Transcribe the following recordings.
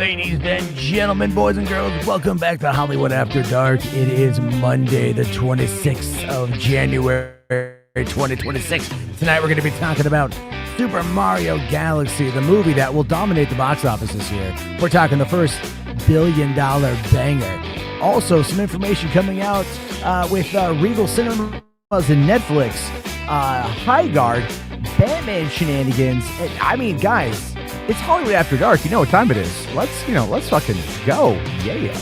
Ladies and gentlemen, boys and girls, welcome back to Hollywood After Dark. It is Monday, the 26th of January, 2026. Tonight we're going to be talking about Super Mario Galaxy, the movie that will dominate the box office this year. We're talking the first billion-dollar banger. Also, some information coming out with Regal Cinemas and Netflix, High Guard, Batman shenanigans. I mean, guys, it's Hollywood After Dark. You know what time it is. Let's fucking go. Yeah.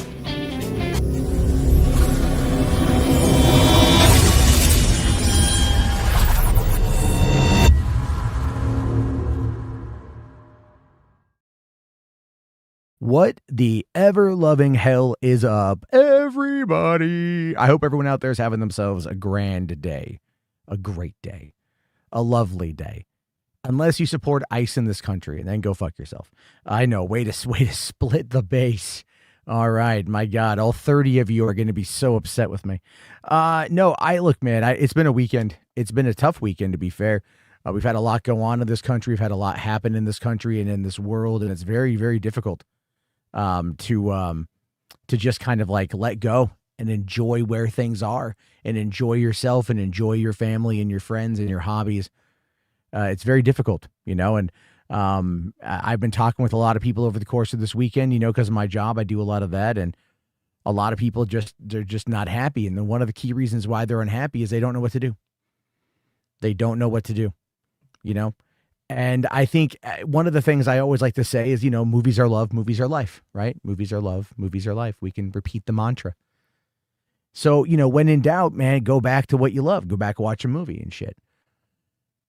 What the ever-loving hell is up, everybody? I hope everyone out there is having themselves a grand day, a great day, a lovely day. Unless you support ICE in this country, and then go fuck yourself. I know, way to split the base. All right, my God, all 30 of you are going to be so upset with me. Look, man, it's been a weekend. It's been a tough weekend, to be fair. We've had a lot go on in this country. We've had a lot happen in this country and in this world, and it's very, very difficult to just kind of like let go and enjoy where things are and enjoy yourself and enjoy your family and your friends and your hobbies. It's very difficult, and I've been talking with a lot of people over the course of this weekend, because of my job, I do a lot of that. And a lot of people they're just not happy. And then one of the key reasons why they're unhappy is they don't know what to do. They don't know what to do, And I think one of the things I always like to say is, movies are love, movies are life, right? Movies are love, movies are life. We can repeat the mantra. So, when in doubt, man, go back to what you love. Go back and watch a movie and shit.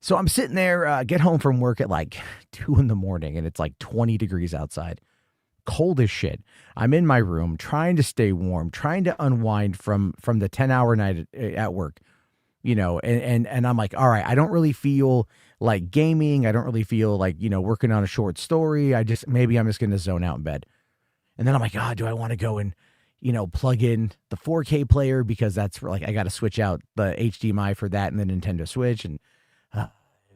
So I'm sitting there, get home from work at like 2 a.m. and it's like 20 degrees outside. Cold as shit. I'm in my room trying to stay warm, trying to unwind from the 10-hour night at work, and I'm like, all right, I don't really feel like gaming. I don't really feel like, working on a short story. Maybe I'm just going to zone out in bed. And then I'm like, do I want to go and, plug in the 4K player, because that's for like, I got to switch out the HDMI for that and the Nintendo Switch and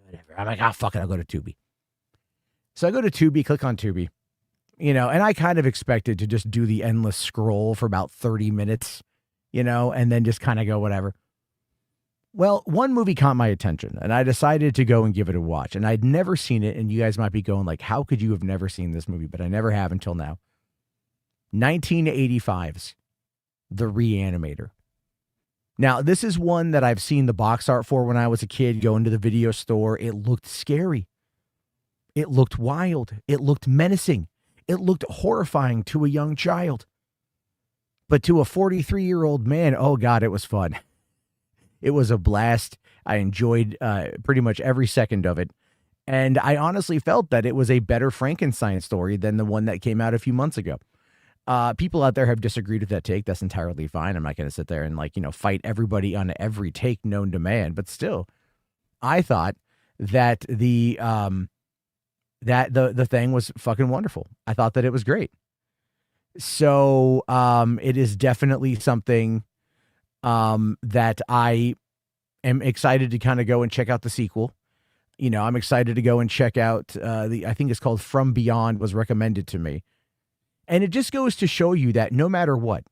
whatever. I'm like, fuck it, I'll go to Tubi. So I go to Tubi, click on Tubi, and I kind of expected to just do the endless scroll for about 30 minutes, and then just kind of go whatever. Well, one movie caught my attention, and I decided to go and give it a watch. And I'd never seen it, and you guys might be going like, how could you have never seen this movie? But I never have until now. 1985's The Reanimator. Now, this is one that I've seen the box art for when I was a kid, going to the video store. It looked scary. It looked wild. It looked menacing. It looked horrifying to a young child. But to a 43-year-old man, oh God, it was fun. It was a blast. I enjoyed pretty much every second of it. And I honestly felt that it was a better Frankenstein story than the one that came out a few months ago. People out there have disagreed with that take. That's entirely fine. I'm not going to sit there and fight everybody on every take known to man. But still, I thought that the thing was fucking wonderful. I thought that it was great. So it is definitely something that I am excited to kind of go and check out the sequel. I'm excited to go and check out I think it's called From Beyond, was recommended to me. And it just goes to show you that no matter what,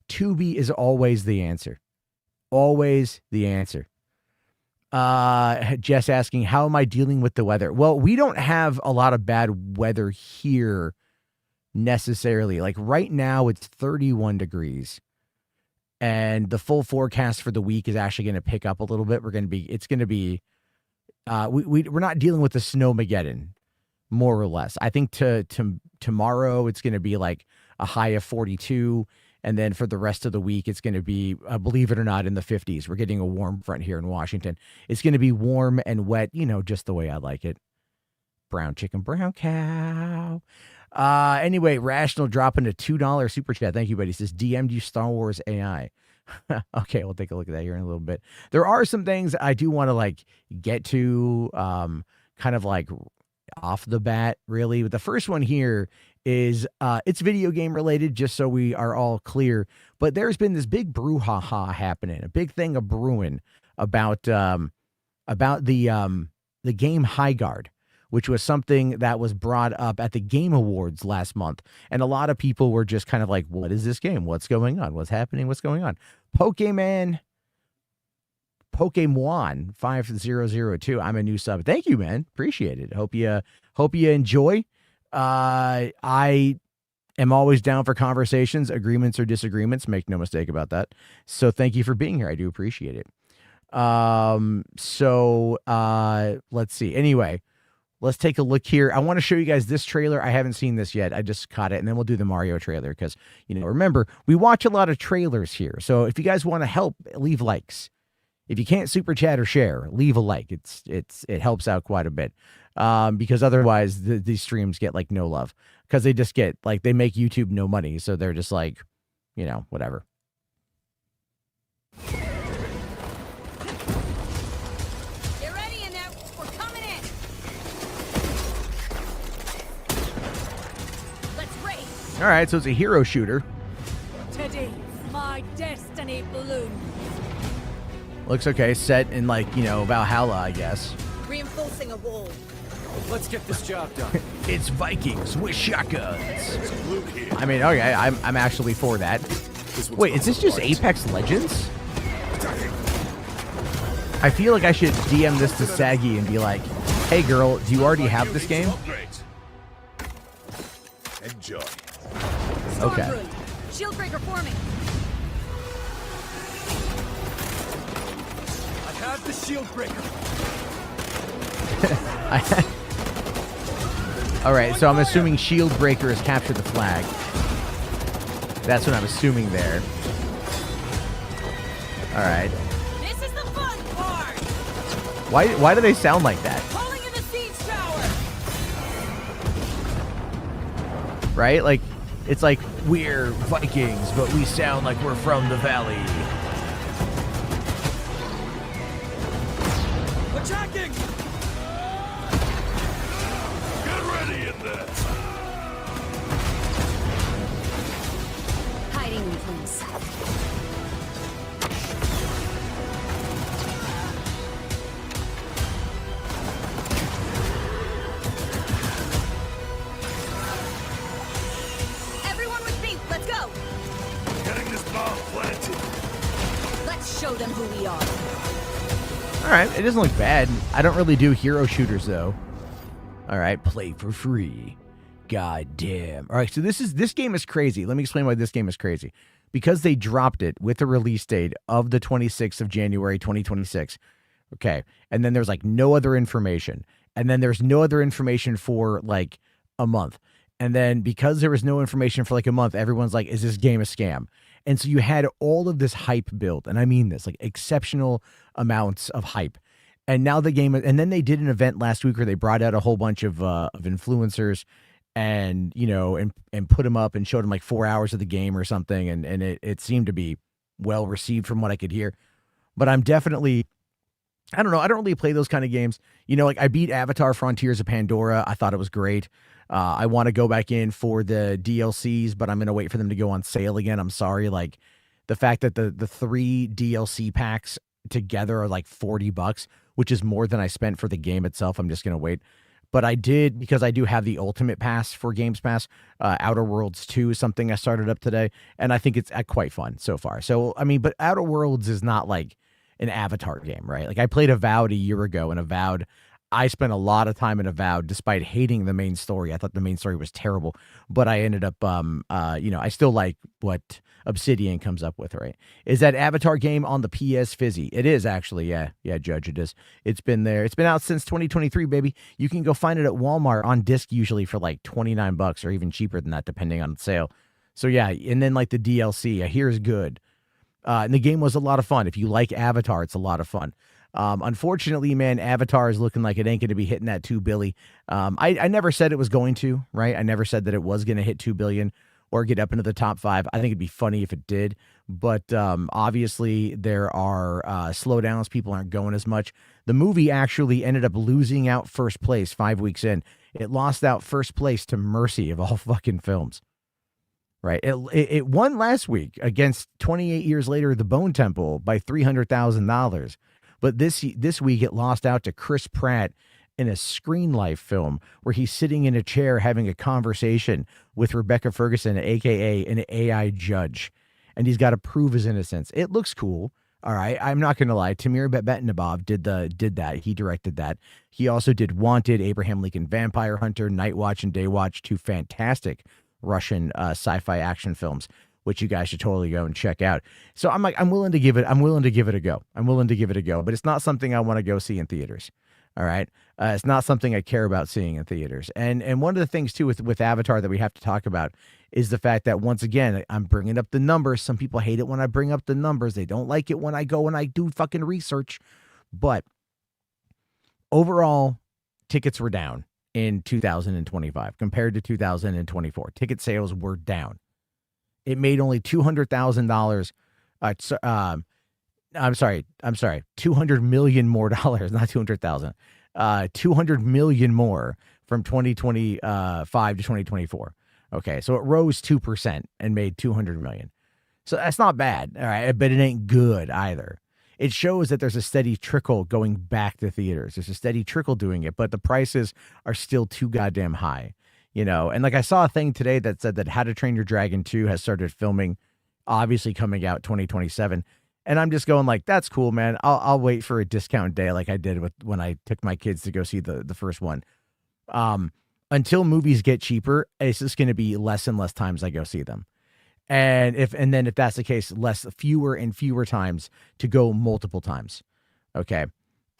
Tubi is always the answer. Always the answer. Jess asking, how am I dealing with the weather? Well, we don't have a lot of bad weather here necessarily. Like right now it's 31 degrees. And the full forecast for the week is actually going to pick up a little bit. We're not dealing with the snowmageddon, more or less. I think to tomorrow it's going to be like a high of 42. And then for the rest of the week, it's going to be, believe it or not, in the 50s. We're getting a warm front here in Washington. It's going to be warm and wet, just the way I like it. Brown chicken, brown cow. Anyway, Rational dropping a $2 super chat. Thank you, buddy. He says, DM'd you Star Wars AI. Okay, we'll take a look at that here in a little bit. There are some things I do want to get to, kind of off the bat, really. But the first one here is it's video game related, just so we are all clear. But there's been this big brouhaha happening, a big thing of brewing about the game High Guard, which was something that was brought up at the Game Awards last month. And a lot of people were just kind of like, what is this game? What's going on? What's happening? What's going on? Pokemon 5002. I'm a new sub. Thank you, man. Appreciate it. Hope you enjoy. I am always down for conversations, agreements or disagreements. Make no mistake about that. So thank you for being here. I do appreciate it. Let's see. Anyway, let's take a look here. I want to show you guys this trailer. I haven't seen this yet. I just caught it, and then we'll do the Mario trailer because, remember, we watch a lot of trailers here. So if you guys want to help, leave likes. If you can't super chat or share, leave a like. It helps out quite a bit. Because otherwise these streams get like no love because they just get like, they make YouTube no money. So they're just like, whatever. Get ready in there. We're coming in. Let's race. All right. So it's a hero shooter. Today's my destiny balloon. Looks okay. Set in like, Valhalla, I guess. Reinforcing a wall. Let's get this job done. It's Vikings with shotguns. I mean, okay, I'm actually for that. Wait, is this just Apex Legends? I feel like I should DM this to Saggy and be like, hey girl, do you already have this game? Enjoy. Okay. Shield breaker forming. I have the shield breaker. All right, so I'm assuming shield breaker has captured the flag. That's what I'm assuming there. All right. This is the fun part. Why do they sound like that? Calling in the siege tower. Right? Like, it's like, we're Vikings, but we sound like we're from the valley. Attacking! Get ready in there. Hiding in plain sight. Everyone with me, let's go. Getting this bomb planted. Let's show them who we are. All right, it doesn't look bad. I don't really do hero shooters, though. All right, play for free. God damn. All right, so this game is crazy. Let me explain why this game is crazy. Because they dropped it with a release date of the 26th of January, 2026. Okay, and then there's like no other information. And then there's no other information for like a month. And then because there was no information for like a month, everyone's like, is this game a scam? And so you had all of this hype built. And I mean this, like exceptional amounts of hype. And now the game, and then they did an event last week where they brought out a whole bunch of influencers and, and put them up and showed them like 4 hours of the game or something. And it seemed to be well received from what I could hear. But I'm definitely, I don't know. I don't really play those kind of games. Like I beat Avatar Frontiers of Pandora. I thought it was great. I want to go back in for the DLCs, but I'm going to wait for them to go on sale again. I'm sorry. Like the fact that the 3 DLC packs together are like $40, which is more than I spent for the game itself. I'm just going to wait. But I did, because I do have the Ultimate Pass for Games Pass. Outer Worlds 2 is something I started up today, and I think it's quite fun so far. So, I mean, but Outer Worlds is not like an Avatar game, right? Like I played Avowed a year ago, and Avowed, I spent a lot of time in Avowed despite hating the main story. I thought the main story was terrible, but I ended up, I still like what Obsidian comes up with, right? Is that Avatar game on the PS Fizzy? It is actually, yeah, Judge, it is. It's been there. It's been out since 2023, baby. You can go find it at Walmart on disc usually for like $29 or even cheaper than that, depending on sale. So yeah, and then like the DLC, I hear is good. And the game was a lot of fun. If you like Avatar, it's a lot of fun. Unfortunately, man, Avatar is looking like it ain't going to be hitting that 2 billion. I never said it was going to, right? I never said that it was going to hit 2 billion or get up into the top 5. I think it'd be funny if it did, but obviously there are slowdowns. People aren't going as much. The movie actually ended up losing out first place 5 weeks in. It lost out first place to Mercy of all fucking films. Right. It won last week against 28 years later, The Bone Temple by $300,000. But this week it lost out to Chris Pratt in a Screen Life film where he's sitting in a chair having a conversation with Rebecca Ferguson, aka an AI judge, and he's got to prove his innocence. It looks cool. All right, I'm not gonna lie. Tamir Betnabov did that. He directed that. He also did Wanted, Abraham Lincoln Vampire Hunter, Night Watch, and Day Watch, 2 fantastic Russian sci-fi action films, which you guys should totally go and check out. So I'm willing to give it a go. But it's not something I want to go see in theaters. All right, it's not something I care about seeing in theaters. And one of the things too with Avatar that we have to talk about is the fact that, once again, I'm bringing up the numbers. Some people hate it when I bring up the numbers. They don't like it when I go and I do fucking research. But overall, tickets were down in 2025 compared to 2024. Ticket sales were down. It made only $200,000. I'm sorry, $200 million more dollars, not 200,000. 200 million more from 2025 to 2024. Okay, so it rose 2% and made 200 million. So that's not bad, all right, but it ain't good either. It shows that there's a steady trickle going back to theaters. There's a steady trickle doing it, but the prices are still too goddamn high, you know? And like, I saw a thing today that said that How to Train Your Dragon 2 has started filming, obviously coming out 2027. And I'm just going like, that's cool, man. I'll wait for a discount day like I did when I took my kids to go see the first one. Until movies get cheaper, it's just going to be less and less times I go see them. And then if that's the case, fewer and fewer times to go multiple times. Okay.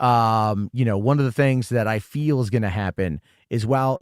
You know, one of the things that I feel is going to happen is while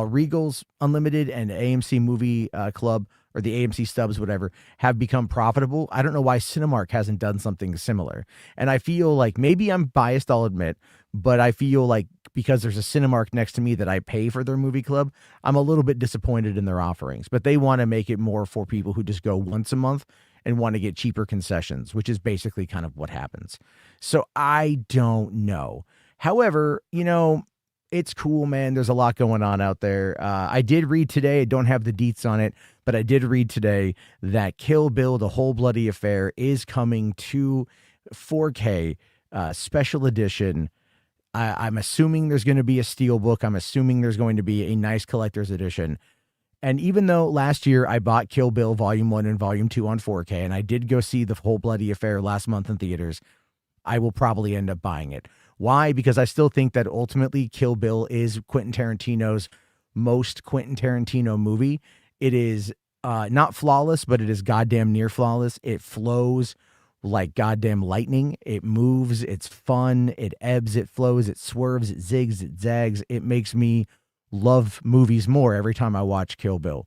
Regal's Unlimited and AMC Movie Club, or the AMC stubs, whatever, have become profitable, I don't know why Cinemark hasn't done something similar. And I feel like, maybe I'm biased, I'll admit, but I feel like because there's a Cinemark next to me that I pay for their movie club, I'm a little bit disappointed in their offerings. But they want to make it more for people who just go once a month and want to get cheaper concessions, which is basically kind of what happens. So I don't know. However, you know, it's cool, man. There's a lot going on out there. I did read today, I don't have the deets on it, but I did read today that Kill Bill, The Whole Bloody Affair, is coming to 4K special edition. I'm assuming there's going to be a steelbook. I'm assuming there's going to be a nice collector's edition. And even though last year I bought Kill Bill Volume 1 and Volume 2 on 4K, and I did go see The Whole Bloody Affair last month in theaters, I will probably end up buying it. Why? Because I still think that ultimately Kill Bill is Quentin Tarantino's most Quentin Tarantino movie. It is not flawless, but it is goddamn near flawless. It flows like goddamn lightning. It moves. It's fun. It ebbs. It flows. It swerves. It zigs. It zags. It makes me love movies more every time I watch Kill Bill.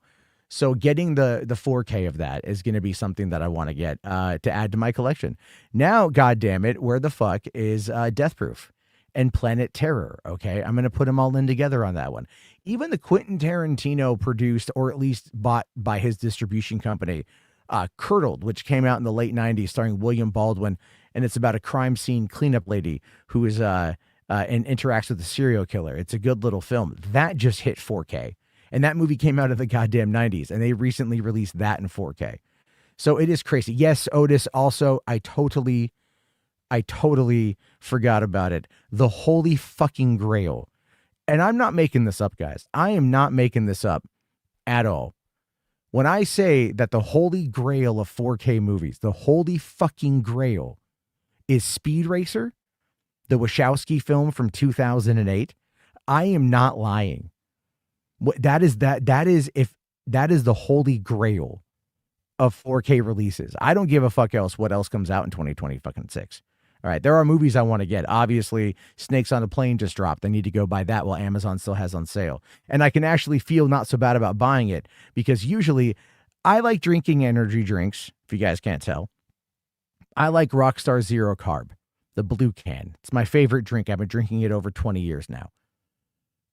So getting the 4K of that is going to be something that I want to get to add to my collection. Now, goddamn it, where the fuck is Death Proof and Planet Terror? Okay, I'm going to put them all in together on that one. Even the Quentin Tarantino produced, or at least bought by his distribution company, Curdled, which came out in the late 90s, starring William Baldwin, and it's about a crime scene cleanup lady who is and interacts with a serial killer. It's a good little film. That just hit 4K. And that movie came out of the goddamn 90s, and they recently released that in 4K. So it is crazy. Yes, Otis, also, I totally forgot about it. The Holy fucking Grail. And I'm not making this up, guys. I am not making this up at all. When I say that the Holy Grail of 4K movies, the Holy fucking Grail is Speed Racer, the Wachowski film from 2008, I am not lying. That is the Holy Grail of 4K releases. I don't give a fuck else what else comes out in 2026. All right, there are movies I want to get. Obviously, Snakes on a Plane just dropped. I need to go buy that while Amazon still has on sale. And I can actually feel not so bad about buying it, because usually I like drinking energy drinks, if you guys can't tell. I like Rockstar Zero Carb, the blue can. It's my favorite drink. I've been drinking it over 20 years now.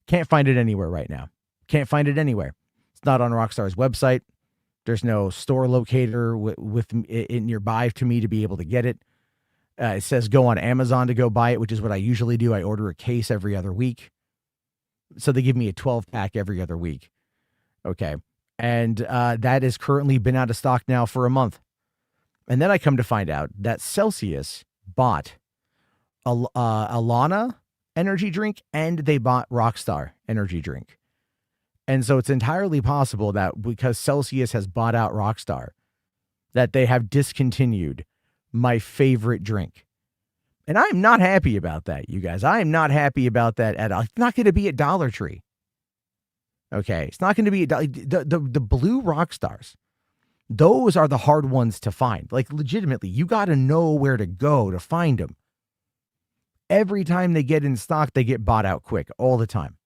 Can't find it anywhere right now. Can't find it anywhere. It's not on Rockstar's website. There's no store locator with it nearby to me to be able to get it. It says go on Amazon to go buy it, which is what I usually do. I order a case every other week. So they give me a 12-pack every other week. Okay. And that has currently been out of stock now for a month. And then I come to find out that Celsius bought Alana energy drink and they bought Rockstar energy drink. And so it's entirely possible that because Celsius has bought out Rockstar, that they have discontinued my favorite drink. And I'm not happy about that, you guys. I am not happy about that at all. It's not going to be at Dollar Tree. Okay, it's not going to be the blue Rockstars. Those are the hard ones to find. Like, legitimately, you got to know where to go to find them. Every time they get in stock, they get bought out quick all the time.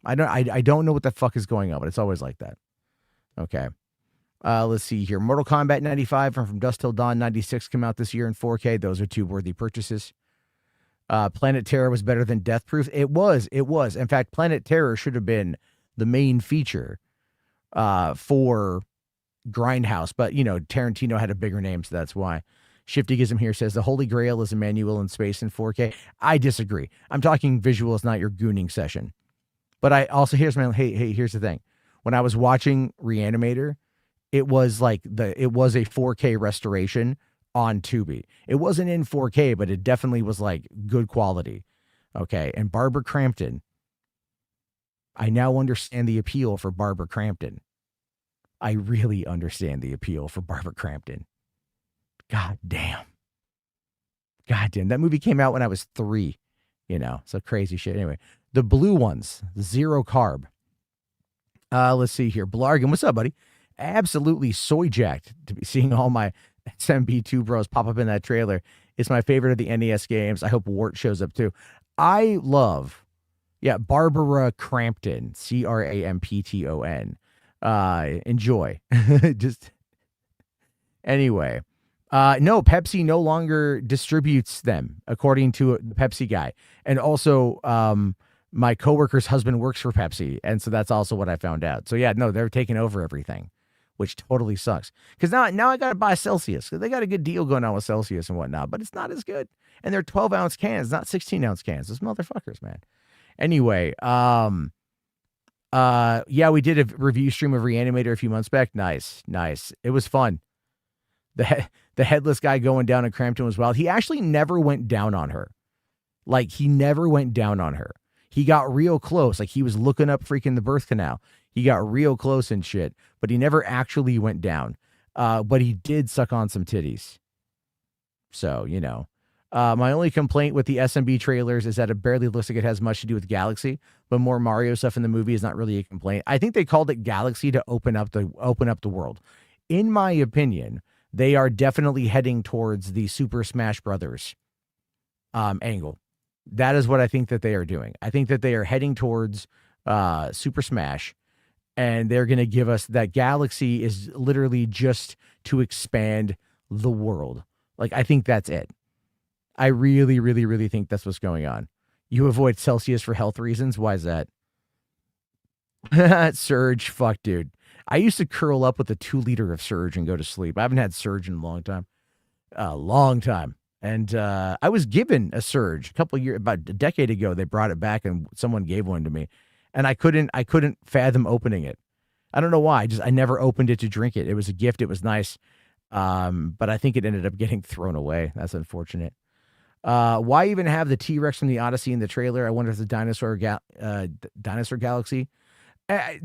I don't know what the fuck is going on, but it's always like that. Okay. Let's see here. Mortal Kombat 95 From Dusk Till Dawn 96 come out this year in 4K. Those are two worthy purchases. Planet Terror was better than Death Proof. It was. In fact, Planet Terror should have been the main feature for Grindhouse, but Tarantino had a bigger name, so that's why. Shiftygism here says the Holy Grail is Emmanuel in space in 4K. I disagree. I'm talking visuals, not your gooning session. But I also here's the thing. When I was watching Reanimator, it was a 4K restoration on Tubi. It wasn't in 4K, but it definitely was like good quality. Okay, and Barbara Crampton. I now understand the appeal for Barbara Crampton. I really understand the appeal for Barbara Crampton. God damn. That movie came out when I was 3, so crazy shit. Anyway, the blue ones, 0 carb. Let's see here. Blargan, what's up, buddy? Absolutely soy jacked to be seeing all my SMB2 bros pop up in that trailer. It's my favorite of the NES games. I hope Wart shows up too. I love, Barbara Crampton, Crampton. Enjoy. Just anyway. No, Pepsi no longer distributes them, according to the Pepsi guy. And also, my coworker's husband works for Pepsi, and so that's also what I found out. So yeah, no, they're taking over everything, which totally sucks. Because now I got to buy Celsius. Because they got a good deal going on with Celsius and whatnot, but it's not as good. And they're 12-ounce cans, not 16-ounce cans. Those motherfuckers, man. Anyway, we did a review stream of Reanimator a few months back. Nice. It was fun. The headless guy going down in Crampton was wild. He actually never went down on her. He never went down on her. He got real close. He was looking up freaking the birth canal. He got real close and shit, but he never actually went down. But he did suck on some titties. So, my only complaint with the SMB trailers is that it barely looks like it has much to do with Galaxy, but more Mario stuff in the movie is not really a complaint. I think they called it Galaxy to open up the world. In my opinion, they are definitely heading towards the Super Smash Brothers angle. That is what I think that they are doing. I think that they are heading towards Super Smash, and they're going to give us that Galaxy is literally just to expand the world. I think that's it. I really, really, really think that's what's going on. You avoid Celsius for health reasons. Why is that? Surge. Fuck, dude. I used to curl up with a 2-liter of Surge and go to sleep. I haven't had Surge in a long time. And I was given a Surge about a decade ago. They brought it back and someone gave one to me. And I couldn't fathom opening it. I don't know why. I never opened it to drink it. It was a gift. It was nice. But I think it ended up getting thrown away. That's unfortunate. Why even have the T-Rex from the Odyssey in the trailer? I wonder if the Dinosaur Galaxy. I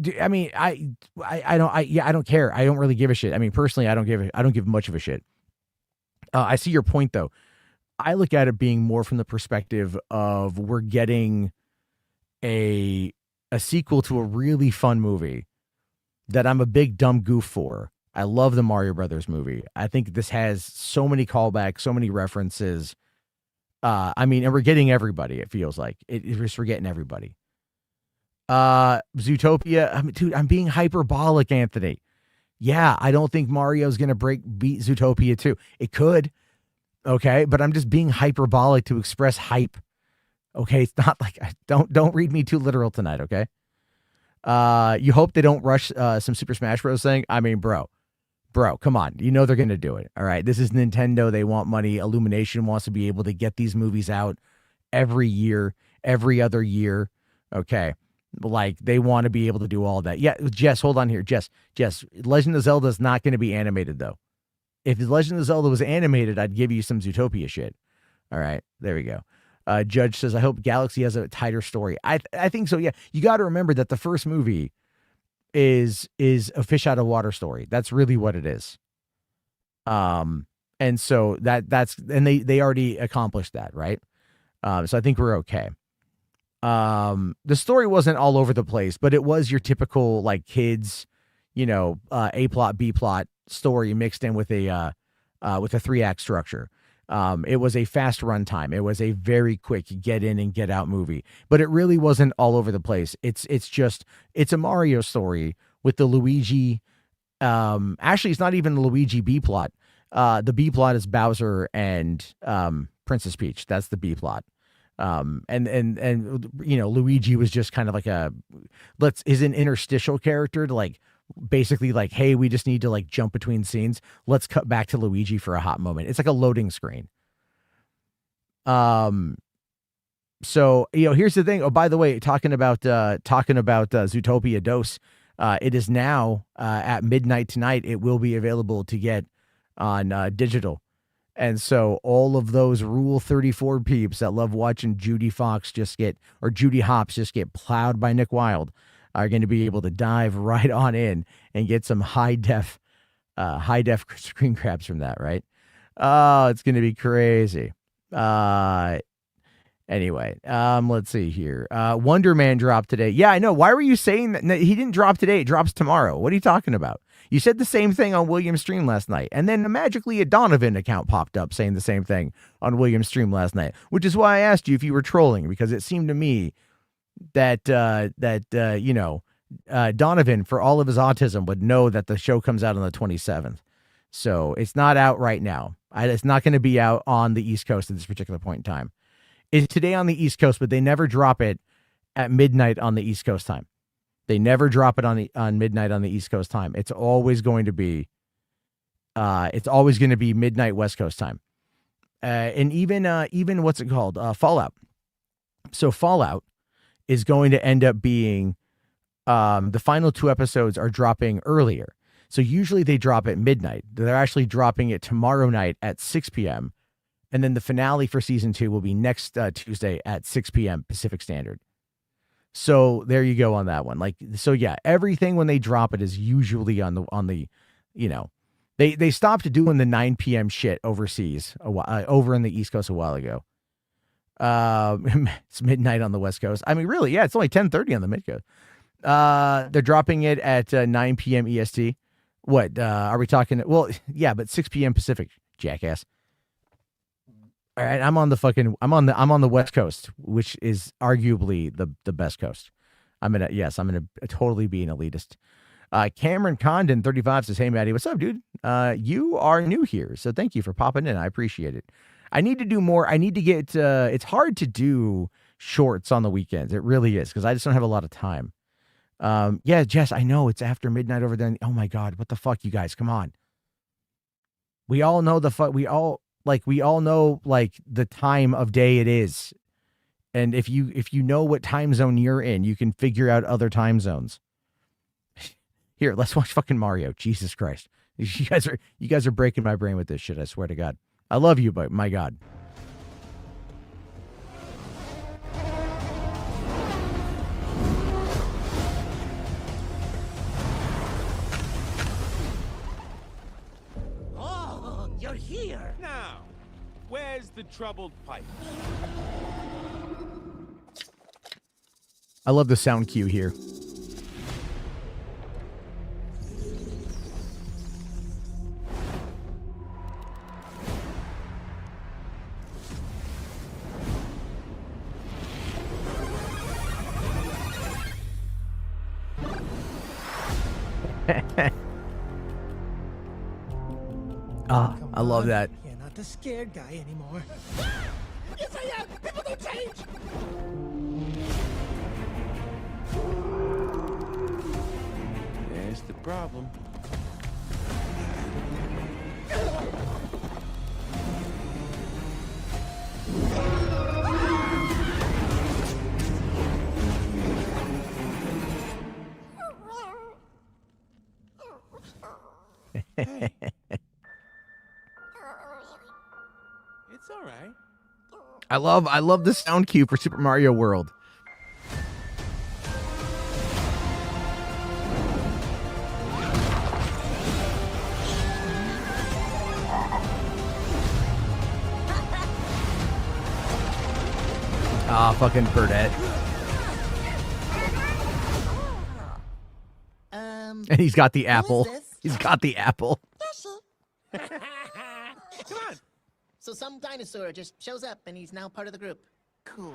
don't care. I don't really give a shit. I mean, personally, I don't give much of a shit. I see your point though. I look at it being more from the perspective of we're getting a sequel to a really fun movie that I'm a big dumb goof for. I love the Mario Brothers movie. I think this has so many callbacks, so many references. And we're getting everybody. It feels like we're getting everybody. Zootopia. Dude, I'm being hyperbolic, Anthony. Yeah, I don't think Mario's gonna beat Zootopia 2. It could, okay, but I'm just being hyperbolic to express hype. Okay, it's not like don't read me too literal tonight. Okay. You hope they don't rush some Super Smash Bros. Thing. I mean, bro, come on. They're gonna do it. All right, this is Nintendo. They want money. Illumination wants to be able to get these movies out every year, every other year. Okay. They want to be able to do all that. Yeah, Jess, hold on here. Jess, Legend of Zelda is not going to be animated, though. If Legend of Zelda was animated, I'd give you some Zootopia shit. All right, there we go. Judge says, I hope Galaxy has a tighter story. I think so. Yeah, you got to remember that the first movie is a fish out of water story. That's really what it is. And so that's and they already accomplished that, right? So I think we're okay. The story wasn't all over the place, but it was your typical like kids, A plot, B plot story mixed in with a 3-act structure. It was a fast runtime. It was a very quick get in and get out movie, but it really wasn't all over the place. It's a Mario story with the Luigi. Actually, it's not even the Luigi B plot. The B plot is Bowser and Princess Peach. That's the B plot. And Luigi was just kind of like is an interstitial character to like basically like, hey, we just need to like jump between scenes. Let's cut back to Luigi for a hot moment. It's like a loading screen. So here's the thing. Oh, by the way, talking about Zootopia Dose, it is now at midnight tonight. It will be available to get on digital. And so all of those Rule 34 peeps that love watching Judy Hopps just get plowed by Nick Wilde are going to be able to dive right on in and get some high def screen grabs from that, right? Oh, it's going to be crazy. Anyway, let's see here. Wonder Man dropped today. Yeah, I know. Why were you saying that? No, he didn't drop today. It drops tomorrow. What are you talking about? You said the same thing on William's stream last night, and then magically a Donovan account popped up saying the same thing on William's stream last night, which is why I asked you if you were trolling, because it seemed to me that Donovan, for all of his autism, would know that the show comes out on the 27th. So it's not out right now. It's not going to be out on the East Coast at this particular point in time. It's today on the East Coast, but they never drop it at midnight on the East Coast time. They never drop it on midnight on the East Coast time. It's always going to be midnight West Coast time. And even what's it called? Fallout. So Fallout is going to end up being the final 2 episodes are dropping earlier. So usually they drop at midnight. They're actually dropping it tomorrow night at 6 p.m. And then the finale for season 2 will be next Tuesday at 6 p.m. Pacific Standard. So there you go on that one. Like, so yeah, everything when they drop it is usually on the, they stopped doing the 9 p.m. shit overseas over in the East Coast a while ago. It's midnight on the West Coast. I mean, really, yeah, it's only 10:30 on the Mid Coast. They're dropping it at 9 p.m. EST. What are we talking? Well, yeah, but 6 p.m. Pacific, jackass. All right, I'm on the West Coast, which is arguably the best coast. I'm gonna totally be an elitist. Cameron Condon 35 says, "Hey Maddie, what's up, dude? You are new here, so thank you for popping in. I appreciate it. I need to do more. I need to get. It's hard to do shorts on the weekends. It really is, because I just don't have a lot of time. Yeah, Jess, I know it's after midnight over there. Oh my God, what the fuck, you guys? Come on. We all know we all know like the time of day it is. And if you know what time zone you're in, you can figure out other time zones. Here, let's watch fucking Mario. Jesus Christ. You guys are breaking my brain with this shit, I swear to God. I love you, but my God. Oh, you're here. Now, where's the troubled pipe? I love the sound cue here. I love that. You're not the scared guy anymore. Yes, I am. People don't change. There's the problem. It's all right. I love the sound cue for Super Mario World. Ah, fucking Burdette. And he's got the apple. He's got the apple. Come on. So some dinosaur just shows up and he's now part of the group. Cool.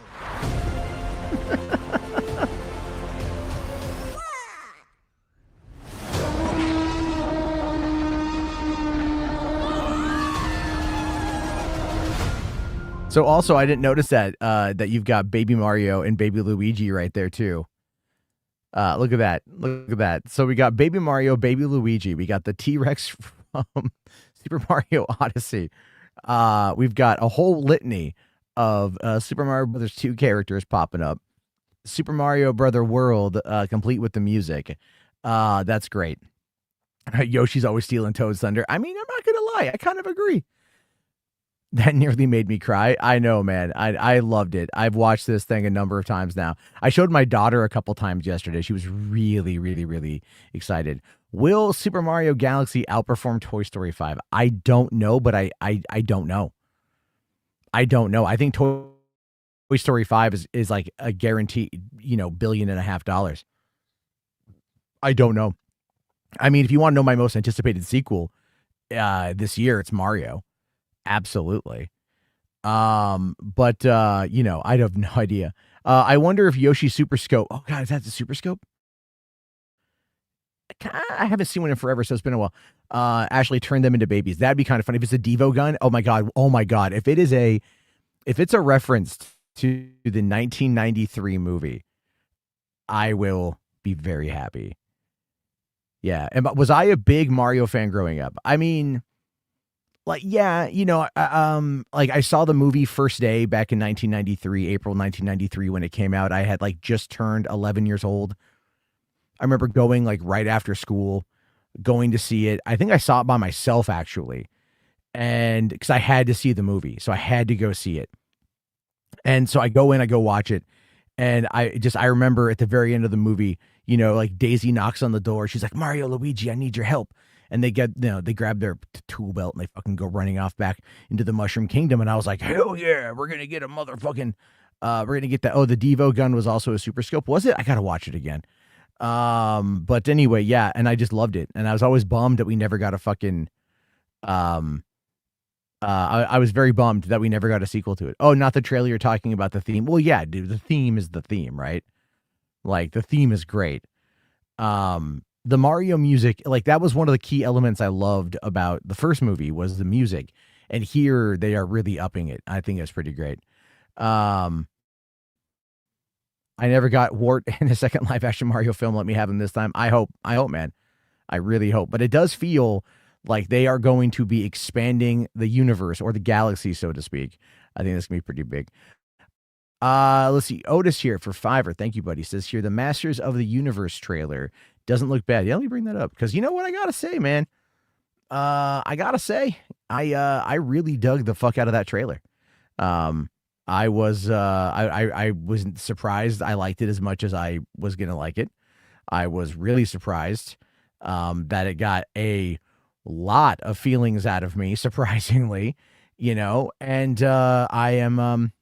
So also, I didn't notice that that you've got Baby Mario and Baby Luigi right there too. Look at that. Look at that. So we got Baby Mario, Baby Luigi. We got the T-Rex from Super Mario Odyssey. We've got a whole litany of Super Mario Brothers 2 characters popping up. Super Mario Brother World, complete with the music. That's great. Yoshi's always stealing Toad's thunder. I mean, I'm not going to lie. I kind of agree. That nearly made me cry. I know, man. I loved it. I've watched this thing a number of times now. I showed my daughter a couple times yesterday. She was really, really, really excited. Will Super Mario Galaxy outperform Toy Story 5? I don't know, but I don't know. I don't know. I think Toy Story 5 is like a guarantee, $1.5 billion. I don't know. I mean, if you want to know my most anticipated sequel this year, it's Mario. Absolutely. But I have no idea. I wonder if Yoshi Super Scope. Oh God, is that the Super Scope? I haven't seen one in forever, so it's been a while. Actually turn them into babies. That'd be kind of funny. If it's a Devo gun, oh my God. If it's a reference to the 1993 movie, I will be very happy. Yeah. And was I a big Mario fan growing up? I mean, like, yeah, I saw the movie first day back in 1993, April 1993, when it came out. I had just turned 11 years old. I remember going right after school, going to see it. I think I saw it by myself, actually. And because I had to see the movie, so I had to go see it. And so I go watch it. And I remember at the very end of the movie, Daisy knocks on the door. She's like, Mario, Luigi, I need your help. And they they grab their tool belt and they fucking go running off back into the Mushroom Kingdom. And I was like, hell yeah, we're going to get a motherfucking, we're going to get that. Oh, the Devo gun was also a Super Scope. Was it? I got to watch it again. But anyway, yeah. And I just loved it. And I was always bummed that we never got a fucking, I was very bummed that we never got a sequel to it. Oh, not the trailer you're talking about, the theme. Well, yeah, dude, the theme is the theme, right? The theme is great. The Mario music, that was one of the key elements I loved about the first movie was the music. And here they are really upping it. I think it's pretty great. I never got Wart in a second live action Mario film. Let me have him this time. I hope, man. I really hope. But it does feel like they are going to be expanding the universe or the galaxy, so to speak. I think that's going to be pretty big. Let's see. Otis here for $5. Thank you, buddy. Says here, the Masters of the Universe trailer doesn't look bad. Yeah, let me bring that up. Because you know what I got to say, man? I got to say, I really dug the fuck out of that trailer. I wasn't surprised I liked it as much as I was going to like it. I was really surprised that it got a lot of feelings out of me, surprisingly, and I am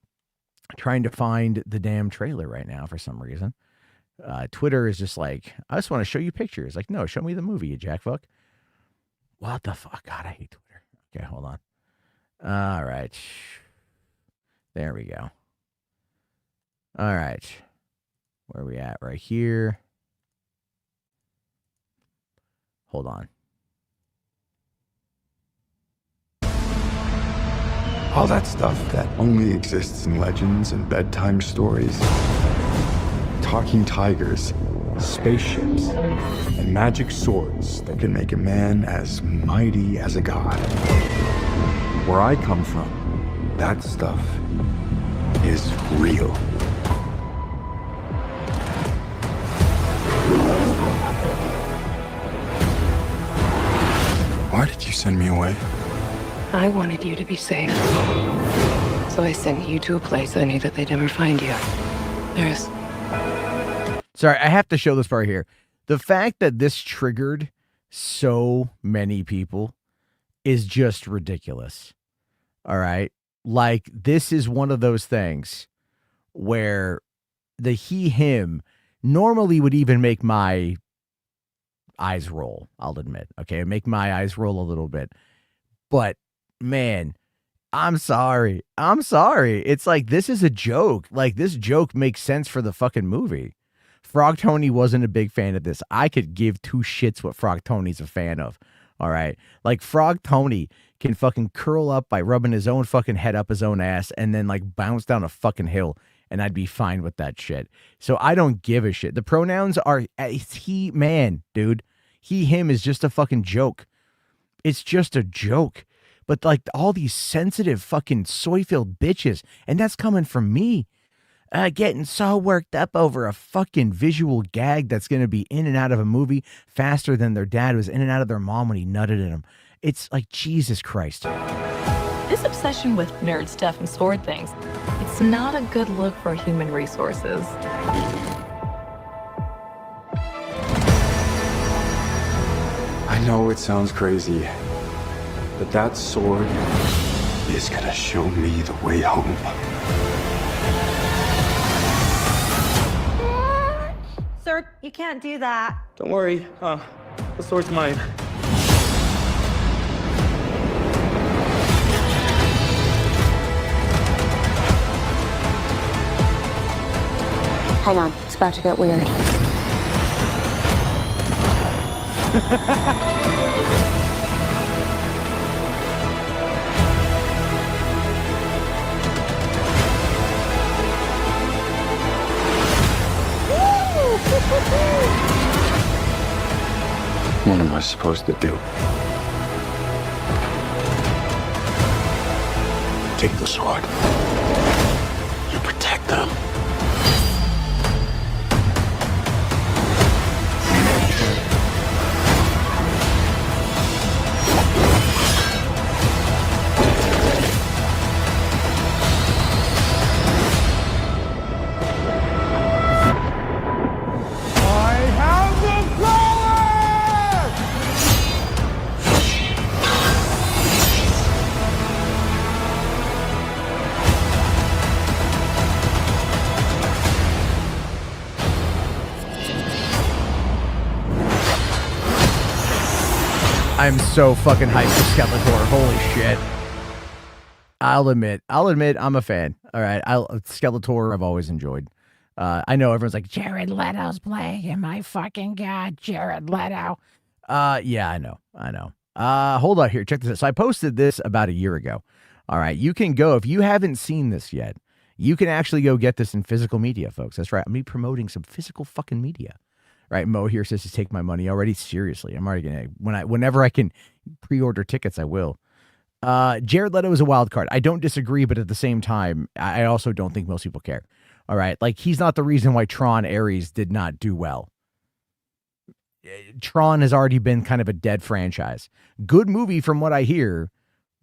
trying to find the damn trailer right now for some reason. Twitter is just like, I just want to show you pictures. Like, no, show me the movie, you jackfuck. What the fuck? God, I hate Twitter. Okay, hold on. All right. There we go. All right. Where are we at? Right here. Hold on. All that stuff that only exists in legends and bedtime stories. Talking tigers, spaceships, and magic swords that can make a man as mighty as a god. Where I come from, that stuff is real. Why did you send me away? I wanted you to be safe. So I sent you to a place I knew that they'd never find you. There's... Sorry, I have to show this part here. The fact that this triggered so many people is just ridiculous. All right? Like, this is one of those things where the him normally would even make my eyes roll, I'll admit. Okay, make my eyes roll a little bit. But, man, I'm sorry. It's like, this is a joke. Like, this joke makes sense for the fucking movie. Frog Tony wasn't a big fan of this. I could give two shits what Frog Tony's a fan of. All right. Like, Frog Tony can fucking curl up by rubbing his own fucking head up his own ass and then like bounce down a fucking hill, and I'd be fine with that shit. So I don't give a shit. The pronouns are he, man, dude. He, him is just a fucking joke. It's just a joke. But like all these sensitive fucking soy-filled bitches, and that's coming from me. Getting so worked up over a fucking visual gag that's going to be in and out of a movie faster than their dad was in and out of their mom when he nutted at him. It's like, Jesus Christ. This obsession with nerd stuff and sword things, it's not a good look for human resources. I know it sounds crazy, but that sword is gonna show me the way home. Sir, you can't do that. Don't worry, the sword's mine. Hang on, it's about to get weird. What am I supposed to do? Take the sword. You protect them. I'm so fucking hyped for Skeletor. Holy shit. I'll admit I'm a fan. All right. Skeletor I've always enjoyed. I know everyone's like, Jared Leto's playing. My fucking God, Jared Leto. Yeah, I know. Hold on here. Check this out. So I posted this about a year ago. All right. You can go, if you haven't seen this yet, you can actually go get this in physical media, folks. That's right. I'm going to be promoting some physical fucking media. Right, Mo here says to take my money already. Seriously, I'm already gonna whenever I can pre-order tickets, I will. Jared Leto is a wild card. I don't disagree, but at the same time, I also don't think most people care. All right, like he's not the reason why Tron Ares did not do well. Tron has already been kind of a dead franchise. Good movie from what I hear,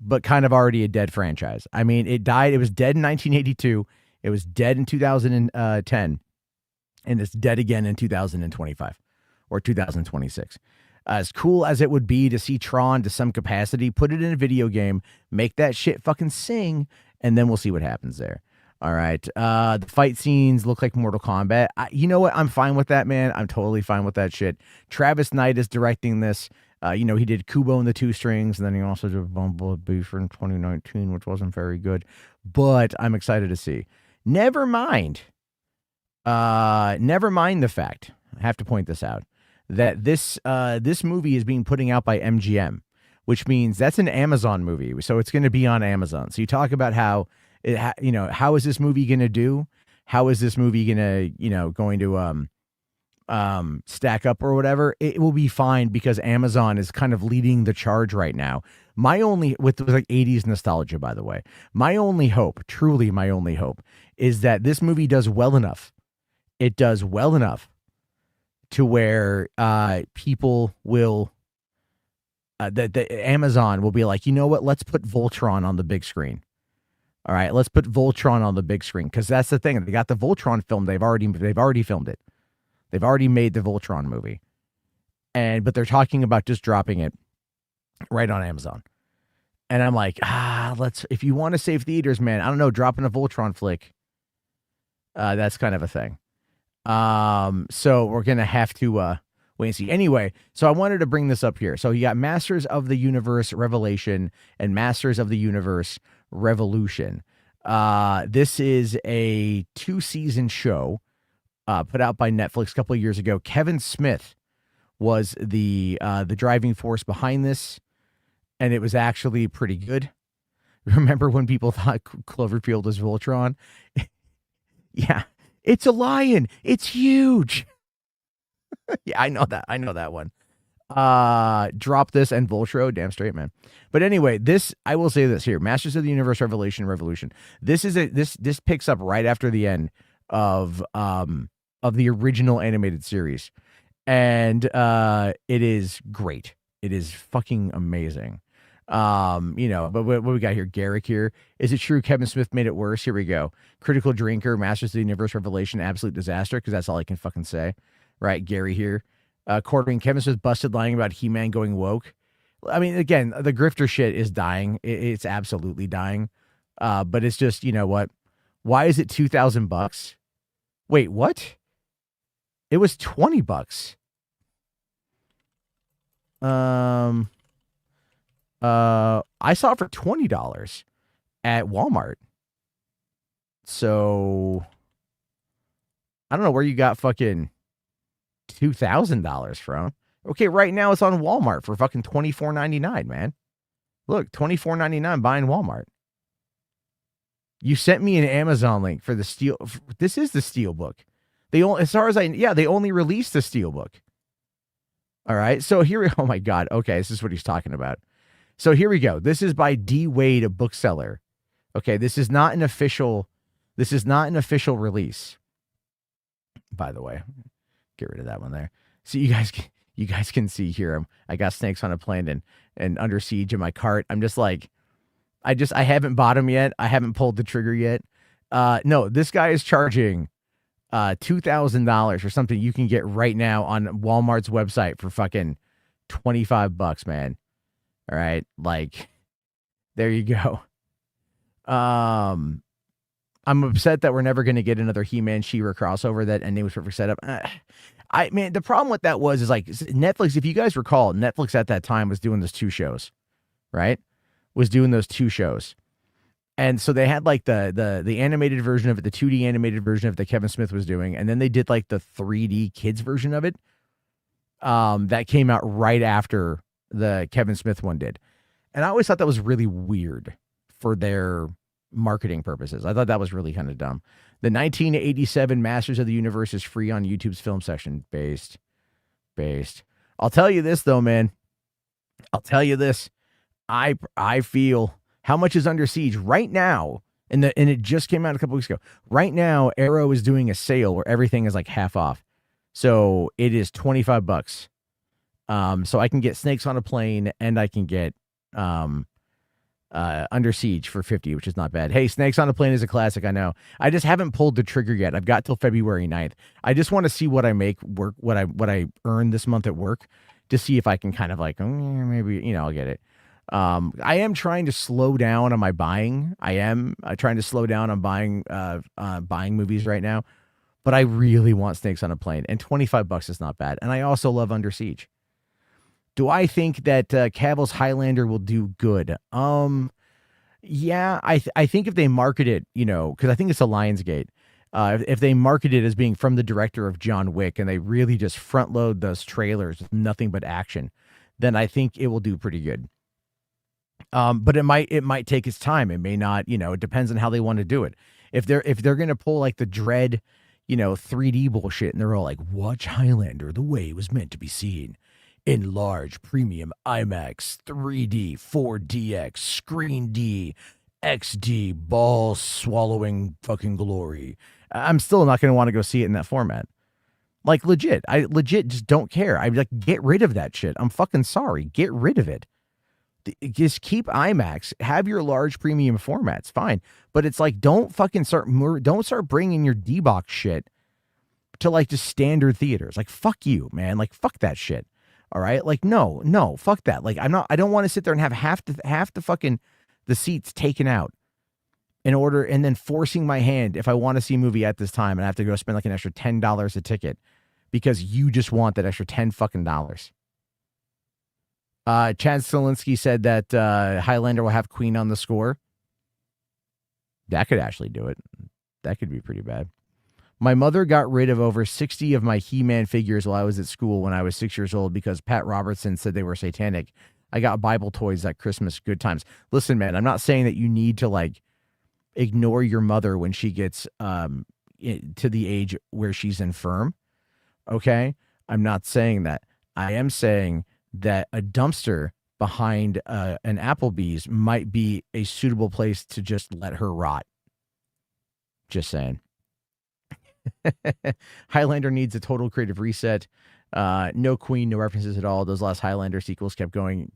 but kind of already a dead franchise. I mean, it died. It was dead in 1982. It was dead in 2010. And it's dead again in 2025 or 2026. As cool as it would be to see Tron to some capacity, put it in a video game, make that shit fucking sing, and then we'll see what happens there. All right. The fight scenes look like Mortal Kombat. You know what? I'm fine with that, man. I'm totally fine with that shit. Travis Knight is directing this. He did Kubo and the Two Strings, and then he also did Bumblebee in 2019, which wasn't very good. But I'm excited to see. Never mind the fact, I have to point this out, that this movie is being putting out by MGM, which means that's an Amazon movie. So it's going to be on Amazon. So you talk about how how is this movie going to do? How is this movie going to stack up or whatever? It will be fine because Amazon is kind of leading the charge right now. With like 80s nostalgia, by the way, my only hope, truly my only hope, is that this movie does well enough. It does well enough to where people will, that Amazon will be like, you know what? Let's put Voltron on the big screen. All right, let's put Voltron on the big screen because that's the thing. They got the Voltron film. They've already filmed it. They've already made the Voltron movie, but they're talking about just dropping it right on Amazon. And I'm like, if you want to save theaters, man, I don't know, dropping a Voltron flick. That's kind of a thing. So we're gonna have to wait and see. Anyway, so I wanted to bring this up here. So you got Masters of the Universe Revelation and Masters of the Universe Revolution. This is a 2-season show put out by Netflix a couple of years ago. Kevin Smith was the driving force behind this, and it was actually pretty good. Remember when people thought Cloverfield was Voltron? Yeah, it's a lion. It's huge. Yeah, I know that one. Drop this and Voltro, damn straight, man. But anyway, I will say this here: Masters of the Universe Revolution. This picks up right after the end of the original animated series, and it is great. It is fucking amazing. But what we got here, Garrick here. Is it true Kevin Smith made it worse? Here we go. Critical Drinker, Masters of the Universe Revelation, absolute disaster, because that's all I can fucking say. Right, Gary here. Quartering, Kevin Smith busted lying about He-Man going woke. I mean, again, the grifter shit is dying. It's absolutely dying. But it's just, you know what? Why is it $2,000? Wait, what? It was $20. I saw it for $20 at Walmart. So I don't know where you got fucking $2,000 from. Okay, right now it's on Walmart for fucking $24.99, man. Look, $24.99 buying Walmart. You sent me an Amazon link for the steel. This is the Steelbook. They only, as far as they only released the Steelbook. All right, so here. Oh my God. Okay, this is what he's talking about. So here we go. This is by D. Wade, a bookseller. Okay, this is not an official release. By the way, get rid of that one there. So you guys can see here. I got Snakes on a Plane and Under Siege in my cart. I'm just like, I haven't bought them yet. I haven't pulled the trigger yet. No, this guy is charging $2,000 for something you can get right now on Walmart's website for fucking $25, man. All right, like, there you go. I'm upset that we're never going to get another He-Man She-Ra crossover. That ending was perfect setup. Man, the problem with that is like Netflix. If you guys recall, Netflix at that time was doing those 2 shows, right? Was doing those 2 shows, and so they had like the animated version of it, the 2D animated version of it that Kevin Smith was doing, and then they did like the 3D kids version of it. That came out right after the Kevin Smith one did, and I always thought that was really weird for their marketing purposes. I thought that was really kind of dumb. The 1987 Masters of the Universe is free on YouTube's film section. Based. I'll tell you this though, man. I'll tell you this. I feel, how much is Under Siege right now? And it just came out a couple weeks ago. Right now, Arrow is doing a sale where everything is like half off. So it is $25. So I can get Snakes on a Plane and I can get Under Siege for $50, which is not bad. Hey, Snakes on a Plane is a classic, I know. I just haven't pulled the trigger yet. I've got till February 9th. I just want to see what I make work, what I earn this month at work, to see if I can kind of like, maybe, I'll get it. I am trying to slow down on my buying. I am trying to slow down on buying movies right now, but I really want Snakes on a Plane, and $25 is not bad. And I also love Under Siege. Do I think that Cavill's Highlander will do good? Yeah, I think if they market it, because I think it's a Lionsgate. If they market it as being from the director of John Wick and they really just front load those trailers with nothing but action, then I think it will do pretty good. But it might take its time. It may not, it depends on how they want to do it. If they're going to pull like the Dread, 3D bullshit, and they're all like, watch Highlander the way it was meant to be seen. In large premium IMAX, 3D, 4DX, Screen D, XD, ball swallowing fucking glory. I'm still not going to want to go see it in that format. Like I legit just don't care. I like, get rid of that shit. I'm fucking sorry. Get rid of it. Just keep IMAX, have your large premium formats, fine. But it's like, don't start bringing your D-Box shit to like just standard theaters. Like, fuck you, man. Like, fuck that shit. All right. Like, no, fuck that. Like, I don't want to sit there and have half the fucking the seats taken out and then forcing my hand if I want to see a movie at this time and I have to go spend like an extra $10 a ticket because you just want that extra $10 fucking dollars. Chad Zielinski said that Highlander will have Queen on the score. That could actually do it. That could be pretty bad. My mother got rid of over 60 of my He-Man figures while I was at school when I was 6 years old because Pat Robertson said they were satanic. I got Bible toys at Christmas. Good times. Listen, man, I'm not saying that you need to like ignore your mother when she gets to the age where she's infirm. Okay? I'm not saying that. I am saying that a dumpster behind an Applebee's might be a suitable place to just let her rot. Just saying. Highlander needs a total creative reset. No Queen, no references at all. Those last Highlander sequels kept doing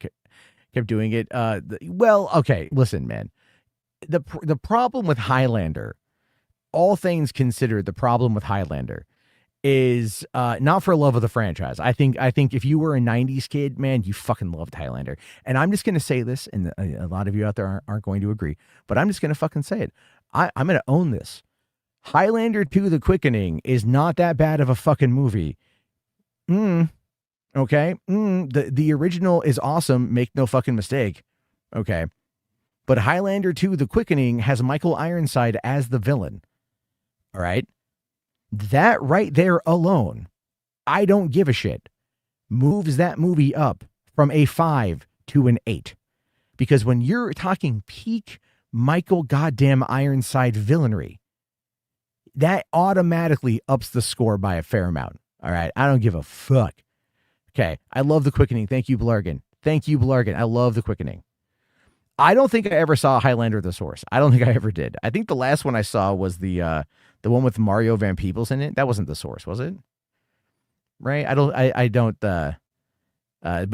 it. Well, okay, listen, man. The problem with Highlander, all things considered, the problem with Highlander is not for love of the franchise. I think if you were a 90s kid, man, you fucking loved Highlander. And I'm just going to say this, and a lot of you out there aren't going to agree, but I'm just going to fucking say it. I'm going to own this. Highlander 2: The Quickening is not that bad of a fucking movie. Okay? The original is awesome, make no fucking mistake. Okay? But Highlander 2: The Quickening has Michael Ironside as the villain. All right? That right there alone, I don't give a shit, moves that movie up from a 5 to an 8. Because when you're talking peak Michael goddamn Ironside villainry, that automatically ups the score by a fair amount. All right? I don't give a fuck. Okay. I love The Quickening. Thank you, Blargan. I love The Quickening. I don't think I ever saw Highlander the Source. I don't think I ever did. I think the last one I saw was the one with Mario Van Peebles in it. That wasn't The Source, was it? Right? But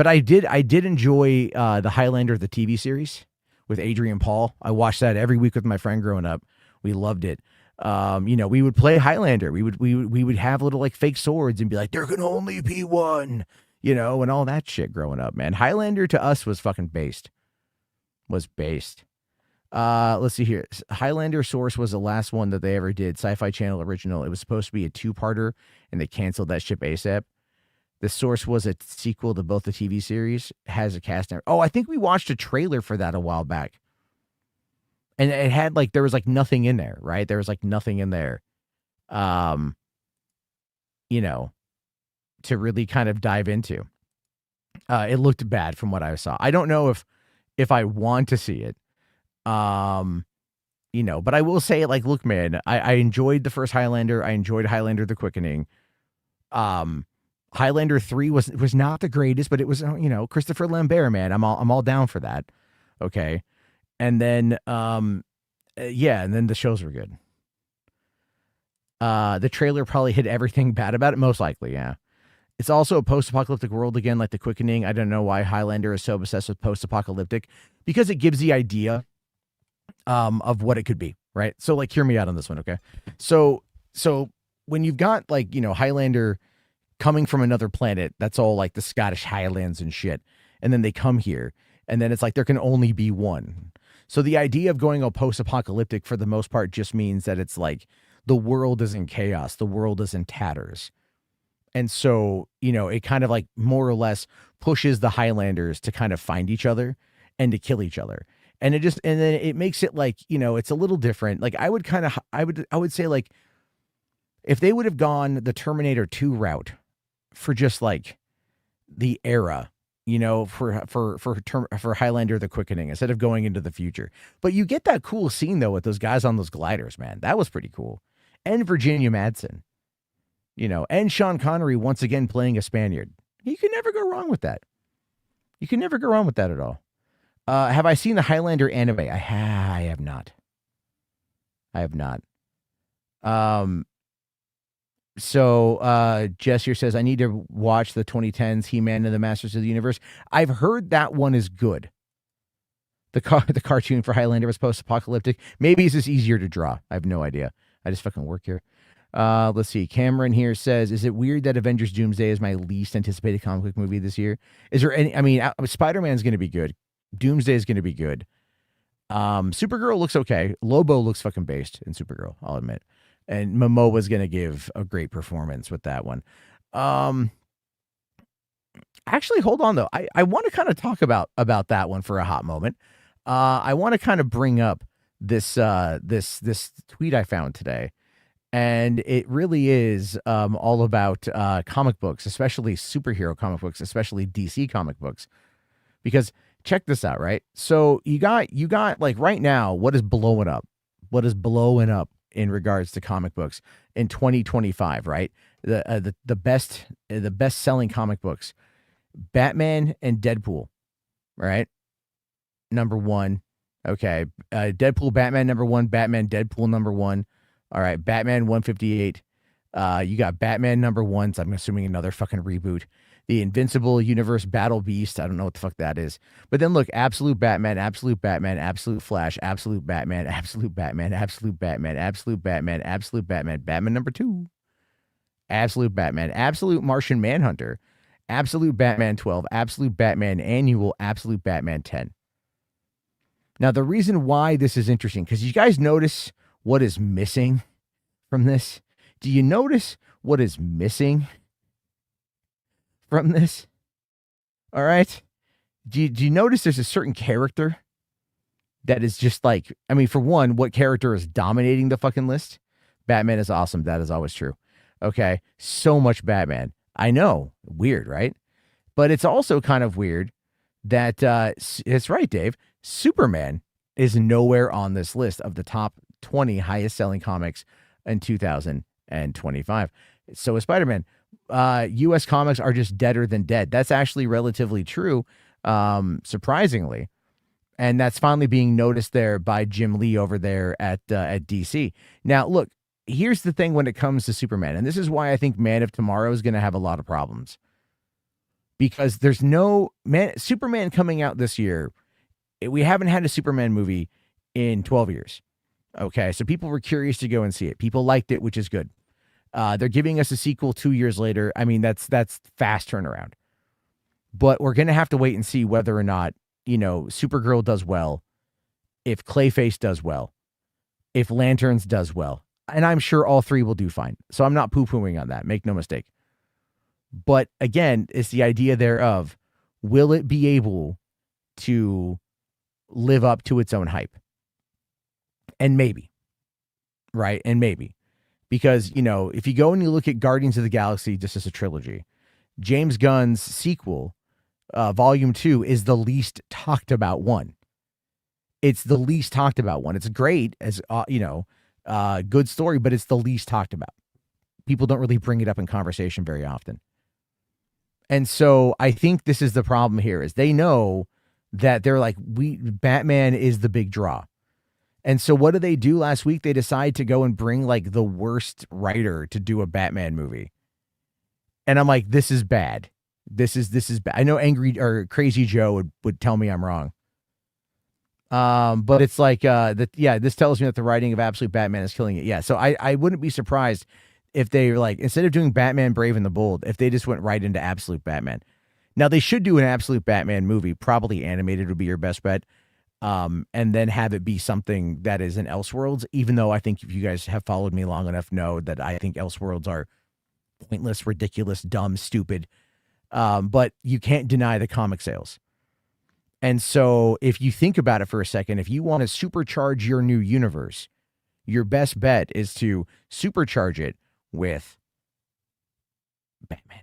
I did enjoy the Highlander, the TV series with Adrian Paul. I watched that every week with my friend growing up. We loved it. We would play Highlander. We would have little like fake swords and be like, there can only be one, and all that shit growing up, man. Highlander to us was fucking based. Let's see here. Highlander Source was the last one that they ever did. Sci-Fi Channel original. It was supposed to be a 2-parter and they canceled that ship ASAP. The Source was a sequel to both the TV series. Has a cast. Oh, I think we watched a trailer for that a while back. And it had like, there was like nothing in there, right? There was like nothing in there, to really kind of dive into. It looked bad from what I saw. I don't know if I want to see it, but I will say, like, look, man, I enjoyed the first Highlander. I enjoyed Highlander: The Quickening. Highlander 3 was not the greatest, but it was, Christopher Lambert, man. I'm all down for that. Okay. And then, and then the shows were good. The trailer probably hid everything bad about it. Most likely. Yeah. It's also a post-apocalyptic world again, like The Quickening. I don't know why Highlander is so obsessed with post-apocalyptic, because it gives the idea of what it could be, right? So, like, hear me out on this one, okay? So when you've got, like, Highlander coming from another planet, that's all like the Scottish Highlands and shit, and then they come here, and then it's like there can only be one. So the idea of going all post-apocalyptic for the most part just means that it's like the world is in chaos, the world is in tatters. And so, it kind of like more or less pushes the Highlanders to kind of find each other and to kill each other. And then it makes it like, it's a little different. Like I would say, like, if they would have gone the Terminator 2 route for just like the era, for Highlander: The Quickening, instead of going into the future. But you get that cool scene though with those guys on those gliders, man. That was pretty cool. And Virginia Madsen. And Sean Connery once again playing a Spaniard. You can never go wrong with that. You can never go wrong with that at all. Have I seen the Highlander anime? I have not. So Jess here says, I need to watch the 2010s He-Man and the Masters of the Universe. I've heard that one is good. The cartoon for Highlander was post-apocalyptic. Maybe it's just easier to draw. I have no idea. I just fucking work here. Let's see. Cameron here says, is it weird that Avengers Doomsday is my least anticipated comic book movie this year? Is there any, I mean, Spider-Man's going to be good. Doomsday is going to be good. Supergirl looks okay. Lobo looks fucking based in Supergirl, I'll admit. And Momoa's going to give a great performance with that one. Actually, hold on though. I want to kind of talk about that one for a hot moment. I want to kind of bring up this tweet I found today. And it really is all about comic books, especially superhero comic books, especially DC comic books. Because check this out, right? So you got like right now, what is blowing up? What is blowing up in regards to comic books in 2025, right? The best selling comic books, Batman and Deadpool, right? Number one. Okay. Deadpool, Batman, number one, Batman, Deadpool, number one. All right. Batman 158. You got Batman number one. So I'm assuming another fucking reboot. The Invincible Universe Battle Beast. I don't know what the fuck that is. But then look, Absolute Batman, Absolute Batman, Absolute Flash, Absolute Batman, Absolute Batman, Absolute Batman, Absolute Batman, Absolute Batman, Batman number two. Absolute Batman, Absolute Martian Manhunter, Absolute Batman 12, Absolute Batman Annual, Absolute Batman 10. Now, the reason why this is interesting, because you guys notice what is missing from this? Do you notice what is missing from this? All right. Do you notice there's a certain character that is just like, I mean, for one, what character is dominating the fucking list? Batman is awesome. That is always true. Okay. So much Batman. I know. Weird, right? But it's also kind of weird that, it's right, Dave. Superman is nowhere on this list of the top 20 highest selling comics in 2025. So is Spider-Man. US comics are just deader than dead. That's actually relatively true, surprisingly. And that's finally being noticed there by Jim Lee over there at DC. Now, look, here's the thing when it comes to Superman, and this is why I think Man of Tomorrow is going to have a lot of problems. Because there's no Superman coming out this year. We haven't had a Superman movie in 12 years. Okay, so people were curious to go and see it. People liked it, which is good. They're giving us a sequel 2 years later. I mean, that's fast turnaround. But we're going to have to wait and see whether or not, Supergirl does well, if Clayface does well, if Lanterns does well. And I'm sure all three will do fine. So I'm not poo-pooing on that. Make no mistake. But again, it's the idea thereof, will it be able to live up to its own hype? And maybe. Right? And maybe. Because, if you go and you look at Guardians of the Galaxy just as a trilogy, James Gunn's sequel, Volume 2, is the least talked about one. It's the least talked about one. It's great as, good story, but it's the least talked about. People don't really bring it up in conversation very often. And so I think this is the problem here, is they know that they're like, Batman is the big draw. And so what did they do last week? They decide to go and bring like the worst writer to do a Batman movie. And I'm like, this is bad. This is bad. I know Angry or Crazy Joe would tell me I'm wrong. But it's like, this tells me that the writing of Absolute Batman is killing it. Yeah. So I wouldn't be surprised if they were like, instead of doing Batman Brave and the Bold, if they just went right into Absolute Batman. Now they should do an Absolute Batman movie, probably animated would be your best bet. And then have it be something that is in Elseworlds, even though I think if you guys have followed me long enough, know that I think Elseworlds are pointless, ridiculous, dumb, stupid. But you can't deny the comic sales. And so if you think about it for a second, if you want to supercharge your new universe, your best bet is to supercharge it with Batman,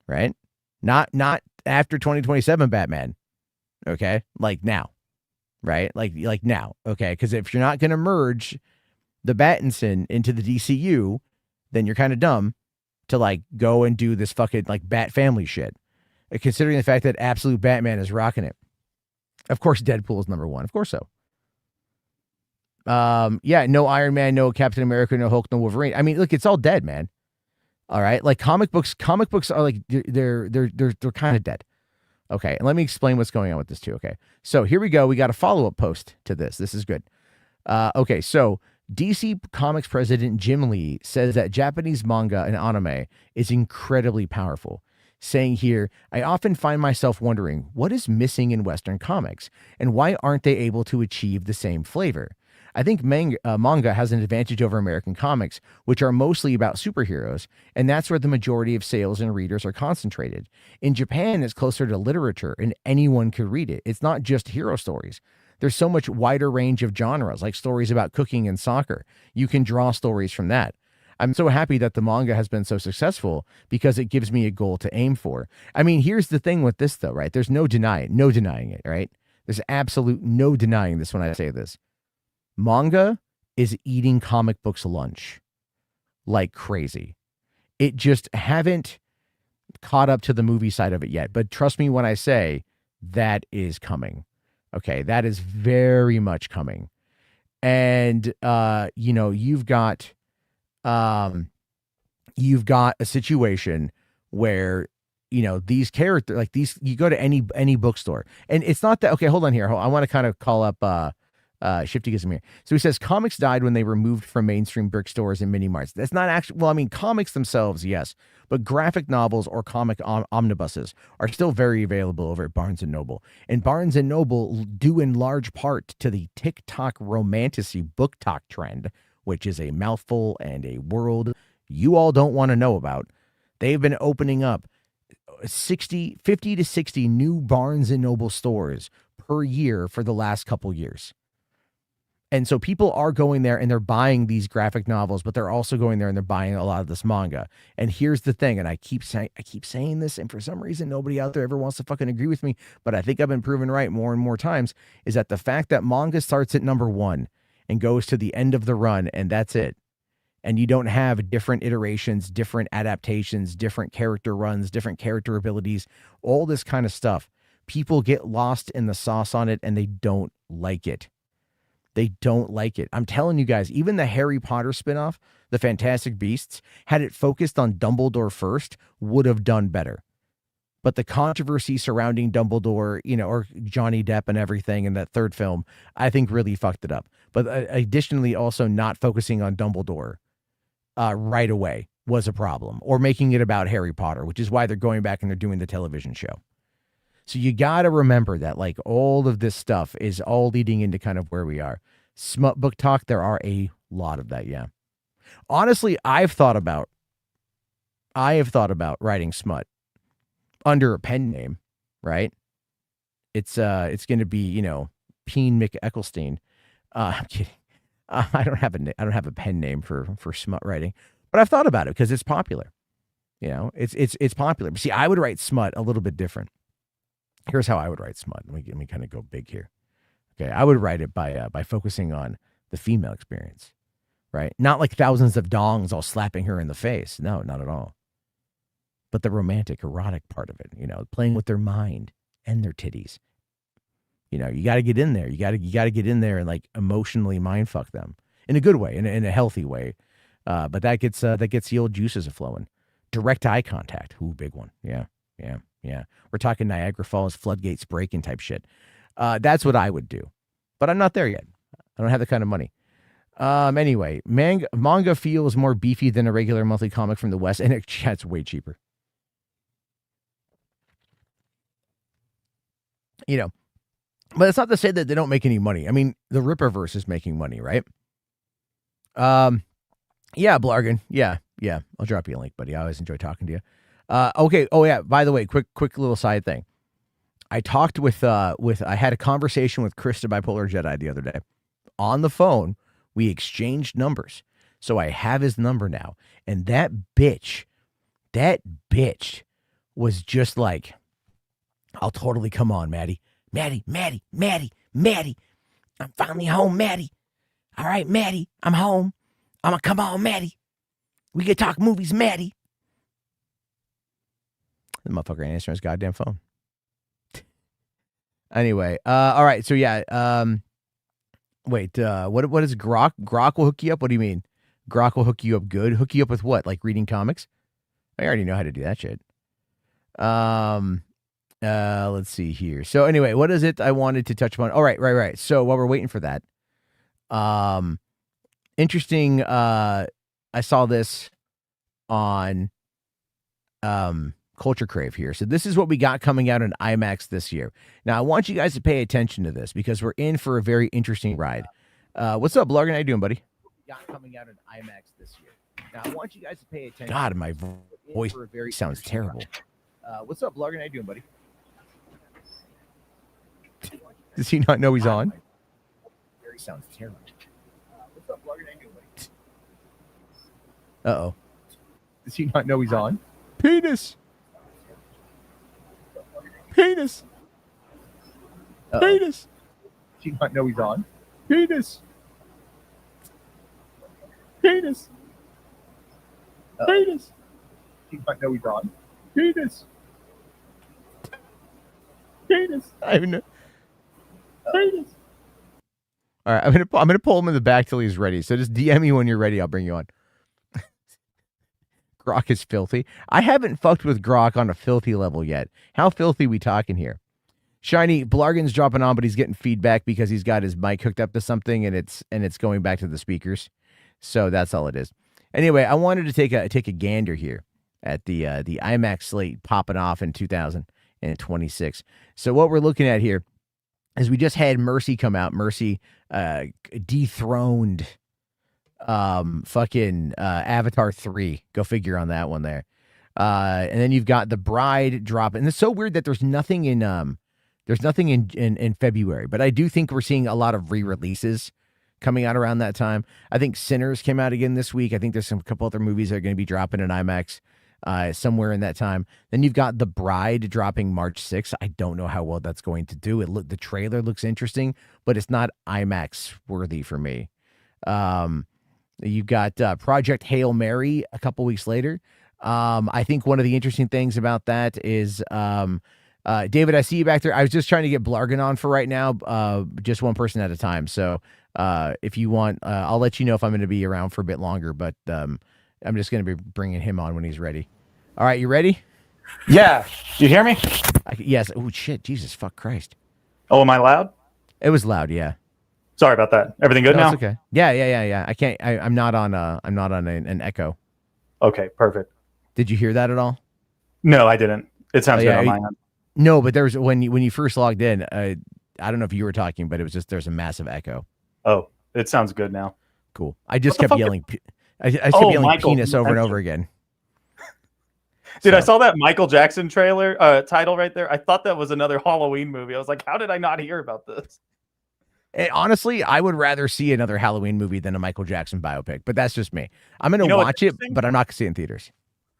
right? Not after 2027 Batman. Okay. Like now. Right? Like now. Okay. Because if you're not going to merge the Battinson into the DCU, then you're kind of dumb to like go and do this fucking like Bat family shit. Considering the fact that Absolute Batman is rocking it. Of course, Deadpool is number one. Of course so. No Iron Man, no Captain America, no Hulk, no Wolverine. I mean, look, it's all dead, man. All right. Like comic books are like, they're kind of dead. Okay, and let me explain what's going on with this too. Okay, so here we go. We got a follow-up post to this. This is good. Okay, so DC Comics president Jim Lee says that Japanese manga and anime is incredibly powerful, saying here, I often find myself wondering what is missing in Western comics and why aren't they able to achieve the same flavor? I think manga has an advantage over American comics, which are mostly about superheroes, and that's where the majority of sales and readers are concentrated. In Japan, it's closer to literature, and anyone could read it. It's not just hero stories. There's so much wider range of genres, like stories about cooking and soccer. You can draw stories from that. I'm so happy that the manga has been so successful because it gives me a goal to aim for. I mean, here's the thing with this, though, right? There's no denying it, right? There's absolute no denying this when I say this. Manga is eating comic books lunch like crazy. It just haven't caught up to the movie side of it yet. But trust me when I say that is coming. Okay, that is very much coming. And you've got a situation where these characters, like these, you go to any bookstore, and it's not that. Okay, hold on here. I want to kind of call up Shifty Gizmir. So he says comics died when they were moved from mainstream brick stores and mini marts. That's not actually, well, I mean, comics themselves, yes, but graphic novels or comic omnibuses are still very available over at Barnes & Noble. And Barnes & Noble, due in large part to the TikTok romantasy book talk trend, which is a mouthful and a world you all don't want to know about, they've been opening up 50 to 60 new Barnes & Noble stores per year for the last couple years. And so people are going there and they're buying these graphic novels, but they're also going there and they're buying a lot of this manga. And here's the thing, and I keep saying this, and for some reason nobody out there ever wants to fucking agree with me, but I think I've been proven right more and more times, is that the fact that manga starts at number 1 and goes to the end of the run, and that's it. And you don't have different iterations, different adaptations, different character runs, different character abilities, all this kind of stuff. People get lost in the sauce on it and they don't like it. They don't like it. I'm telling you guys, even the Harry Potter spinoff, The Fantastic Beasts, had it focused on Dumbledore first, would have done better. But the controversy surrounding Dumbledore, or Johnny Depp and everything in that third film, I think really fucked it up. But additionally, also not focusing on Dumbledore right away was a problem, or making it about Harry Potter, which is why they're going back and they're doing the television show. So you got to remember that, like, all of this stuff is all leading into kind of where we are. Smut book talk, there are a lot of that, yeah. Honestly, I've thought about writing smut under a pen name, right? It's going to be, Peen Mick Eccleston. I'm kidding. I don't have a pen name for smut writing, but I've thought about it because it's popular. It's popular. But see, I would write smut a little bit different. Here's how I would write smut. Let me kind of go big here. Okay, I would write it by focusing on the female experience, right? Not like thousands of dongs all slapping her in the face. No, not at all. But the romantic, erotic part of it, playing with their mind and their titties. You got to get in there. You got to get in there and like emotionally mind fuck them in a good way, in a healthy way. But that gets the old juices flowing. Direct eye contact. Ooh, big one. Yeah. We're talking Niagara Falls floodgates breaking type shit. That's what I would do, but I'm not there yet. I don't have the kind of money. Anyway, manga feels more beefy than a regular monthly comic from the West, and it's way cheaper. But it's not to say that they don't make any money. I mean, the Ripperverse is making money, right? Yeah, Blargan. Yeah. I'll drop you a link, buddy. I always enjoy talking to you. Okay. Oh yeah. By the way, quick little side thing. I talked I had a conversation with Chris the Bipolar Jedi the other day on the phone. We exchanged numbers. So I have his number now. And that bitch was just like, I'll totally come on, Maddie. Maddie. I'm finally home, Maddie. All right, Maddie, I'm home. I'm gonna come on, Maddie. We can talk movies, Maddie. The motherfucker ain't answering his goddamn phone. Anyway, all right, so yeah, wait, what is Grok? Grok will hook you up? What do you mean? Grok will hook you up good? Hook you up with what? Like reading comics? I already know how to do that shit. Let's see here. So anyway, what is it I wanted to touch upon? All right, right. So while we're waiting for that, interesting. I saw this on Culture Crave here. So this is what we got coming out in IMAX this year. Now I want you guys to pay attention to this because we're in for a very interesting ride. What's up, Blargan? How you doing, buddy? Got coming out in IMAX this year. Now I want you guys to pay attention. God, my voice sounds terrible. What's up, Blargan? How you doing, buddy? Does he not know he's on? Very sounds terrible. What's up, Blargan? How you doing, buddy? Uh-oh. Does he not know he's on? Penis. Penis. Uh-oh. Penis. Does he not know he's on? Penis. Penis. Uh-oh. Penis. Does he not know he's on? Penis. Penis. I even know. Penis. All right, I'm gonna pull him in the back till he's ready. So just DM me when you're ready. I'll bring you on. Grok is filthy. I haven't fucked with Grok on a filthy level yet. How filthy we talking here? Shiny Blargan's dropping on, but he's getting feedback because he's got his mic hooked up to something and it's going back to the speakers. So that's all it is. Anyway, I wanted to take a gander here at the IMAX slate popping off in 2026. So what we're looking at here is we just had Mercy come out. Mercy dethroned fucking Avatar 3. Go figure on that one there. And then you've got The Bride drop. And it's so weird that there's nothing in February, but I do think we're seeing a lot of re-releases coming out around that time. I think Sinners came out again this week. I think there's a couple other movies that are going to be dropping in IMAX somewhere in that time. Then you've got The Bride dropping March 6th. I don't know how well that's going to do. The trailer looks interesting, but it's not IMAX worthy for me. You've got Project Hail Mary a couple weeks later. I think one of the interesting things about that is David, I see you back there. I was just trying to get Blargan on for right now, just one person at a time. So if you want, I'll let you know if I'm going to be around for a bit longer, but I'm just going to be bringing him on when he's ready. All right, you ready? Yeah. Do you hear me? Yes. Oh, shit. Jesus, fuck Christ. Oh, am I loud? It was loud, yeah. Sorry about that. Everything good now? It's okay. Yeah. I can't. I'm not on an echo. Okay, perfect. Did you hear that at all? No, I didn't. It sounds good on my end. No, but there's when you first logged in. I don't know if you were talking, but it was just there's a massive echo. Oh, it sounds good now. Cool. I just kept yelling. I kept yelling Michael, penis over and over again. Dude, I saw that Michael Jackson trailer title right there. I thought that was another Halloween movie. I was like, how did I not hear about this? And honestly, I would rather see another Halloween movie than a Michael Jackson biopic, but that's just me. I'm going to watch it, but I'm not going to see it in theaters.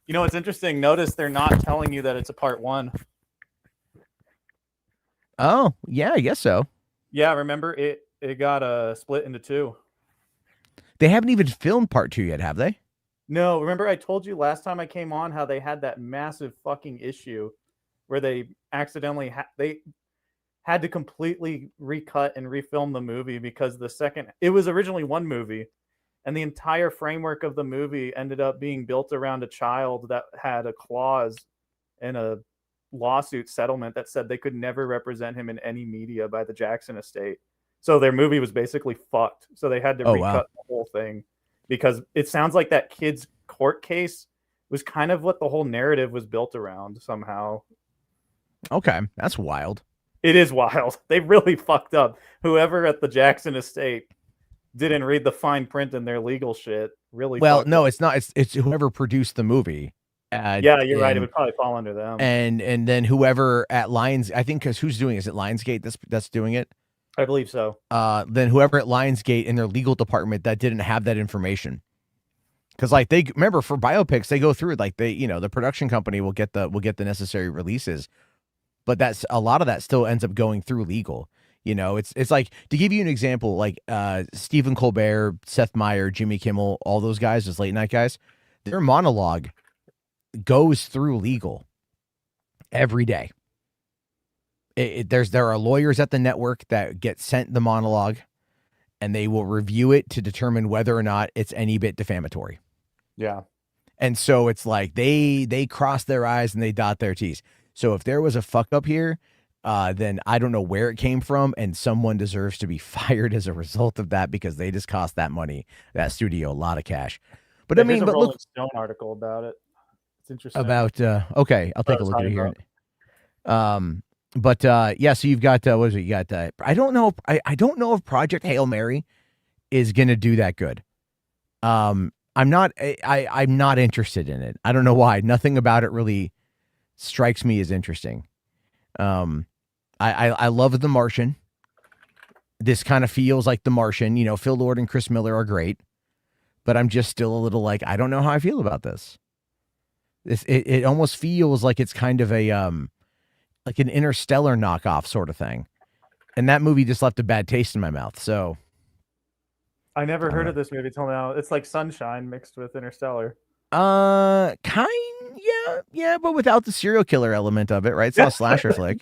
You know what's interesting? Notice they're not telling you that it's a part one. Oh, yeah, I guess so. Yeah, remember it got split into two. They haven't even filmed part 2 yet, have they? No, remember I told you last time I came on how they had that massive fucking issue where they accidentally they had to completely recut and refilm the movie because it was originally one movie and the entire framework of the movie ended up being built around a child that had a clause in a lawsuit settlement that said they could never represent him in any media by the Jackson estate. So their movie was basically fucked. So they had to recut the whole thing because it sounds like that kid's court case was kind of what the whole narrative was built around somehow. Okay, that's wild. It is wild. They really fucked up. Whoever at the Jackson estate didn't read the fine print in their legal shit. Really? Well, no, it's not. It's whoever produced the movie. Yeah, you're right. It would probably fall under them. And then whoever at Lions, I think, because who's doing it? Is it Lionsgate that's doing it? I believe so. Then whoever at Lionsgate in their legal department that didn't have that information. Because like they remember for biopics, they go through like the production company will get the necessary releases, but that's a lot of that still ends up going through legal. It's like, to give you an example, like Stephen Colbert, Seth Meyers, Jimmy Kimmel, all those guys, those late night guys, their monologue goes through legal every day. There are lawyers at the network that get sent the monologue, and they will review it to determine whether or not it's any bit defamatory. Yeah. And so it's like they cross their I's and they dot their T's. So if there was a fuck up here, then I don't know where it came from, and someone deserves to be fired as a result of that because they just cost that money, that studio, a lot of cash. But I mean, There's a but Rolling look Stone article about it. It's interesting. about okay, I'll take a look at it here. Yeah, so you've got what is it? You got I don't know. I don't know if Project Hail Mary is gonna do that good. I'm not interested in it. I don't know why. Nothing about it really strikes me as interesting. I love The Martian. This kind of feels like The Martian. You know, Phil Lord and Chris Miller are great, but I'm just still a little like, I don't know how I feel about this. It almost feels like it's kind of a like an Interstellar knockoff sort of thing, and that movie just left a bad taste in my mouth. So I never heard of this movie till now. It's like Sunshine mixed with Interstellar. Yeah, but without the serial killer element of it, right? It's not a slasher flick.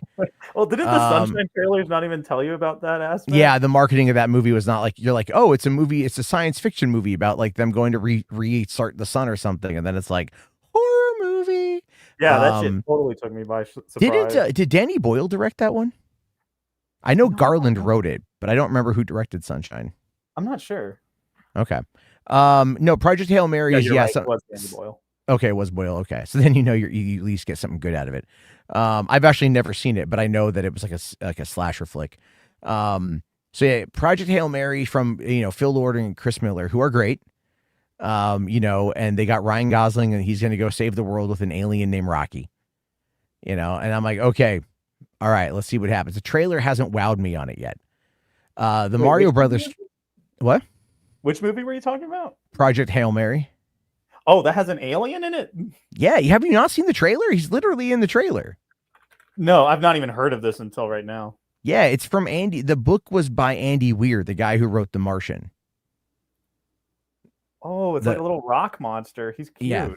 Well, didn't the Sunshine trailers not even tell you about that aspect? Yeah, the marketing of that movie was not like, you're like, oh, it's a movie, it's a science fiction movie about like them going to restart the sun or something, and then it's like horror movie. Yeah, that shit totally took me by surprise. Did Danny Boyle direct that one? I know Garland wrote it, but I don't remember who directed Sunshine. I'm not sure. Okay. No, Project Hail Mary is right, it was Danny Boyle. Okay, it was Boyle. Okay, so then you at least get something good out of it. I've actually never seen it, but I know that it was like a slasher flick. So yeah, Project Hail Mary from Phil Lord and Chris Miller, who are great. And they got Ryan Gosling, and he's going to go save the world with an alien named Rocky. And I'm like, okay, all right, let's see what happens. The trailer hasn't wowed me on it yet. The Mario Brothers. What? Which movie were you talking about? Project Hail Mary. Oh, that has an alien in it? Yeah, have you not seen the trailer? He's literally in the trailer. No, I've not even heard of this until right now. Yeah, it's from Andy. The book was by Andy Weir, the guy who wrote The Martian. Oh, it's like a little rock monster. He's cute. Yeah.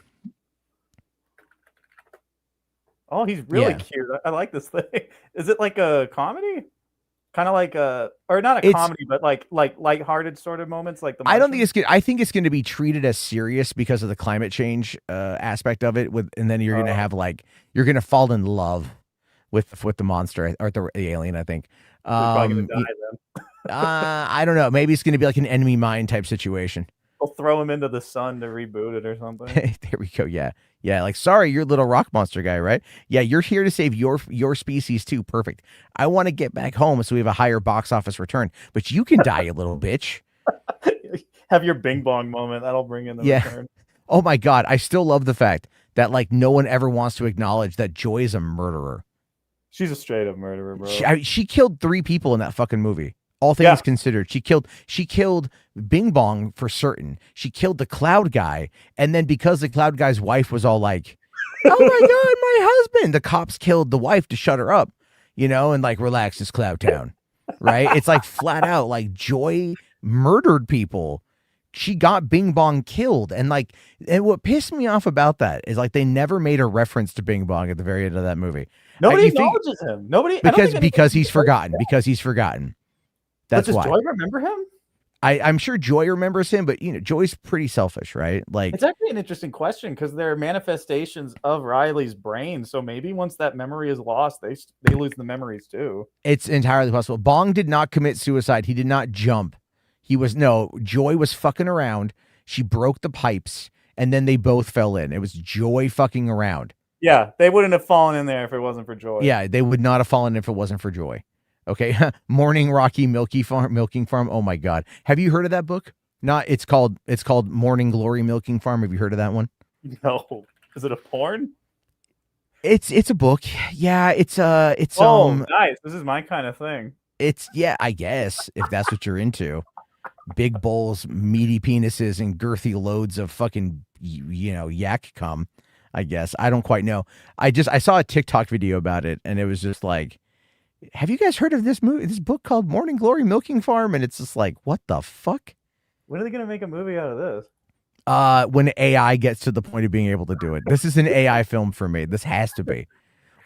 Oh, he's really cute. I like this thing. Is it like a comedy? Kind of like or not a comedy, but like lighthearted sort of moments, like the Martian? I don't think it's good. I think it's going to be treated as serious because of the climate change aspect of it. And then you're going to have you're going to fall in love with the monster or the alien. I think. He's probably gonna die then. I don't know. Maybe it's going to be like an enemy mine type situation. They'll throw him into the sun to reboot it or something. There we go. Yeah. Like, sorry, you're a little rock monster guy, right? Yeah, you're here to save your species too. Perfect. I want to get back home so we have a higher box office return, but you can die, a little bitch. Have your bing bong moment. That'll bring in the return. Oh my God. I still love the fact that no one ever wants to acknowledge that Joy is a murderer. She's a straight up murderer, bro. She killed 3 people in that fucking movie. All things considered, she killed Bing Bong for certain. She killed the cloud guy. And then because the cloud guy's wife was all like, oh my God, my husband, the cops killed the wife to shut her up, and relax, it's Cloud Town. Right. It's flat out Joy murdered people. She got Bing Bong killed. And what pissed me off about that is they never made a reference to Bing Bong at the very end of that movie. Nobody acknowledges him. Nobody. Because he's forgotten. Because he's forgotten. That's does why. Joy remember him? I'm sure Joy remembers him, but Joy's pretty selfish, right? It's actually an interesting question because they're manifestations of Riley's brain. So maybe once that memory is lost, they lose the memories too. It's entirely possible. Bong did not commit suicide. He did not jump. Joy was fucking around. She broke the pipes, and then they both fell in. It was Joy fucking around. Yeah, they wouldn't have fallen in there if it wasn't for Joy. Yeah, they would not have fallen if it wasn't for Joy. Okay, Morning Rocky Milking Farm. Oh my God, have you heard of that book? It's called Morning Glory Milking Farm. Have you heard of that one? No. Is it a porn? It's a book. Yeah, it's nice. This is my kind of thing. I guess if that's what you're into. Big bowls, meaty penises, and girthy loads of fucking yak cum. I guess I don't quite know. I saw a TikTok video about it, and it was just have you guys heard of this book called Morning Glory Milking Farm? And it's just what the fuck? When are they going to make a movie out of this? When AI gets to the point of being able to do it. This is an AI film for me. This has to be.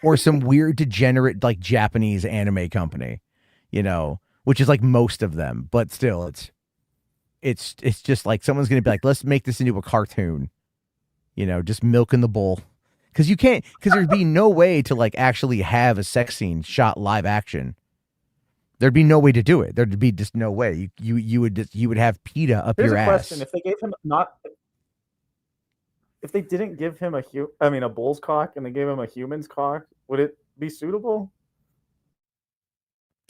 Or some weird degenerate Japanese anime company, which is most of them. But still, it's just someone's going to be let's make this into a cartoon, just milking the bowl. Because you can't, because there'd be no way to like actually have a sex scene shot live action. There'd be no way to do it. There'd be just no way. You would have PETA up Here's your a ass. question: if they gave him if they didn't give him a bull's cock, and they gave him a human's cock, would it be suitable?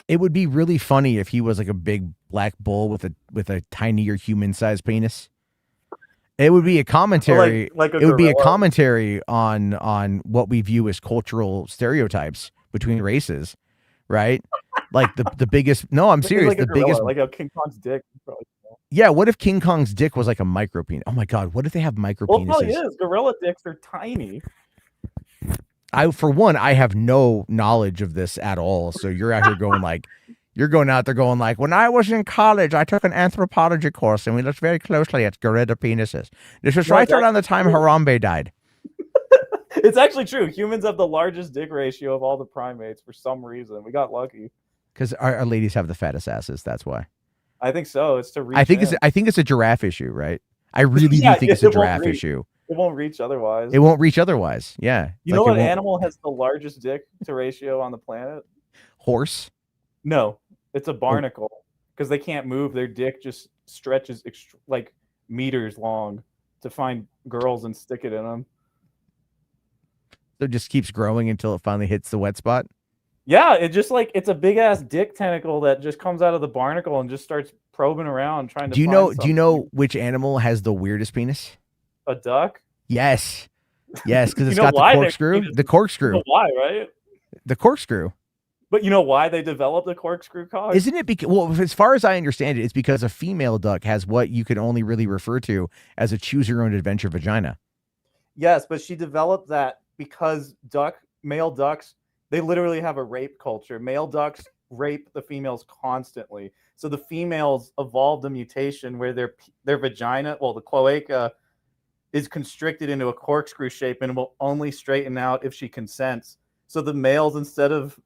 It would be really funny if he was like a big black bull with a tinier human-sized penis. It would be a commentary. Like a it would be a gorilla. commentary on what we view as cultural stereotypes between races, right? Like the biggest. No, I'm serious. Like a The biggest. gorilla, like a King Kong's dick. Probably. Yeah. What if King Kong's dick was like a micro penis? Oh my God. What if they have micro Well, it penises? probably is. Gorilla dicks are tiny. For one, I have no knowledge of this at all. So you're out here going like, when I was in college, I took an anthropology course and we looked very closely at gorilla penises. This was right around the time Harambe died. It's actually true. Humans have the largest dick ratio of all the primates for some reason. We got lucky. Because our ladies have the fattest asses. That's why. I think so. It's to reach. I think it's a giraffe issue, right? I really do think it's a giraffe issue. It won't reach otherwise. It won't reach otherwise. Yeah. You know what animal has the largest dick to ratio on the planet? Horse. No, it's a barnacle because they can't move. Their dick just stretches like meters long to find girls and stick it in them. So it just keeps growing until it finally hits the wet spot. Yeah, it just like it's a big ass dick tentacle that just comes out of the barnacle and just starts probing around trying to. Do you know which animal has the weirdest penis? A duck. Yes, because it's got the corkscrew. The corkscrew. You know why, right? The corkscrew. But you know why they developed the corkscrew cock? Isn't it because, well, as far as I understand it, it's because a female duck has what you could only really refer to as a choose your own adventure vagina. Yes, but she developed that because male ducks, they literally have a rape culture. Male ducks rape the females constantly. So the females evolved a mutation where their vagina, well, the cloaca is constricted into a corkscrew shape and will only straighten out if she consents. So the males, instead of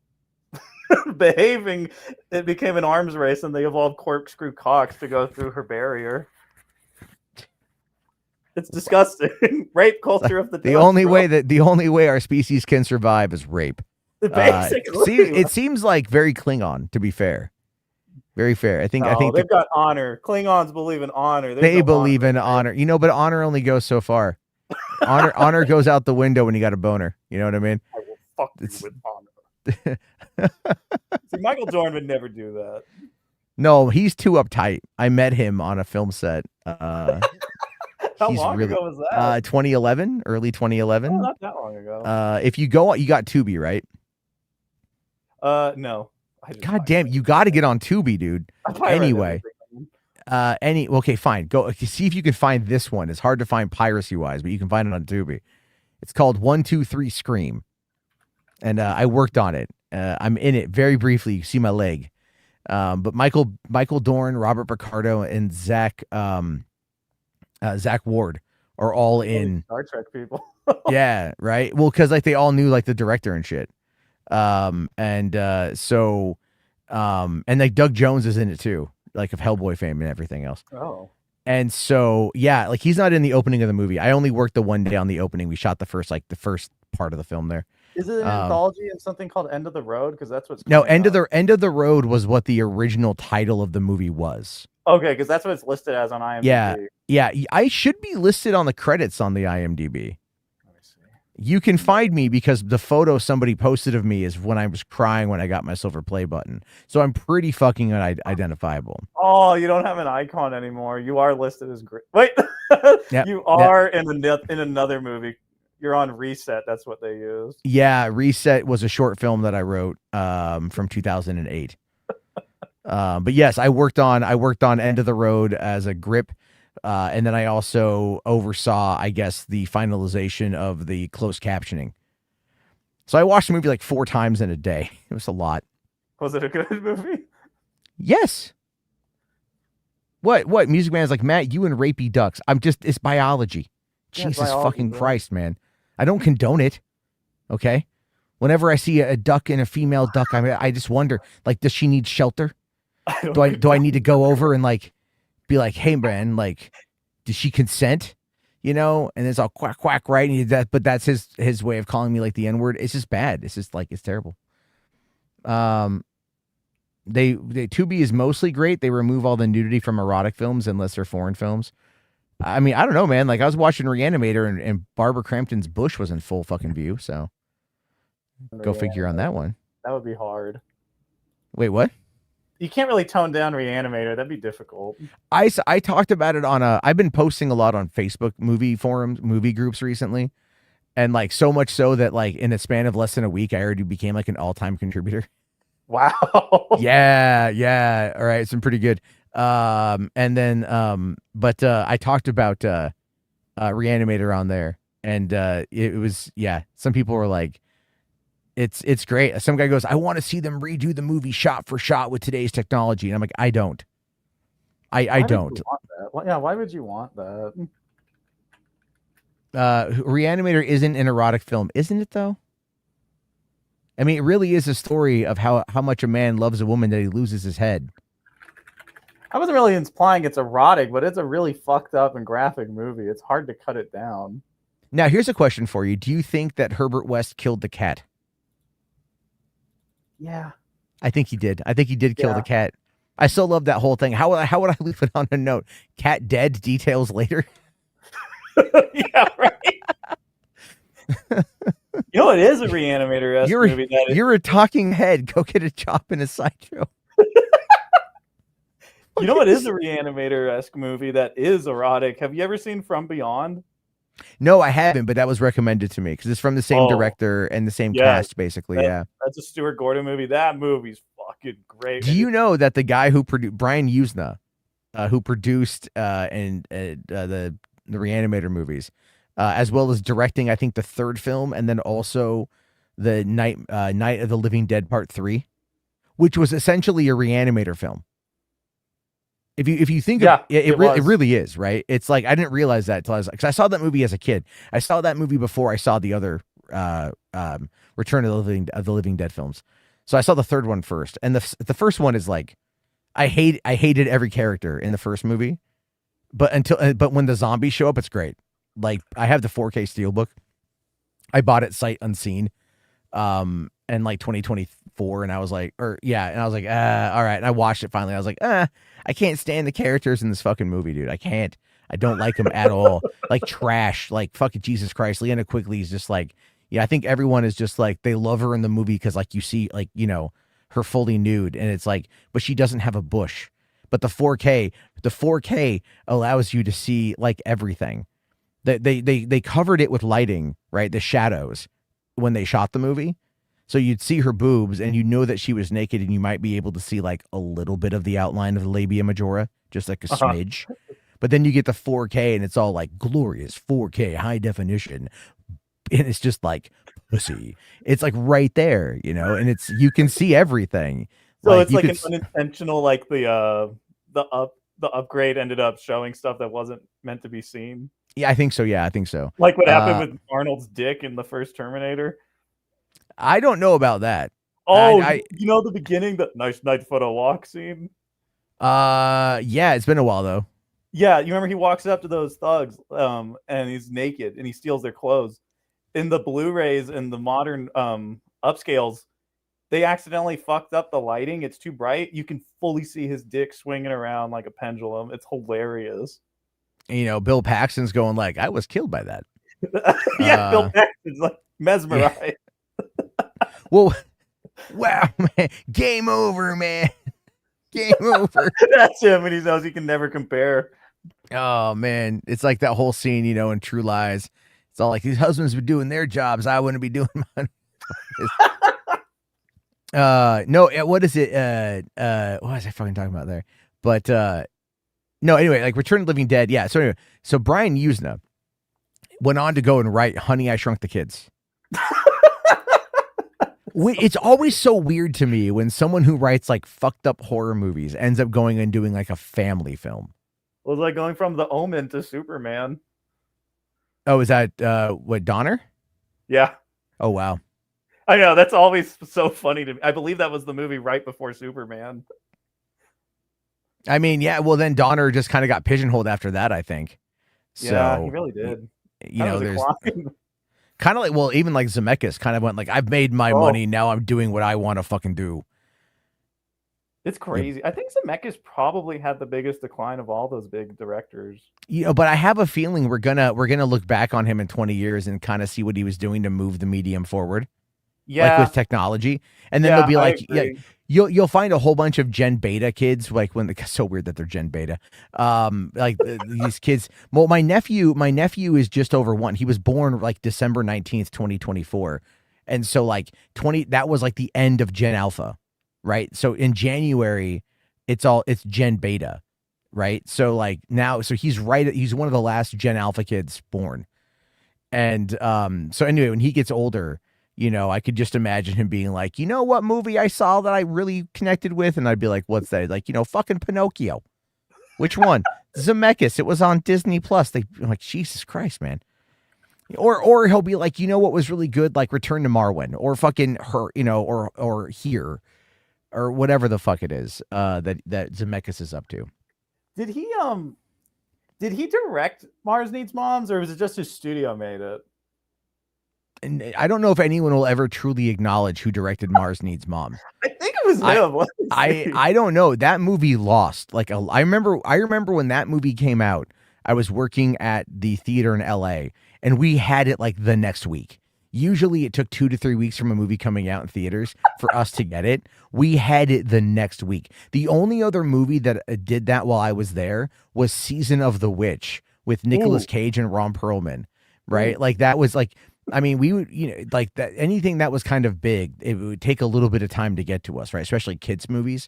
behaving, it became an arms race and they evolved corkscrew cocks to go through her barrier. It's disgusting. Rape culture of the the only way our species can survive is rape. Basically. It seems like very Klingon, to be fair. Very fair. I think they've got honor. Klingons believe in honor. They believe in honor. You know, but honor only goes so far. honor goes out the window when you got a boner. You know what I mean? I will fuck you with honor. See, Michael Dorn would never do that. No, he's too uptight. I met him on a film set. How long ago was that? 2011, early 2011. Oh, not that long ago. If you go, you got Tubi, right? No. God damn, you got to get on Tubi, dude. Anyway, okay, fine. Go see if you can find this one. It's hard to find piracy wise, but you can find it on Tubi. It's called 123 Scream, and I worked on it. I'm in it very briefly. You see my leg, but Michael Dorn, Robert Picardo, and Zach Ward are all in Star Trek people. Yeah, right. Well, because like they all knew like the director and shit. And like Doug Jones is in it too, like of Hellboy fame and everything else. Oh. And so yeah, like he's not in the opening of the movie. I only worked the one day on the opening. We shot the first part of the film there. Is it an anthology and something called End of the Road? Because that's what's End of the Road was what the original title of the movie was. Okay, because that's what it's listed as on IMDb. Yeah. I should be listed on the credits on the IMDb. You can find me because the photo somebody posted of me is when I was crying when I got my silver play button. So I'm pretty fucking identifiable. Oh, you don't have an icon anymore. You are listed as great. Wait, you are in another movie. You're on Reset. That's what they used. Yeah, Reset was a short film that I wrote from 2008. But yes, I worked on End of the Road as a grip. And then I also oversaw, I guess, the finalization of the closed captioning. So I watched the movie like 4 times in a day. It was a lot. Was it a good movie? Yes. What? Music Man is like, Matt, you and rapey ducks. It's biology. Yeah, Jesus biology, fucking bro. Christ, man. I don't condone it. Okay. Whenever I see a duck and a female duck, I just wonder, like, does she need shelter? Do I need to go over and like, be like, hey, man, like, did she consent? you know, and it's all quack quack, right? And but that's his way of calling me like the N-word. It's just bad. It's just like it's terrible. They Tubi is mostly great. They remove all the nudity from erotic films unless they're foreign films. I mean, I don't know, man. Like I was watching Reanimator and Barbara Crampton's bush was in full fucking view. So go figure on that one. That would be hard. Wait, what? You can't really tone down Reanimator. That'd be difficult. I talked about it on I've been posting a lot on Facebook movie forums, movie groups recently. And like so much so that like in a span of less than a week, I already became like an all-time contributor. Wow. Yeah. All right. It's been pretty good. But I talked about Reanimator on there, and it was, yeah, some people were like, it's great. Some guy goes, I want to see them redo the movie shot for shot with today's technology. And I'm like, I don't. I don't. Why would you want that? Reanimator isn't an erotic film, isn't it though? I mean, it really is a story of how much a man loves a woman that he loses his head. I wasn't really implying it's erotic, but it's a really fucked up and graphic movie. It's hard to cut it down. Now, here's a question for you. Do you think that Herbert West killed the cat? Yeah. I think he did. I think he did kill the cat. I still love that whole thing. How would I leave it on a note? Cat dead, details later. Yeah, right. You know, it is a Reanimator-esque movie. You're a talking head. Go get a job in a sideshow. You know what is a Reanimator-esque movie that is erotic? Have you ever seen From Beyond? No, I haven't, but that was recommended to me because it's from the same director and the same cast, basically. That's a Stuart Gordon movie. That movie's fucking great. Do you know that the guy who produced Brian Usna, who produced the Reanimator movies, as well as directing, I think the third film, and then also the Night of the Living Dead Part 3, which was essentially a Reanimator film. If you think of it, it really is, right? It's like I didn't realize that until because I saw that movie as a kid. I saw that movie before I saw the other Return of the Living Dead films. So I saw the third one first, and the first one is like I hated every character in the first movie, but when the zombies show up, it's great. Like I have the 4K Steelbook. I bought it sight unseen, in like 2024, and I was like, all right. And I watched it finally. I was like, I can't stand the characters in this fucking movie, dude. I can't. I don't like them at all. Like trash. Like fucking Jesus Christ. Leanna Quigley is just like, yeah. I think everyone is just like they love her in the movie because like you see like her fully nude, and it's like, but she doesn't have a bush. But the 4K allows you to see like everything. They covered it with lighting, right? The shadows when they shot the movie. So you'd see her boobs and you know that she was naked, and you might be able to see like a little bit of the outline of the labia majora, just like a smidge. But then you get the 4K and it's all like glorious 4K high definition. And it's just like pussy. It's like right there, and you can see everything. So it's like an unintentional, like the upgrade ended up showing stuff that wasn't meant to be seen. Yeah, I think so. Like what happened with Arnold's dick in the first Terminator. I don't know about that. Oh, the beginning, the nice night photo walk scene. Yeah, it's been a while though. Yeah, you remember he walks up to those thugs, and he's naked and he steals their clothes. In the Blu-rays and the modern upscales, they accidentally fucked up the lighting. It's too bright. You can fully see his dick swinging around like a pendulum. It's hilarious. Bill Paxton's going like, I was killed by that. Yeah, Bill Paxton's like mesmerized. Yeah. Well, wow, man. Game over, man. Game over. That's him, and he knows he can never compare. Oh, man. It's like that whole scene, in True Lies. It's all like, these husbands be doing their jobs. I wouldn't be doing mine. No, what is it? What was I fucking talking about there? But, no, anyway, like Return of the Living Dead. Yeah. So anyway, Brian Usna went on to go and write Honey, I Shrunk the Kids. It's always so weird to me when someone who writes like fucked up horror movies ends up going and doing like a family film. Well, it's like going from The Omen to Superman. Oh, is that what, Donner? Yeah. Oh, wow. I know, that's always so funny to me. I believe that was the movie right before Superman. I mean, yeah, well then Donner just kind of got pigeonholed after that, I think. Yeah, So he really did. you know, there's Decline. kind of like, well, even like Zemeckis kind of went like, I've made my money, now I'm doing what I want to fucking do. It's crazy. I think Zemeckis probably had the biggest decline of all those big directors. You know, but I have a feeling we're gonna look back on him in 20 years and kind of see what he was doing to move the medium forward. Yeah, like with technology, and then they'll be like, yeah, agree. you'll find a whole bunch of Gen Beta kids, like when so weird that they're Gen Beta, these kids. Well, my nephew is just over 1. He was born like December 19th, 2024, and so like 20 that was like the end of Gen Alpha, right? So in January, it's Gen Beta, right? So like now, so he's one of the last Gen Alpha kids born, and so anyway, when he gets older, you know, I could just imagine him being like, you know what movie I saw that I really connected with? And I'd be like, what's that? Like, you know, fucking Pinocchio. Which one? Zemeckis. It was on Disney Plus. I'm like, Jesus Christ, man. Or he'll be like, you know what was really good? Like Return to Marwen or fucking Her, you know, or Here or whatever the fuck it is that Zemeckis is up to. Did he direct Mars Needs Moms, or was it just his studio made it? And I don't know if anyone will ever truly acknowledge who directed Mars Needs Moms. I think it was him. I don't know. That movie lost. Like I remember when that movie came out, I was working at the theater in LA and we had it like the next week. Usually it took 2 to 3 weeks from a movie coming out in theaters for us to get it. We had it the next week. The only other movie that did that while I was there was Season of the Witch with Nicolas Cage and Ron Perlman, right? Like that was like, I mean, we would, you know, like that, anything that was kind of big, it would take a little bit of time to get to us, right? Especially kids movies.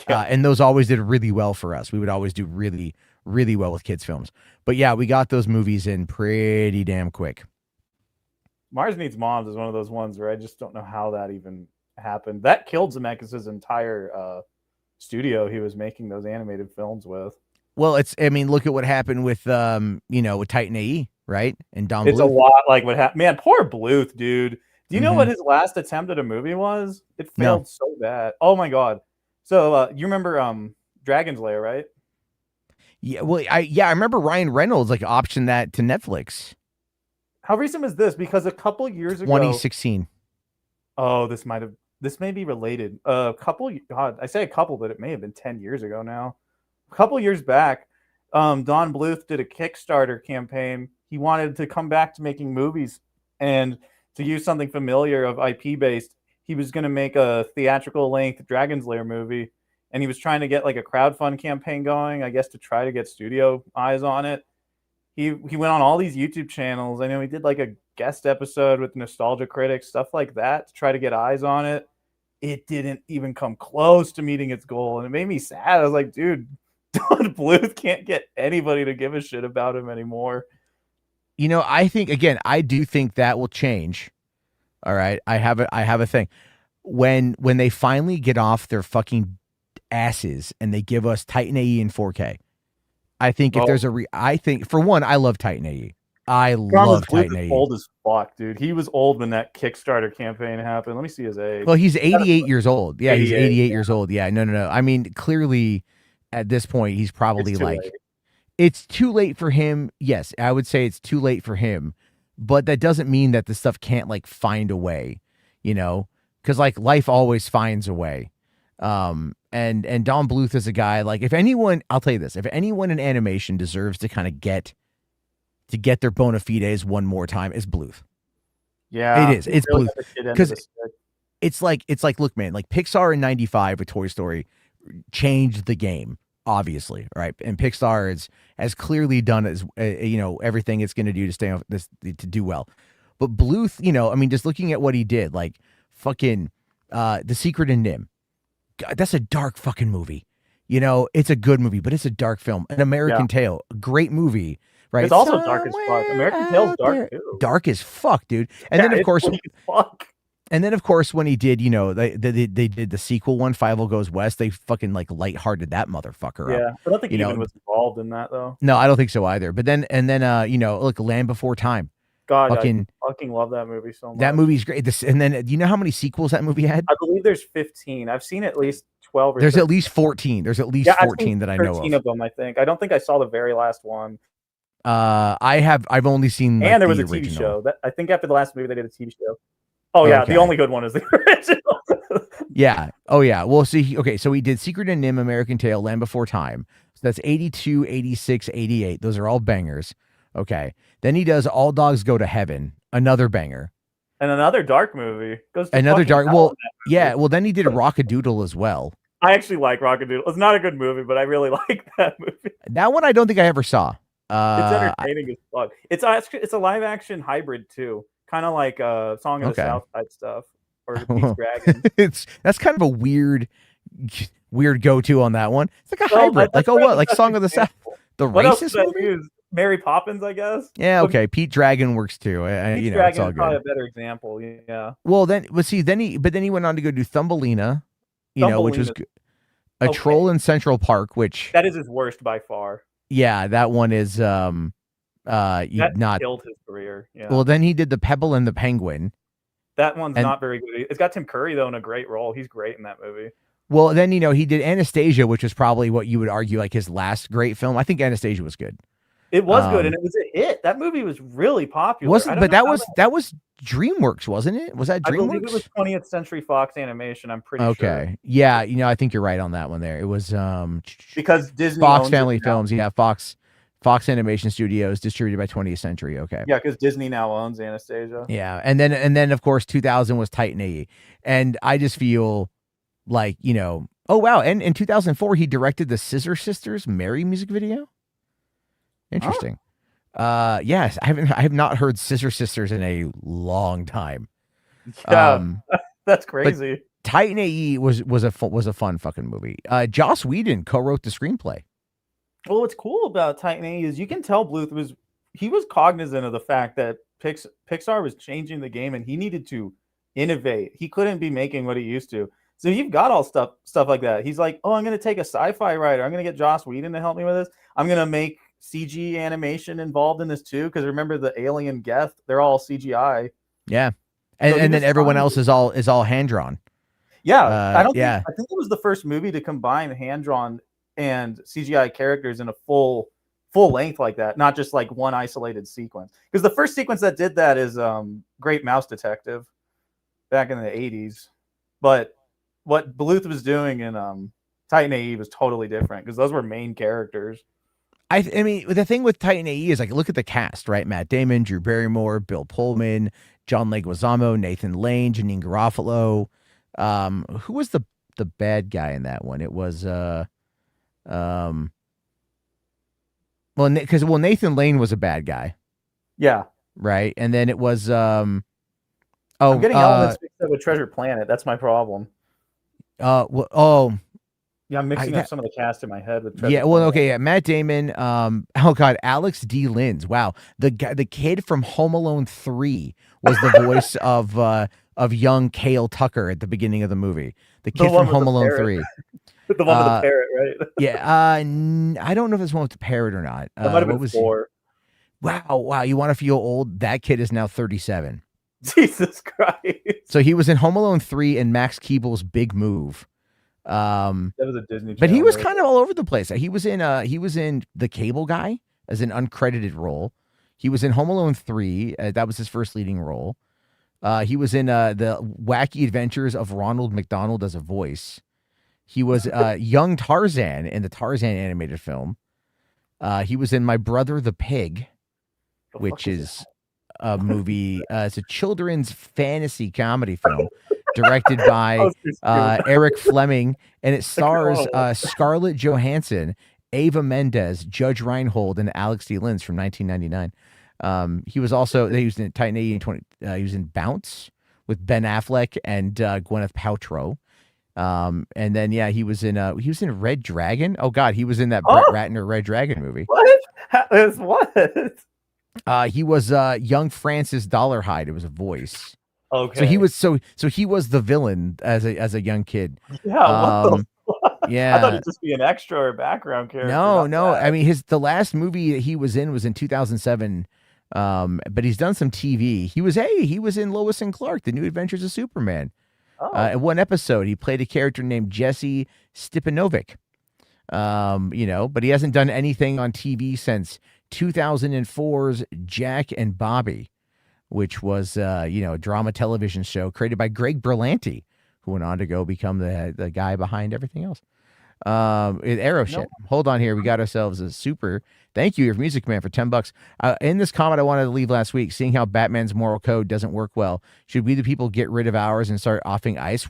Yeah. And those always did really well for us. We would always do really, really well with kids films. But yeah, we got those movies in pretty damn quick. Mars Needs Moms is one of those ones where I just don't know how that even happened. That killed Zemeckis' entire studio he was making those animated films with. Well, I mean, look at what happened with, you know, with Titan AE, right? And Don Bluth. It's a lot like what happened. Man, poor Bluth, dude. Do you know what his last attempt at a movie was? It failed so bad. Oh my God. So you remember Dragon's Lair, right? Yeah, well, I remember Ryan Reynolds like optioned that to Netflix. How recent was this? Because a couple years ago, 2016. Oh, this may be related. God, I say a couple, but it may have been 10 years ago now. A couple years back, Don Bluth did a Kickstarter campaign. He wanted to come back to making movies and to use something familiar of IP based. He was going to make a theatrical length Dragon's Lair movie, and he was trying to get like a crowdfund campaign going, I guess, to try to get studio eyes on it. He went on all these YouTube channels. I know he did like a guest episode with Nostalgia Critics, stuff like that, to try to get eyes on it. It didn't even come close to meeting its goal, and it made me sad. I was like, dude, Don Bluth can't get anybody to give a shit about him anymore. You know, I do think that will change. All right, I have a thing. When they finally get off their asses and they give us Titan AE in 4K. I think if there's I think for one, I love Titan AE. I love Titan AE. Old as fuck, dude. He was old when that Kickstarter campaign happened. Let me see his age. Well, he's 88 years old. Yeah, he's 88 years old. Yeah, no. I mean, clearly at this point, he's probably it's too late for him. Yes, I would say it's too late for him, but that doesn't mean that the stuff can't like find a way, you know, because like life always finds a way. And Don Bluth is a guy, like, if anyone, I'll tell you this, if anyone in animation deserves to kind of get their bona fides one more time, it's Bluth. Yeah, it is. It's Bluth. Because it's like, look, man, like Pixar in 95 with Toy Story changed the game, obviously, right? And Pixar has clearly done as you know, everything it's going to do to stay on this, to do well. But Bluth, you know, I mean, just looking at what he did, like fucking The Secret in Nim. God, that's a dark fucking movie. You know, it's a good movie, but it's a dark film. An American Tail, a great movie, right? It's also dark as fuck. American Tail's dark too. Dark as fuck, dude. And then of course, when he did, you know, they did the sequel one, Fievel Goes West. They fucking like lighthearted that motherfucker up. Yeah, I don't think Ewan was involved in that though. No, I don't think so either. But then you know, look, Land Before Time. God, I fucking love that movie so much. That movie's great. And then, do you know how many sequels that movie had? I believe there's 15. I've seen at least 12 or There's 13. at least 14. There's at least 14 that I know of. 13 of them, I think. I don't think I saw the very last one. I've only seen like, And there was the a TV original. show. I think after the last movie they did a TV show. Oh yeah, Okay. the only good one is the original. Yeah. Oh yeah. Well, see, okay, so he did Secret and Nim, American Tail, Land Before Time. So that's 82, 86, 88. Those are all bangers. Okay. Then he does All Dogs Go to Heaven, another banger. And another dark movie. Goes to Another fucking dark. hell Well, in that movie. yeah. Well, then he did Rockadoodle as well. I actually like Rockadoodle. It's not a good movie, but I really like that movie. That one I don't think I ever saw. It's entertaining as fuck. It's a live action hybrid too, kind of like Song of the Okay. South type stuff or Pete's Dragon. That's kind of a weird go to on that one. It's like a Well, hybrid. Like that's what? the Like best Song of the South. example. The What else racist did I movie? use? Mary Poppins, I guess. Yeah. Okay. Pete Dragon works too. Pete's You know, Dragon it's all is probably good. a better example. Yeah. Well, then he went on to go do Thumbelina, which was Thumbelina's a okay. troll in Central Park, which That is his worst by far. yeah, that one is That not. killed his career. Yeah. Well, then he did The Pebble and the Penguin. That one's and- not very good. It's got Tim Curry though in a great role. He's great in that movie. Well, then he did Anastasia, which was probably what you would argue like his last great film. I think Anastasia was good. It was good, and it was a hit. That movie was really popular. Wasn't? I don't But know that how was DreamWorks, wasn't it? Was that I believe it DreamWorks? was 20th Century Fox Animation. I'm pretty sure. Okay. Yeah, I think you're right on that one there. It was Because Disney Fox owns it Family now. Films. Yeah, Fox Animation Studios, distributed by 20th Century. Okay. Yeah, because Disney now owns Anastasia. Yeah, and then of course 2000 was Titan AE, and I just feel like oh wow, and in 2004 he directed the Scissor Sisters "Mary" music video. Interesting. Yes, I have not heard Scissor Sisters in a long time. Yeah, that's crazy. Titan AE was a fun fucking movie. Joss Whedon co-wrote the screenplay. Well, what's cool about Titan A is you can tell Bluth was cognizant of the fact that Pixar was changing the game and he needed to innovate. He couldn't be making what he used to. So you've got all stuff like that. He's like, oh, I'm going to take a sci-fi writer. I'm going to get Joss Whedon to help me with this. I'm going to make CG animation involved in this too. Because remember the alien Geth, they're all CGI. Yeah, So he and then was everyone fine. else is all hand drawn. Yeah, I think it was the first movie to combine hand drawn and CGI characters in a full length like that, not just like one isolated sequence. Because the first sequence that did that is Great Mouse Detective back in the 80s. But what Bluth was doing in Titan AE was totally different because those were main characters. I mean, the thing with Titan AE is like, look at the cast, right? Matt Damon, Drew Barrymore, Bill Pullman, John Leguizamo, Nathan Lane, Janine Garofalo. Who was the bad guy in that one? It was Nathan Lane was a bad guy, Yeah. right? And then it was I'm getting elements mixed up with Treasure Planet. That's my problem. Yeah, I'm mixing up some of the cast in my head with Treasure Planet. okay, yeah, Matt Damon, oh god, Alex D. Linz. Wow. The kid from Home Alone 3 was the voice of young Cale Tucker at the beginning of the movie. The kid one from with Home the Alone parrot. 3. The one with the parrot, right? Yeah, I don't know if it's one with the parrot or not. That might have what been was 4. Wow, you want to feel old? That kid is now 37. Jesus Christ. So he was in Home Alone 3 and Max Keeble's Big Move. That was a Disney But he Channel was movie. kind of all over the place. He was in The Cable Guy as an uncredited role. He was in Home Alone 3. That was his first leading role. He was in The Wacky Adventures of Ronald McDonald as a voice. He was young Tarzan in the Tarzan animated film. He was in My Brother the Pig, which is a movie. It's a children's fantasy comedy film directed by Eric Fleming, and it stars Scarlett Johansson, Ava Mendes, Judge Reinhold, and Alex D. Linz from 1999. He was in Titan AE he was in Bounce with Ben Affleck and Gwyneth Paltrow. And then he was in Red Dragon. Oh god, he was in that Brett Ratner Red Dragon movie. What? What? He was young Francis Dollarhide. It was a voice. Okay. So he was the villain as a young kid. Yeah. What the fuck? Yeah. I thought he'd just be an extra or background character. No. not that. I mean, the last movie that he was in 2007. But he's done some TV. He was in Lois and Clark: The New Adventures of Superman. In one episode, he played a character named Jesse Stepanovic. But he hasn't done anything on TV since 2004's Jack and Bobby, which was, a drama television show created by Greg Berlanti, who went on to go become the guy behind everything else. Arrow shit. Hold on here. We got ourselves a super. Thank you, your music man, for $10. In this comment, I wanted to leave last week, seeing how Batman's moral code doesn't work well. Should we, the people, get rid of ours and start offing ice?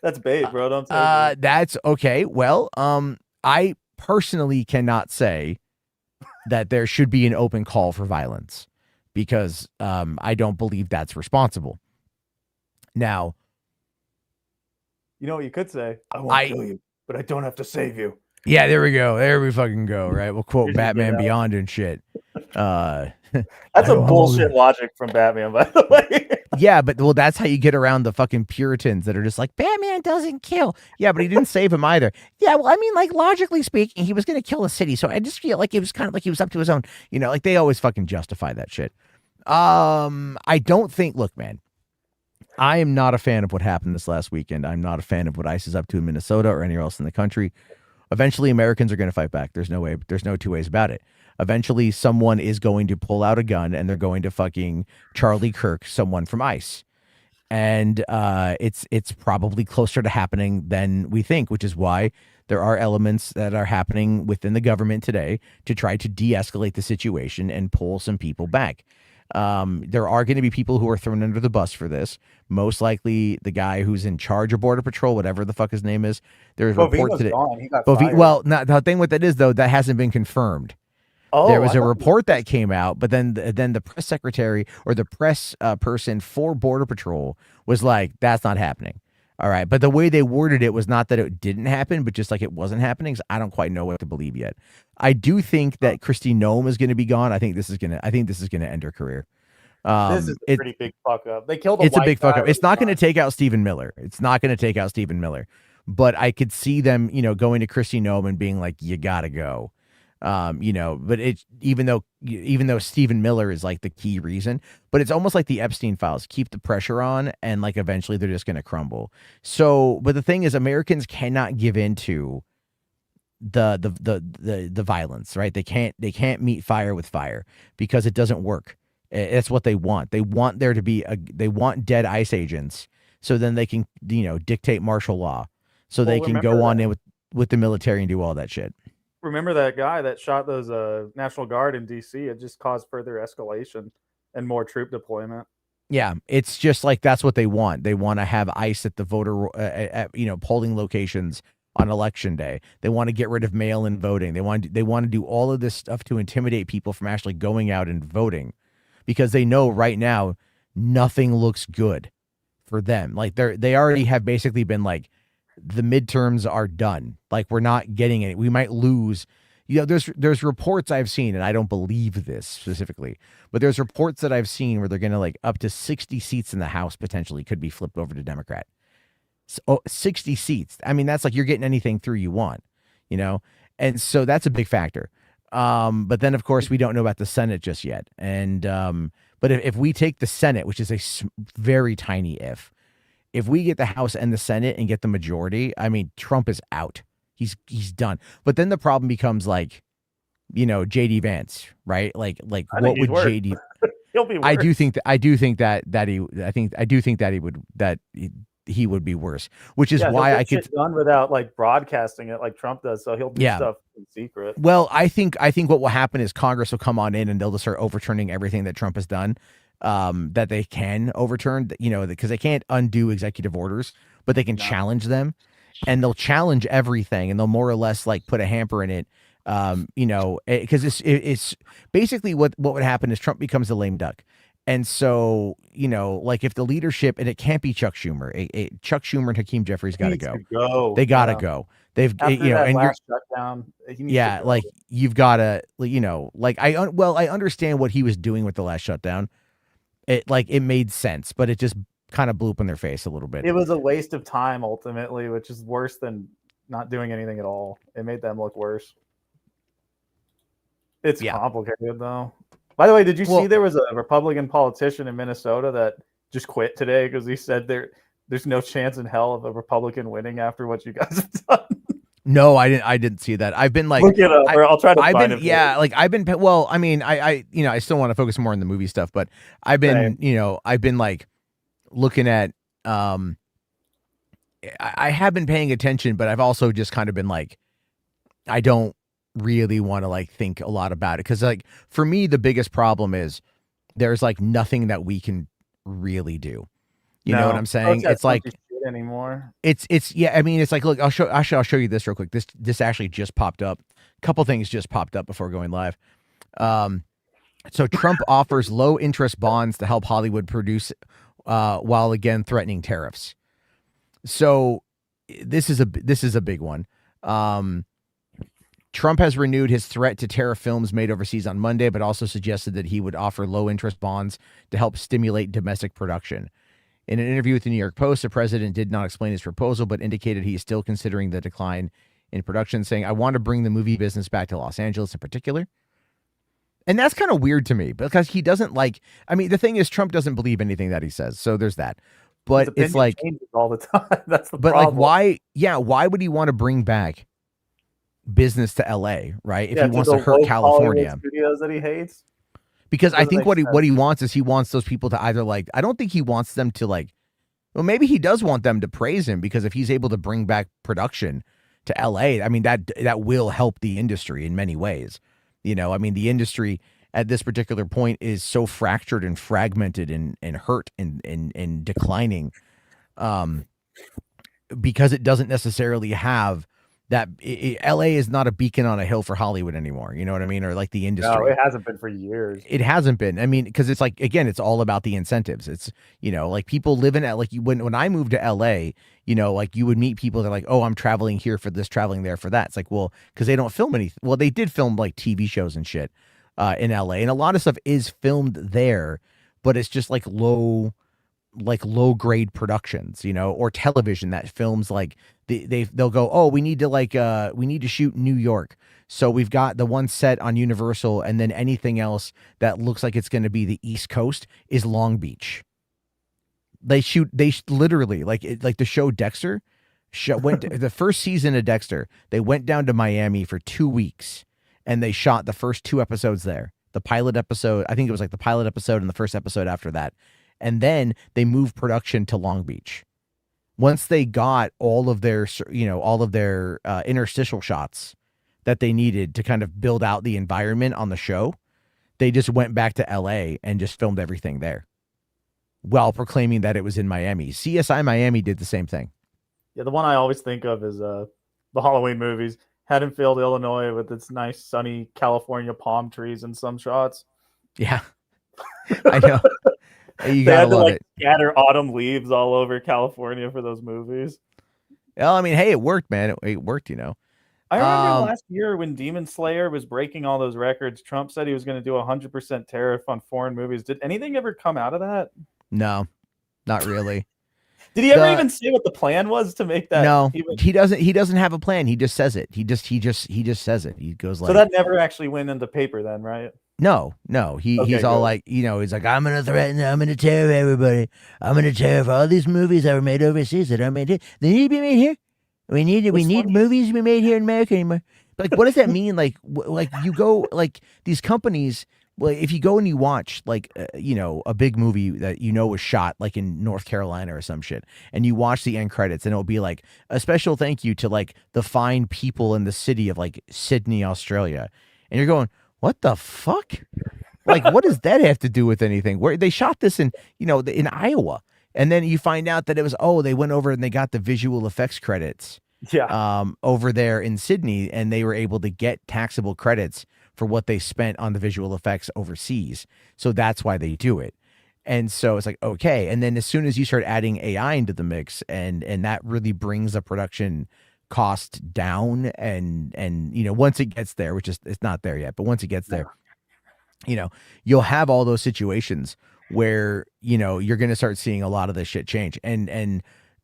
That's bait, bro. Don't say that's okay. Well, I personally cannot say that there should be an open call for violence because I don't believe that's responsible. Now, you know what you could say? I won't kill you, but I don't have to save you. Yeah, there we go. There we fucking go. Right. We'll quote Batman Beyond and shit. That's a bullshit logic from Batman, by the way. Yeah, but that's how you get around the fucking Puritans that are just like, Batman doesn't kill. Yeah, but he didn't save him either. Yeah, well, I mean, like, logically speaking, he was going to kill a city. So I just feel like it was kind of like he was up to his own, like they always fucking justify that shit. I don't think, look, man, I am not a fan of what happened this last weekend. I'm not a fan of what ICE is up to in Minnesota or anywhere else in the country. Eventually, Americans are going to fight back. There's no two ways about it. Eventually, someone is going to pull out a gun and they're going to fucking Charlie Kirk someone from ICE. And it's probably closer to happening than we think, which is why there are elements that are happening within the government today to try to de-escalate the situation and pull some people back. There are going to be people who are thrown under the bus for this. Most likely the guy who's in charge of Border Patrol, whatever the fuck his name is. There's a report today. He got fired. Well, the thing with that is, though, that hasn't been confirmed. Oh, there was a report that came out, but then the press secretary or the press person for Border Patrol was like, that's not happening. All right. But the way they worded it was not that it didn't happen, but just like it wasn't happening. So I don't quite know what to believe yet. I do think that Kristi Noem is going to be gone. I think this is going to end her career. This is a pretty big fuck up. They killed It's a big fuck up. It's not going to take out Stephen Miller. But I could see them, going to Kristi Noem and being like, you got to go. But it's even though Stephen Miller is like the key reason, but it's almost like the Epstein files, keep the pressure on and like eventually they're just going to crumble. So, but the thing is, Americans cannot give into the violence, right? They can't meet fire with fire because it doesn't work. That's what they want. They want there to be they want dead ICE agents so then they can, dictate martial law so they can go on in with the military and do all that shit. Remember that guy that shot those National Guard in DC? It just caused further escalation and more troop deployment. Yeah, it's just like that's what they want. They want to have ICE at the voter, polling locations on election day. They want to get rid of mail-in voting. They want to do all of this stuff to intimidate people from actually going out and voting, because they know right now nothing looks good for them. Like they already have basically been like, the midterms are done. Like we're not getting it. We might lose. There's reports I've seen, and I don't believe this specifically, but there's reports that I've seen where they're going to like up to 60 seats in the House potentially could be flipped over to Democrat. So, 60 seats. I mean, that's like you're getting anything through you want, and so that's a big factor. But then of course we don't know about the Senate just yet. And, but if we take the Senate, which is a very tiny if we get the House and the Senate and get the majority, I mean, Trump is out. He's done. But then the problem becomes like, JD Vance, right? Like what would JD? He'll be worse. I do think that he would be worse, which is why I could done without like broadcasting it like Trump does. So he'll do stuff in secret. Well, I think what will happen is Congress will come on in and they'll just start overturning everything that Trump has done. That they can overturn, because they can't undo executive orders, but they can challenge them, and they'll challenge everything, and they'll more or less like put a hamper in it, because it's basically what would happen is Trump becomes the lame duck. And so, like if the leadership, and it can't be Chuck Schumer, Chuck Schumer and Hakeem Jeffries got to go. They got to go. They've, and last shutdown. Like you've got to, I understand what he was doing with the last shutdown. It made sense, but it just kind of blew up in their face a little bit. It was a waste of time ultimately, which is worse than not doing anything at all. It made them look worse. It's complicated though. By the way, did you see there was a Republican politician in Minnesota that just quit today because he said there's no chance in hell of a Republican winning after what you guys have done? No, I didn't see that. I've been like, Look it up, or I'll try to I've find been, it. For yeah, you. like I've been, well, I mean, I I still want to focus more on the movie stuff, but I've been, I've been like looking at, I have been paying attention, but I've also just kind of been like, I don't really want to like think a lot about it. Cause like for me, the biggest problem is there's like nothing that we can really do. You know what I'm saying? It's like anymore. It's yeah. I mean, it's like, look, I'll show you this real quick. This actually just popped up. A couple things just popped up before going live. So Trump offers low interest bonds to help Hollywood produce, while again threatening tariffs. So this is a big one. Trump has renewed his threat to tariff films made overseas on Monday, but also suggested that he would offer low interest bonds to help stimulate domestic production. In an interview with the New York Post, the president did not explain his proposal, but indicated he is still considering the decline in production, saying, I want to bring the movie business back to Los Angeles in particular. And that's kind of weird to me because he doesn't like, I mean, the thing is, Trump doesn't believe anything that he says. So there's that. But it's like, all the time. That's the but problem. like, why would he want to bring back business to LA, right? If he wants to hurt California. Studios that he hates. Because I think what he wants is he wants those people to either like, I don't think he wants them to like, well, maybe he does want them to praise him because if he's able to bring back production to LA, I mean, that will help the industry in many ways. You know, I mean, the industry at this particular point is so fractured and fragmented and hurt and declining, because it doesn't necessarily have that. LA is not a beacon on a hill for Hollywood anymore. You know what I mean? Or like the industry. No, it hasn't been for years. It hasn't been. I mean, because it's like, again, it's all about the incentives. It's, like people living at, like, when I moved to LA, like you would meet people that are like, oh, I'm traveling here for this, traveling there for that. It's like, well, because they don't film anything. Well, they did film like TV shows and shit in LA, and a lot of stuff is filmed there, but it's just like low grade productions, or television that films like they'll go, oh, we need to shoot New York. So we've got the one set on Universal, and then anything else that looks like it's going to be the East Coast is Long Beach. They literally like the show Dexter went the first season of Dexter. They went down to Miami for 2 weeks and they shot the first 2 episodes there. The pilot episode, I think it was like the pilot episode and the first episode after that. And then they moved production to Long Beach. Once they got all of their interstitial shots that they needed to kind of build out the environment on the show, they just went back to LA and just filmed everything there while proclaiming that it was in Miami. CSI Miami did the same thing. Yeah, the one I always think of is the Halloween movies. Haddonfield, Illinois, with its nice sunny California palm trees in some shots. Yeah, I know. You they gotta had to love like it. scatter autumn leaves all over California for those movies. Well, I mean, hey, it worked, man. It worked, I remember last year when Demon Slayer was breaking all those records, Trump said he was going to do 100% tariff on foreign movies. Did anything ever come out of that? No, not really. Did he ever even say what the plan was to make that? No, he doesn't. He doesn't have a plan. He just says it. He just says it. He goes like. So that never actually went into paper, then, right? No. He's all like, he's like, I'm gonna threaten. I'm gonna tariff everybody. I'm gonna tariff all these movies that were made overseas that are made here. They need to be made here. We need movies to be made here in America anymore. Like, what does that mean? Like you go like these companies. Well, if you go and you watch like, a big movie that was shot like in North Carolina or some shit, and you watch the end credits and it'll be like a special thank you to like the fine people in the city of like Sydney, Australia. And you're going, what the fuck? Like, what does that have to do with anything? Where they shot this in Iowa. And then you find out that it was, they went over and they got the visual effects credits over there in Sydney, and they were able to get taxable credits for what they spent on the visual effects overseas. So that's why they do it. And so it's like, okay. And then as soon as you start adding AI into the mix and that really brings the production cost down and once it gets there, which is, it's not there yet, but once it gets there, you'll have all those situations where, you're going to start seeing a lot of this shit change.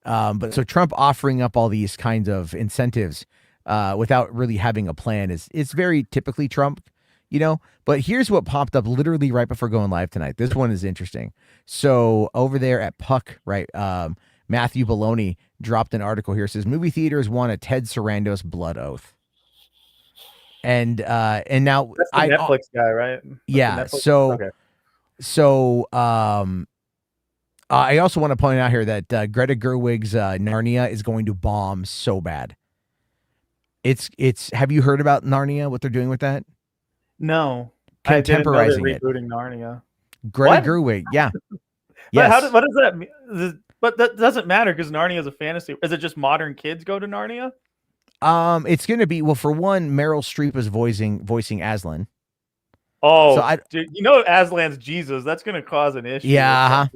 But so Trump offering up all these kinds of incentives without really having a plan it's very typically Trump, but here's what popped up literally right before going live tonight. This one is interesting. So over there at Puck, right, Matthew Baloney dropped an article here. It says movie theaters want a Ted Sarandos blood oath. And now That's the Netflix guy, right? That's yeah. the Netflix- So okay. so I also want to point out here that Greta Gerwig's Narnia is going to bomb so bad. It's. Have you heard about Narnia? What they're doing with that? No, I didn't know they're Contemporizing it. rebooting Narnia. Greta What? Gerwig, yeah. But Yes. what does that mean? But that doesn't matter because Narnia is a fantasy. Is it just modern kids go to Narnia? It's going to be, well, for one, Meryl Streep is voicing Aslan. Oh, So dude, you know Aslan's Jesus. That's going to cause an issue. Yeah,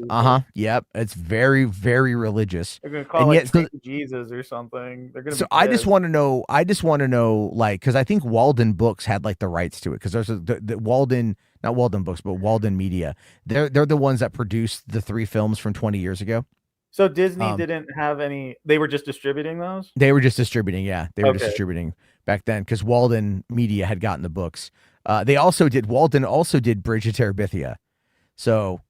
yep. It's very, very religious. They're going to call And it yet, so- Jesus or something. They're going to. So I just want to know, like, because I think Walden Books had like the rights to it, because there's the Walden, not Walden Books, but Walden Media. They're the ones that produced the 3 films from 20 years ago. So Disney didn't have any. They were just distributing those. They were just distributing, yeah. They were just Okay. distributing back then because Walden Media had gotten the books. Walden also did Bridge to Terabithia. So,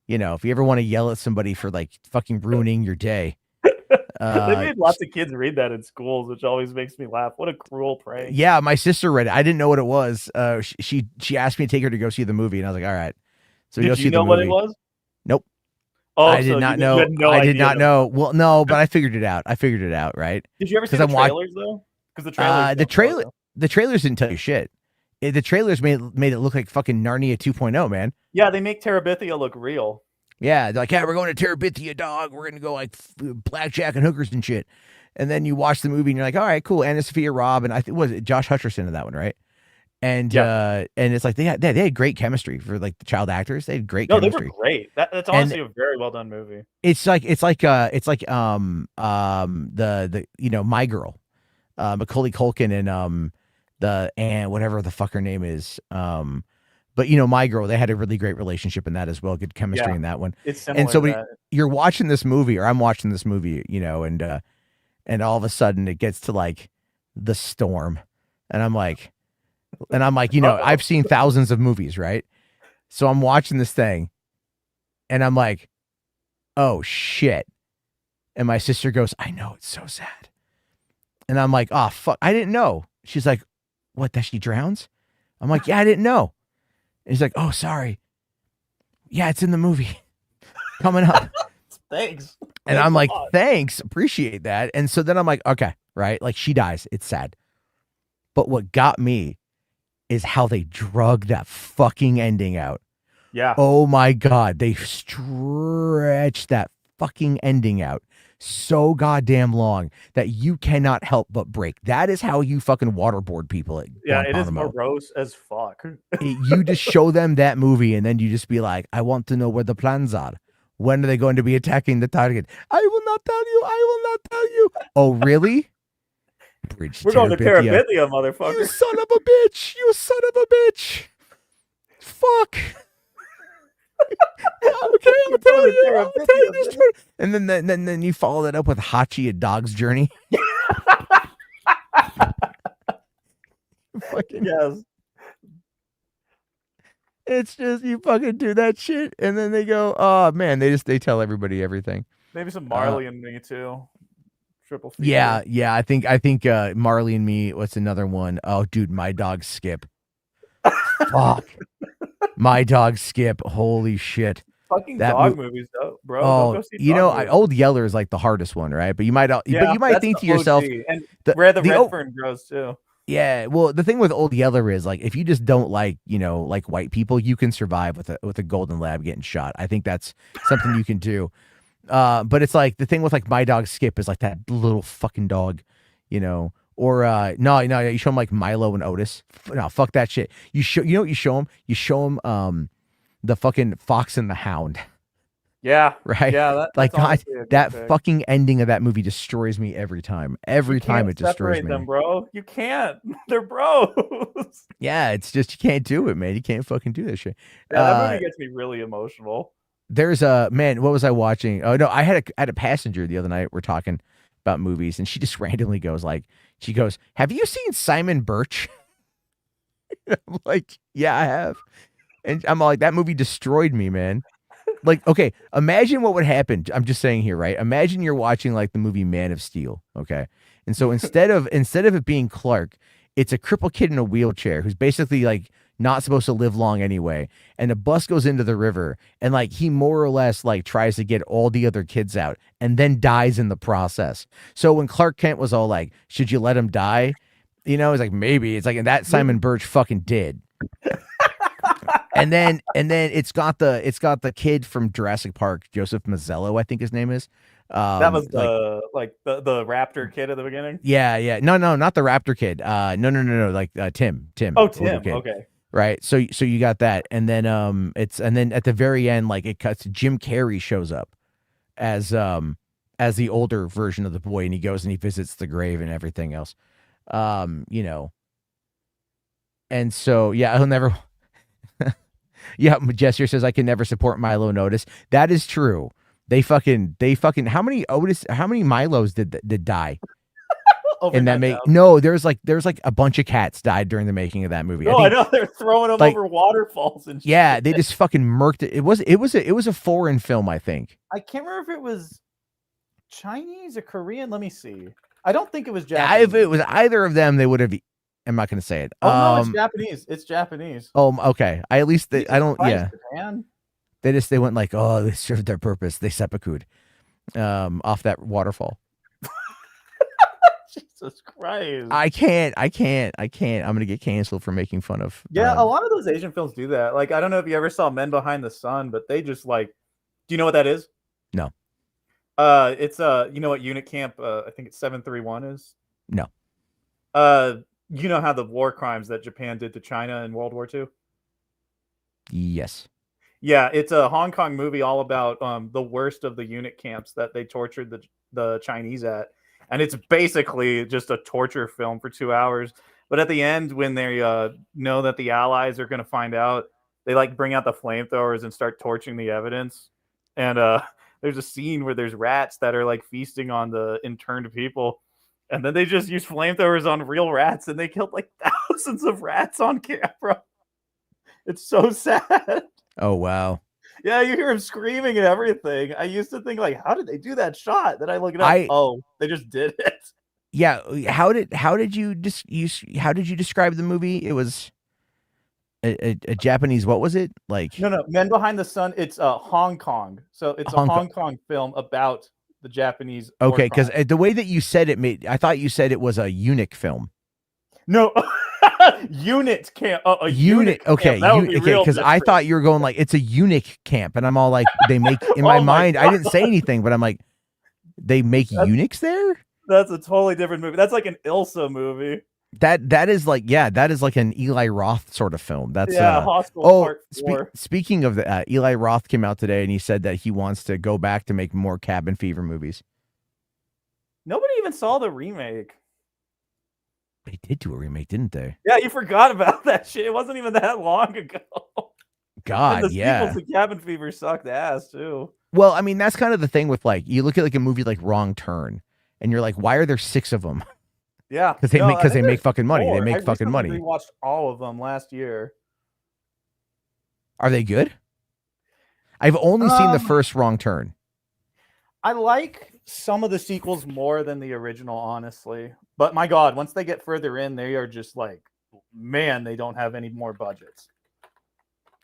you know, if you ever want to yell at somebody for like fucking ruining your day. They made lots of kids read that in schools, which always makes me laugh. What a cruel prank. Yeah, my sister read it. I didn't know what it was. She asked me to take her to go see the movie, and I was like, all right. So we go Did see you the know movie. what it was? Nope. Oh, I so did not you know. had no I did idea not then. know. Well, no, but I figured it out. Right? Did you ever see 'Cause the I'm wa- trailers though? Because the trailers. The trailers didn't tell you shit. The trailers made it look like fucking Narnia 2.0, man. Yeah, they make Terabithia look real. Yeah, they're like, yeah, we're going to Terabithia, dog. We're gonna go like blackjack and hookers and shit. And then you watch the movie and you're like, all right, cool. Anna Sophia Robb and I think was it Josh Hutcherson in that one, right? And and it's like they had great chemistry for like the child actors. They had great No, they chemistry. were great. That's honestly a very well done movie. It's like the you know, My Girl, Macaulay Culkin and whatever the fuck her name is. But you know, My Girl, they had a really great relationship in that as well. Good chemistry in that one. It's similar. And so to that. you're watching this movie, or I'm watching this movie, you know, and all of a sudden it gets to like the storm, and I'm like, you know, I've seen thousands of movies, right? So I'm watching this thing, and I'm like, oh shit. And my sister goes, I know, it's so sad. And I'm like, oh fuck, I didn't know. She's like, what, that she drowns? I'm like, yeah, I didn't know. And he's like, oh, sorry. Yeah, it's in the movie coming up. Thanks. And I'm like, thanks, appreciate that. And so then I'm like, okay, right? Like she dies. It's sad. But what got me is how they drug that fucking ending out. Yeah. Oh my God. They stretched that fucking ending out so goddamn long that you cannot help but break. That is how you fucking waterboard people at Yeah, it is Guantanamo. morose as fuck. You just show them that movie and then you just be like, I want to know where the plans are. When are they going to be attacking the target? I will not tell you. I will not tell you. Oh, really? Bridge We're going to Terabithia, motherfucker. You son of a bitch. You son of a bitch. Fuck. Okay, I'll tell you this story. And then you follow that up with Hachi, A Dog's Journey. Fucking yes. It's just you fucking do that shit, and then they go, oh man, they tell everybody everything. Maybe some Marley and Me too. Triple feature. Yeah. I think Marley and Me. What's another one? Oh, dude, My Dog Skip. Fuck. My Dog Skip. Holy shit. Fucking That dog movies, though, bro. Don't go see you know, dog movies. Old Yeller is like the hardest one, right? But you might, that's think to the yourself, OG. And where the Redfern grows too. Yeah, well, the thing with Old Yeller is like if you just don't like, you know, like white people, you can survive with a golden lab getting shot. I think that's something you can do. But it's like the thing with like My Dog Skip is like that little fucking dog, you know. Or no, you show them like Milo and Otis. No, fuck that shit. You know what you show them? You show them the fucking Fox and the Hound. Yeah. Right. Yeah. Like that's honestly a good that pick. fucking ending of that movie destroys me every time. Every time it destroys separate me. them, bro. You can't. They're bros. Yeah, it's just you can't do it, man. You can't fucking do this shit. Yeah, that movie gets me really emotional. There's a man. What was I watching? Oh no, I had a passenger the other night. We're talking about movies, and she just randomly goes like, she goes, "Have you seen Simon Birch?" I'm like, "Yeah, I have." And I'm like, "That movie destroyed me, man." Like, okay, imagine what would happen. I'm just saying here, right? Imagine you're watching like the movie Man of Steel, okay? And so instead of it being Clark, it's a crippled kid in a wheelchair who's basically like not supposed to live long anyway. And a bus goes into the river, and like he more or less like tries to get all the other kids out and then dies in the process. So when Clark Kent was all like, "Should you let him die?" You know, it's like maybe. It's like, and that Simon Birch fucking did. And then it's got the kid from Jurassic Park, Joseph Mazzello, I think his name is. That was the raptor kid at the beginning. Yeah. No, not the raptor kid. No. Like Tim. Oh, Tim. Okay. Right. So you got that, and then at the very end, like it cuts. Jim Carrey shows up as the older version of the boy, and he goes and he visits the grave and everything else. You know. And so yeah, he'll never. Yeah, Jester says I can never support Milo Notice. That is true. They fucking how many Milos did die? In that there's like a bunch of cats died during the making of that movie. I know they're throwing them over waterfalls and shit. Yeah, they just fucking murked it. It was a foreign film, I think. I can't remember if it was Chinese or Korean. Let me see. I don't think it was Japanese. If it was either of them, they would have. I'm not going to say it. Oh no, it's Japanese. It's Japanese. Oh, okay. I don't. Yeah. Japan? They went like, oh, they served their purpose. They seppuku'd off that waterfall. Jesus Christ. I can't. I'm going to get canceled for making fun of. Yeah, a lot of those Asian films do that. Like, I don't know if you ever saw Men Behind the Sun, but they just like, do you know what that is? No. It's you know what unit camp, I think it's 731 is? No. You know how the war crimes that Japan did to China in World War II? Yes. Yeah, it's a Hong Kong movie all about the worst of the unit camps that they tortured the Chinese at. And it's basically just a torture film for 2 hours. But at the end, when they know that the Allies are going to find out, they like bring out the flamethrowers and start torching the evidence. And there's a scene where there's rats that are like feasting on the interned people. And then they just use flamethrowers on real rats, and they killed like thousands of rats on camera. It's so sad. Oh, wow. Yeah, you hear him screaming and everything. I used to think like, how did they do that shot? Then I look it up. They just did it. Yeah. How did you describe the movie? It was a Japanese. What was it like? No. Men Behind the Sun. It's Hong Kong. So it's a Hong Kong film about the Japanese. Okay, because the way that you said it I thought you said it was a eunuch film. No. Unit camp. A unit. Okay. Because I thought you were going like it's a eunuch camp, and I'm all like, they make in my mind. I didn't say anything, but I'm like, they make eunuchs there. That's a totally different movie. That's like an Ilsa movie. That is like an Eli Roth sort of film. That's Hostel Part 4. Speaking of the Eli Roth came out today, and he said that he wants to go back to make more cabin fever movies. Nobody even saw the remake. They did do a remake, didn't they? Yeah, you forgot about that shit. It wasn't even that long ago. God, and the sequels to Cabin Fever sucked ass too. Well, I mean, that's kind of the thing with like, you look at like a movie like Wrong Turn, and you're like, why are there 6 of them? Yeah, because they make fucking money. 4. They make fucking money. We watched all of them last year. Are they good? I've only seen the first Wrong Turn. I like some of the sequels more than the original, honestly. But my God, once they get further in, they are just like, man, they don't have any more budgets.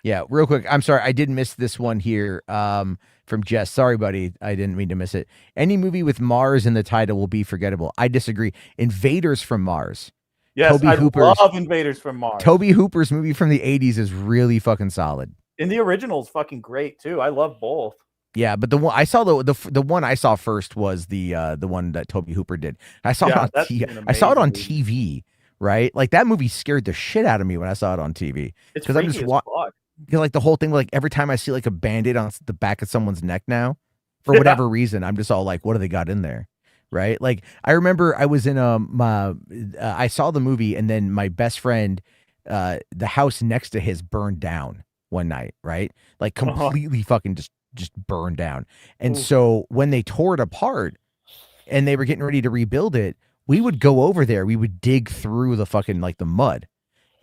Yeah, real quick. I'm sorry, I did miss this one here from Jess. Sorry, buddy. I didn't mean to miss it. Any movie with Mars in the title will be forgettable. I disagree. Invaders from Mars. Yes, I love Invaders from Mars. Toby Hooper's movie from the 80s is really fucking solid. And the original is fucking great, too. I love both. Yeah, but the one I saw the one I saw first was the one that Toby Hooper did. I saw it on TV, right? Like that movie scared the shit out of me when I saw it on TV. Because I'm just because like the whole thing, like every time I see like a Band-Aid on the back of someone's neck now, for whatever reason, I'm just all like, what do they got in there? Right? Like I remember I was in I saw the movie, and then my best friend, the house next to his burned down one night, right? Like completely fucking just burned down. And so when they tore it apart and they were getting ready to rebuild it, we would go over there, we would dig through the fucking like the mud,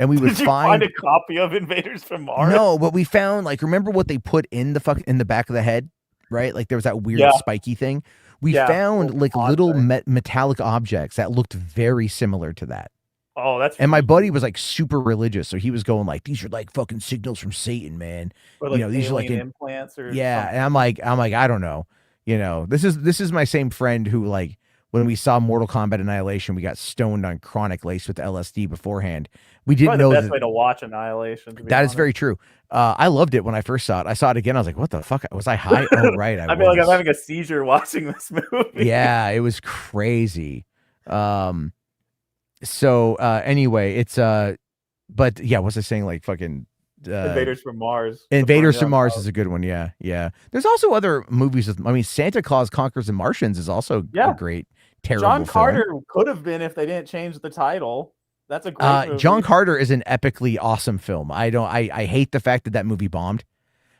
and we would Did you find a copy of Invaders from Mars? No, but we found, like, remember what they put in the back of the head, right? Like there was that weird spiky thing. We found like little metallic objects that looked very similar to that. Oh, that's and my buddy was like super religious, so he was going like, these are like fucking signals from Satan, man. Or like these are like implants or yeah. something. And I'm like, I don't know. This is my same friend who, like, when we saw Mortal Kombat Annihilation, we got stoned on chronic laced with LSD beforehand. We didn't know the best way to watch Annihilation. That is very true. I loved it when I first saw it. I saw it again. I was like, what the fuck? Was I high? Oh, right. I feel like I'm having a seizure watching this movie. Yeah, it was crazy. So anyway, it's but yeah, what was I saying? Like fucking Invaders from Mars. Invaders from Mars is a good one. Yeah, yeah. There's also other movies Santa Claus Conquers the Martians is also a great, terrible John film. Carter could have been if they didn't change the title. That's a great movie. John Carter is an epically awesome film. I hate the fact that movie bombed.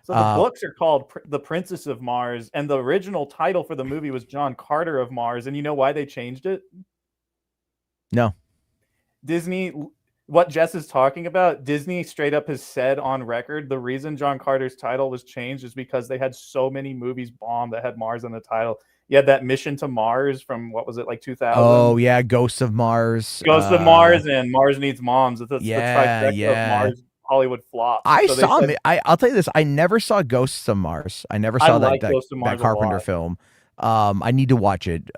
So the books are called The Princess of Mars, and the original title for the movie was John Carter of Mars. And you know why they changed it? No. Disney, what Jess is talking about, Disney straight up has said on record, the reason John Carter's title was changed is because they had so many movies bomb that had Mars in the title. You had that Mission to Mars from, what was it, like 2000? Oh, yeah, Ghosts of Mars. Ghosts of Mars and Mars Needs Moms. It's the trifecta of Mars Hollywood flop. I'll tell you this. I never saw Ghosts of Mars. I never saw that Carpenter film. I need to watch it.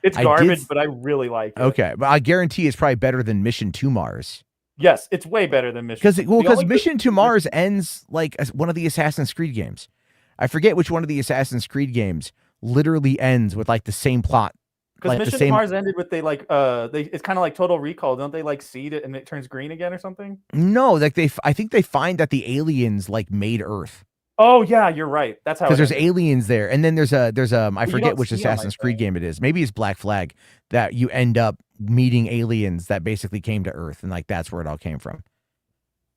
It's garbage, but I really like it. Okay, but I guarantee it's probably better than Mission to Mars. Yes, it's way better than Mission. Because Mission to Mars ends like one of the Assassin's Creed games. I forget which one of the Assassin's Creed games literally ends with like the same plot. Because Mission to Mars ended with it's kind of like Total Recall. Don't they like seed it and it turns green again or something? No, like I think they find that the aliens like made Earth. Oh yeah, you're right. That's how. Because there's aliens there, and then there's I forget which Assassin's Creed game it is. Maybe it's Black Flag, that you end up meeting aliens that basically came to Earth, and like that's where it all came from.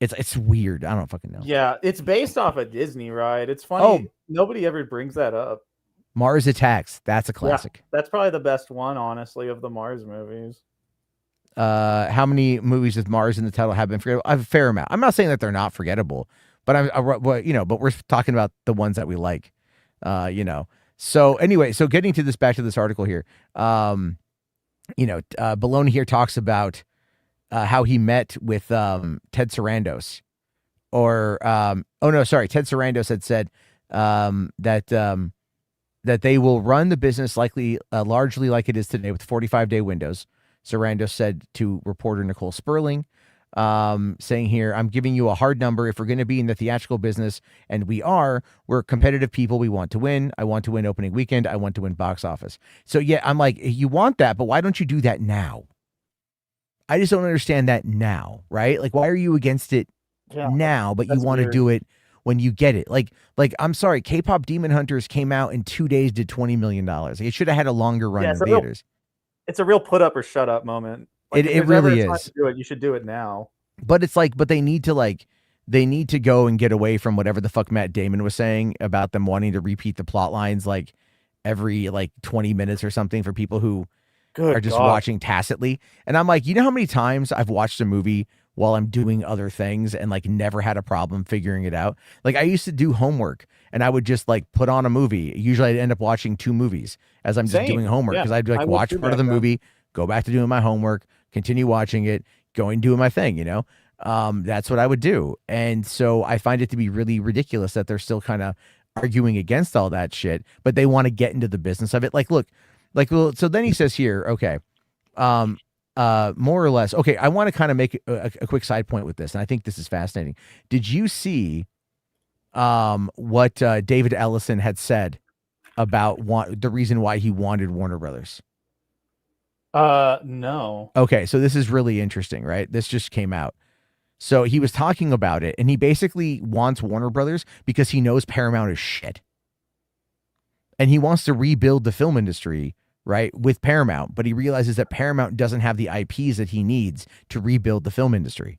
It's weird. I don't fucking know. Yeah, it's based off a Disney ride. It's funny. Nobody ever brings that up. Mars Attacks. That's a classic. Yeah, that's probably the best one, honestly, of the Mars movies. How many movies with Mars in the title have been forgettable? I have a fair amount. I'm not saying that they're not forgettable. But but we're talking about the ones that we like, So anyway, getting to back to this article here, Baloney here talks about how he met with Ted Sarandos, Ted Sarandos had said that they will run the business largely like it is today with 45-day windows. Sarandos said to reporter Nicole Sperling. Saying here, I'm giving you a hard number. If we're going to be in the theatrical business, and we're competitive people. We want to win. I want to win opening weekend. I want to win box office. So yeah, I'm like, you want that, but why don't you do that now? I just don't understand that now, right? Like, why are you against it now, but you want to do it when you get it? Like, I'm sorry, K-pop Demon Hunters came out in 2 days, did $20 million. It should have had a longer run in theaters. It's a real put up or shut up moment. Like, it really is. To do it, you should do it now. But it's like, they need to go and get away from whatever the fuck Matt Damon was saying about them wanting to repeat the plot lines like every 20 minutes or something for people who are just watching tacitly. And I'm like, you know how many times I've watched a movie while I'm doing other things and like never had a problem figuring it out? Like I used to do homework and I would just like put on a movie. Usually I'd end up watching 2 movies as I'm just doing homework, because I'd like watch part of the movie, go back to doing my homework, continue watching it, going doing my thing, that's what I would do. And so I find it to be really ridiculous that they're still kind of arguing against all that shit, but they want to get into the business of it. Like, look, so then he says here, okay, more or less, okay, I want to kind of make a quick side point with this, and I think this is fascinating. Did you see what David Ellison had said about the reason why he wanted Warner Brothers? No. Okay, so this is really interesting, right? This just came out. So he was talking about it, and he basically wants Warner Brothers because he knows Paramount is shit. And he wants to rebuild the film industry, right, with Paramount, but he realizes that Paramount doesn't have the IPs that he needs to rebuild the film industry.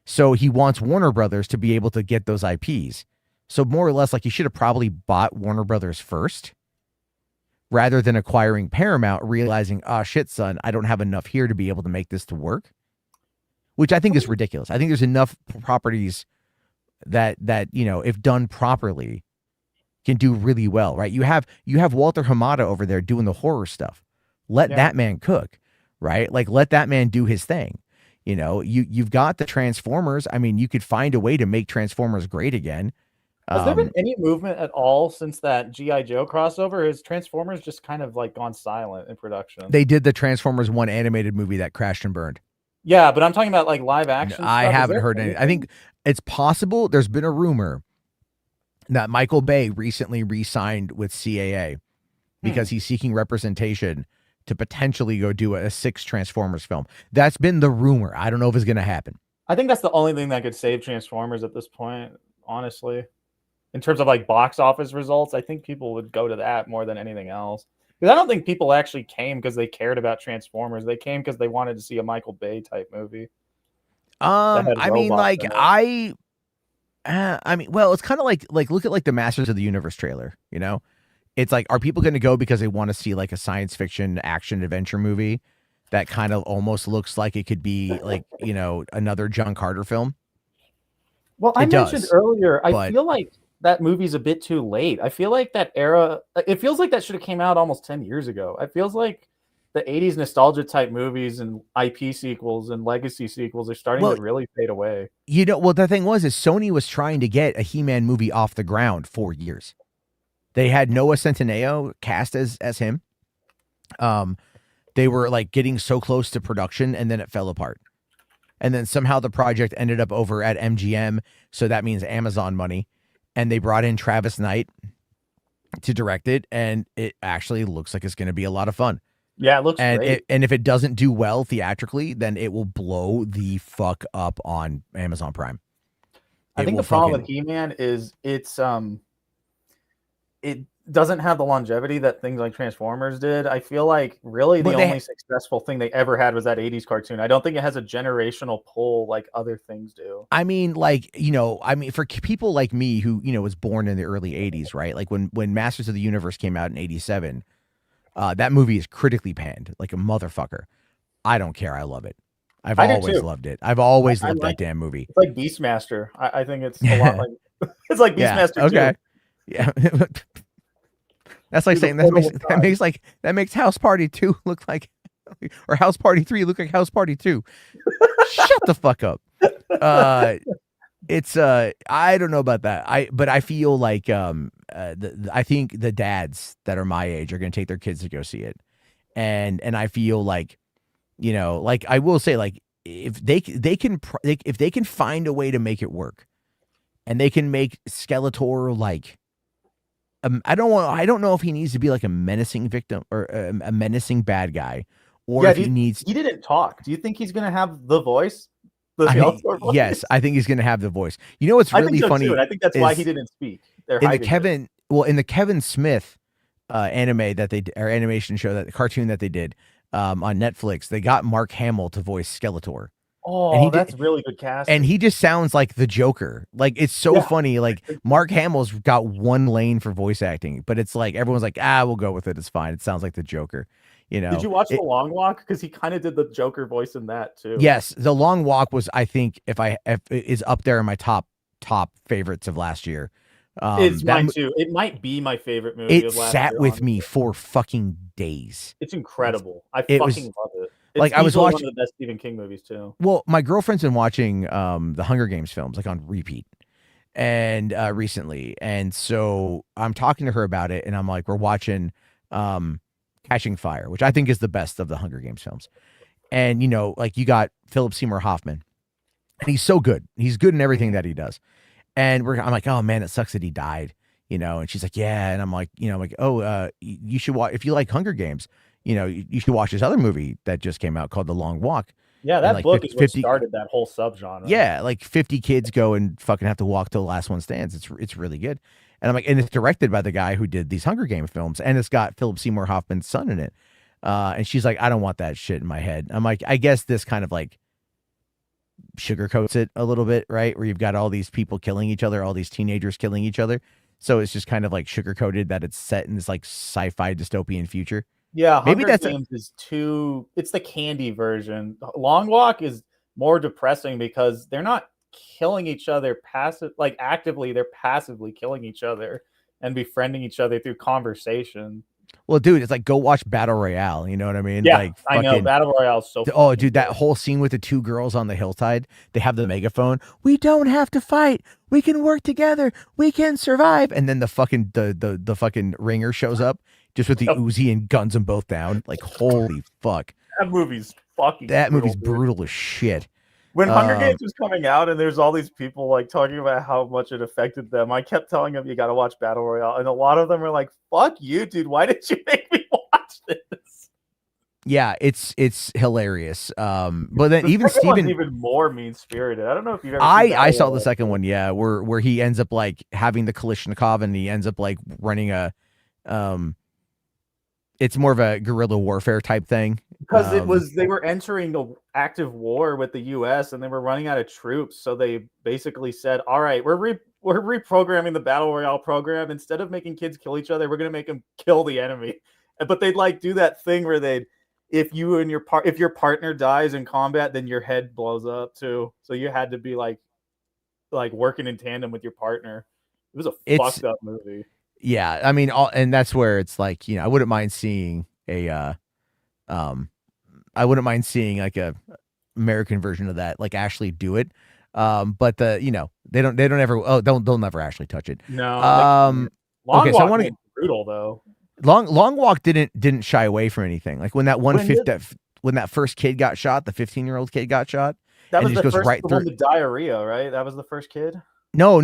So he wants Warner Brothers to be able to get those IPs. So more or less, like, he should have probably bought Warner Brothers first, rather than acquiring Paramount, realizing, oh shit, son, I don't have enough here to be able to make this to work. which I think is ridiculous. I think there's enough properties that if done properly, can do really well, right? You have Walter Hamada over there doing the horror stuff. Let that man cook, right? Like, let that man do his thing. You've got the Transformers. I mean, you could find a way to make Transformers great again. Has there been any movement at all since that G.I. Joe crossover? Has Transformers just kind of like gone silent in production? They did the Transformers 1 animated movie that crashed and burned. Yeah, but I'm talking about like live action. I haven't heard any. I think it's possible. There's been a rumor that Michael Bay recently re-signed with CAA because he's seeking representation to potentially go do a 6 Transformers film. That's been the rumor. I don't know if it's going to happen. I think that's the only thing that could save Transformers at this point, honestly. In terms of like box office results, I think people would go to that more than anything else. Because I don't think people actually came because they cared about Transformers. They came because they wanted to see a Michael Bay type movie. I mean, like well, it's kind of like look at like the Masters of the Universe trailer. It's like, are people going to go because they want to see like a science fiction action adventure movie that kind of almost looks like it could be like another John Carter film? Well, I mentioned earlier, I feel like that movie's a bit too late. I feel like that era, it feels like that should have came out almost 10 years ago. It feels like the 80s nostalgia type movies and IP sequels and legacy sequels are starting to really fade away. Well, the thing is Sony was trying to get a He-Man movie off the ground for years. They had Noah Centineo cast as him. They were like getting so close to production, and then it fell apart. And then somehow the project ended up over at MGM, so that means Amazon money. And they brought in Travis Knight to direct it, and it actually looks like it's going to be a lot of fun. Yeah, it looks great. And if it doesn't do well theatrically, then it will blow the fuck up on Amazon Prime. I think the problem with He-Man is it doesn't have the longevity that things like Transformers did. I feel like really the only successful thing they ever had was that 80s cartoon. I don't think it has a generational pull like other things do. I mean, for people like me who, was born in the early 80s, right? Like when Masters of the Universe came out in 87, that movie is critically panned like a motherfucker. I don't care. I love it. I've always loved it. I've always loved that damn movie. It's like Beastmaster. I think it's a lot like it's like Beastmaster. Okay. Yeah. That's like saying that makes House Party 2 look like, or House Party 3 look like House Party 2. Shut the fuck up. It's I don't know about that. But I feel like I think the dads that are my age are going to take their kids to go see it, and I feel like like I will say, like, if they can find a way to make it work, and they can make Skeletor like. I don't know if he needs to be like a menacing victim or a menacing bad guy, or if he needs. He didn't talk. Do you think he's going to have the voice? Voice? Yes, I think he's going to have the voice. What's really funny? Too, and I think that's why he didn't speak. In the Kevin Smith anime that they or animation show, that cartoon that they did on Netflix, they got Mark Hamill to voice Skeletor. Oh, that's really good casting. And he just sounds like the Joker. Like, it's so funny. Like, Mark Hamill's got one lane for voice acting, but it's like everyone's like, we'll go with it. It's fine. It sounds like the Joker. Did you watch The Long Walk? Because he kind of did the Joker voice in that too. Yes, The Long Walk was, I think, if is up there in my top favorites of last year. It's mine too. It might be my favorite movie. It sat with me for fucking days. It's incredible. I fucking love it. It's like, I was watching one of the best Stephen King movies too. Well, my girlfriend's been watching the Hunger Games films like on repeat, and recently, and so I'm talking to her about it, and I'm like, we're watching Catching Fire, which I think is the best of the Hunger Games films, and like, you got Philip Seymour Hoffman, and he's so good. He's good in everything that he does, and I'm like, oh man, it sucks that he died, and she's like, yeah, and I'm like, oh, you should watch, if you like Hunger Games. You should watch this other movie that just came out called The Long Walk. Yeah, that book is what started that whole subgenre. Yeah, like 50 kids go and fucking have to walk till the last one stands. It's really good. And I'm like, and it's directed by the guy who did these Hunger Games films, and it's got Philip Seymour Hoffman's son in it. And she's like, I don't want that shit in my head. I'm like, I guess this kind of like sugarcoats it a little bit, right? Where you've got all these people killing each other, all these teenagers killing each other. So it's just kind of like sugarcoated that it's set in this like sci-fi dystopian future. Yeah, maybe Hunger Games is too. It's the candy version. Long Walk is more depressing because they're not killing each other actively. They're passively killing each other and befriending each other through conversation. Well, dude, it's like go watch Battle Royale. You know what I mean? Yeah, like, I know Battle Royale is so. Oh, dude, that whole scene with the two girls on the hillside. They have the megaphone. We don't have to fight. We can work together. We can survive. And then the fucking the fucking ringer shows up just with the Uzi and guns them both down. Like, holy fuck. That movie's fucking. That movie's brutal as shit. When Hunger Games was coming out and there's all these people like talking about how much it affected them, I kept telling them you got to watch Battle Royale, and a lot of them were like, "Fuck you, dude! Why did you make me watch this?" Yeah, it's hilarious. But then even Steven, even more mean spirited. I don't know if you've ever. I saw the second one. Yeah, where he ends up like having the Kalashnikov and he ends up like running a it's more of a guerrilla warfare type thing. Because they were entering an active war with the U.S. and they were running out of troops, so they basically said, "All right, we're reprogramming the Battle Royale program. Instead of making kids kill each other, we're going to make them kill the enemy." But they'd like do that thing where if your partner dies in combat, then your head blows up too. So you had to be like working in tandem with your partner. It was a fucked up movie. Yeah, I mean, and that's where it's like, I wouldn't mind seeing like a American version of that, like actually do it. But they'll never actually touch it. No. Long Walk was brutal though. Long Walk didn't shy away from anything. Like when that first kid got shot, the 15-year-old kid got shot. That was the first one, the diarrhea, right? That was the first kid. No.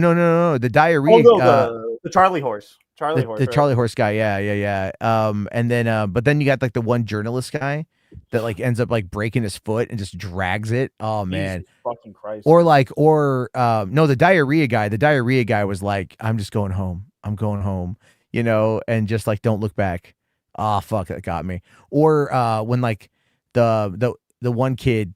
The diarrhea. The Charlie horse. The Charlie horse guy. Yeah. And then, but then you got like the one journalist guy that like ends up like breaking his foot and just drags it. Oh man, Jesus fucking Christ. No, the diarrhea guy. The diarrhea guy was like, I'm just going home. I'm going home. And just like don't look back. Oh fuck, that got me. Or when like the one kid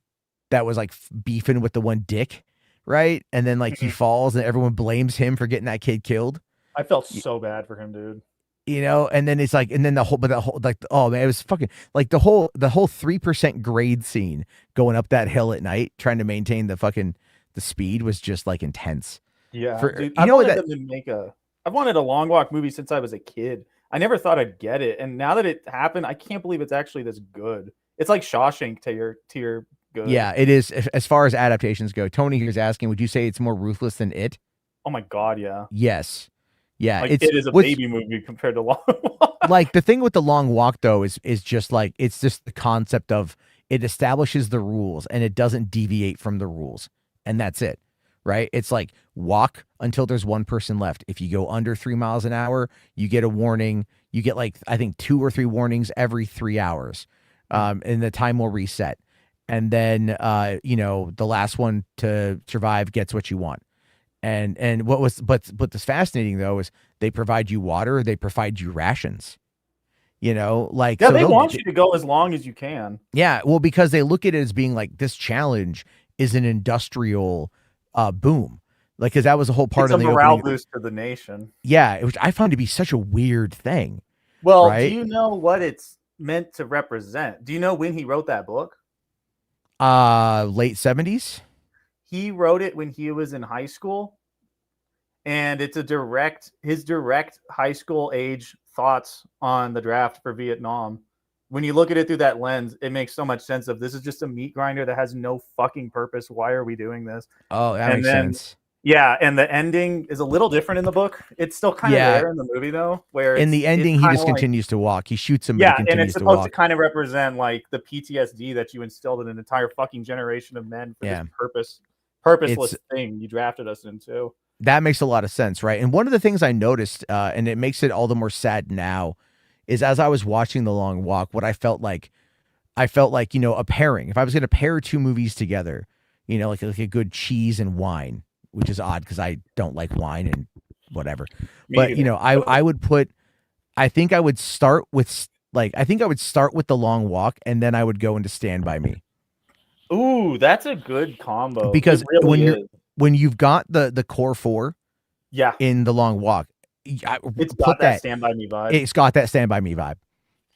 that was like beefing with the one dick, right? And then like he falls and everyone blames him for getting that kid killed. I felt so bad for him, dude. And then it's like, and then oh man, it was fucking like the whole 3% grade scene going up that hill at night, trying to maintain the speed was just like intense. Yeah, dude, I've wanted a Long Walk movie since I was a kid. I never thought I'd get it, and now that it happened, I can't believe it's actually this good. It's like Shawshank to your good. Yeah, it is. As far as adaptations go, Tony here's asking, would you say it's more ruthless than It? Oh my god, yeah. Yes. Yeah, it is a baby movie compared to Long Walk. Like the thing with the Long Walk though is just like it's just the concept of it establishes the rules and it doesn't deviate from the rules, and that's it, right? It's like walk until there's one person left. If you go under 3 miles an hour, you get a warning. You get like I think 2 or 3 warnings every 3 hours, and the time will reset. And then the last one to survive gets what you want. And what's fascinating though is they provide you water, they provide you rations. They want you to go as long as you can. Yeah, well, because they look at it as being like this challenge is an industrial boom. Like, because that was a whole part of the morale boost for the nation. Yeah, which I found to be such a weird thing. Well, right? Do you know what it's meant to represent? Do you know when he wrote that book? Late 70s. He wrote it when he was in high school, and it's his direct high school age thoughts on the draft for Vietnam. When you look at it through that lens, it makes so much sense of this is just a meat grinder that has no fucking purpose. Why are we doing this? Oh, that makes sense. Yeah, and the ending is a little different in the book. It's still kind of there in the movie, though. Where in the ending, he just continues to walk. He shoots him. Yeah, but he and it's continues supposed to to kind of represent like the PTSD that you instilled in an entire fucking generation of men for this purposeless thing you drafted us into. That makes a lot of sense, right? And one of the things I noticed, and it makes it all the more sad now, is as I was watching The Long Walk, what I felt like, a pairing. If I was going to pair 2 movies together, like a good cheese and wine, which is odd because I don't like wine and whatever. But I think I would start with The Long Walk, and then I would go into Stand By Me. Ooh, that's a good combo. Because when you've got the core 4, yeah, in The Long Walk, it's got that Stand By Me vibe. It's got that Stand By Me vibe.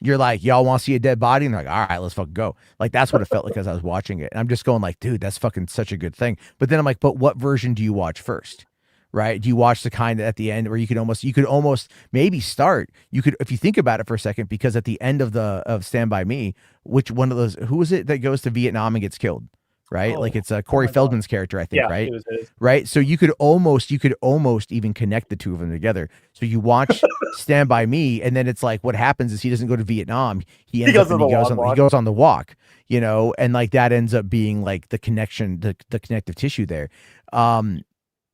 You're like, y'all want to see a dead body? And they're like, all right, let's fucking go. Like, that's what it felt like as I was watching it. And I'm just going like, dude, that's fucking such a good thing. But then I'm like, but what version do you watch first? Right? Do you watch the kind at the end where you could almost maybe start, if you think about it for a second, because at the end of Stand By Me, which one of those, who is it that goes to Vietnam and gets killed? Right? Like it's Corey Feldman's character, I think, right? It was his. Right. So you could almost even connect the two of them together. So you watch Stand By Me, and then it's like what happens is he doesn't go to Vietnam. He goes on the walk, and like that ends up being like the connection, the connective tissue there. And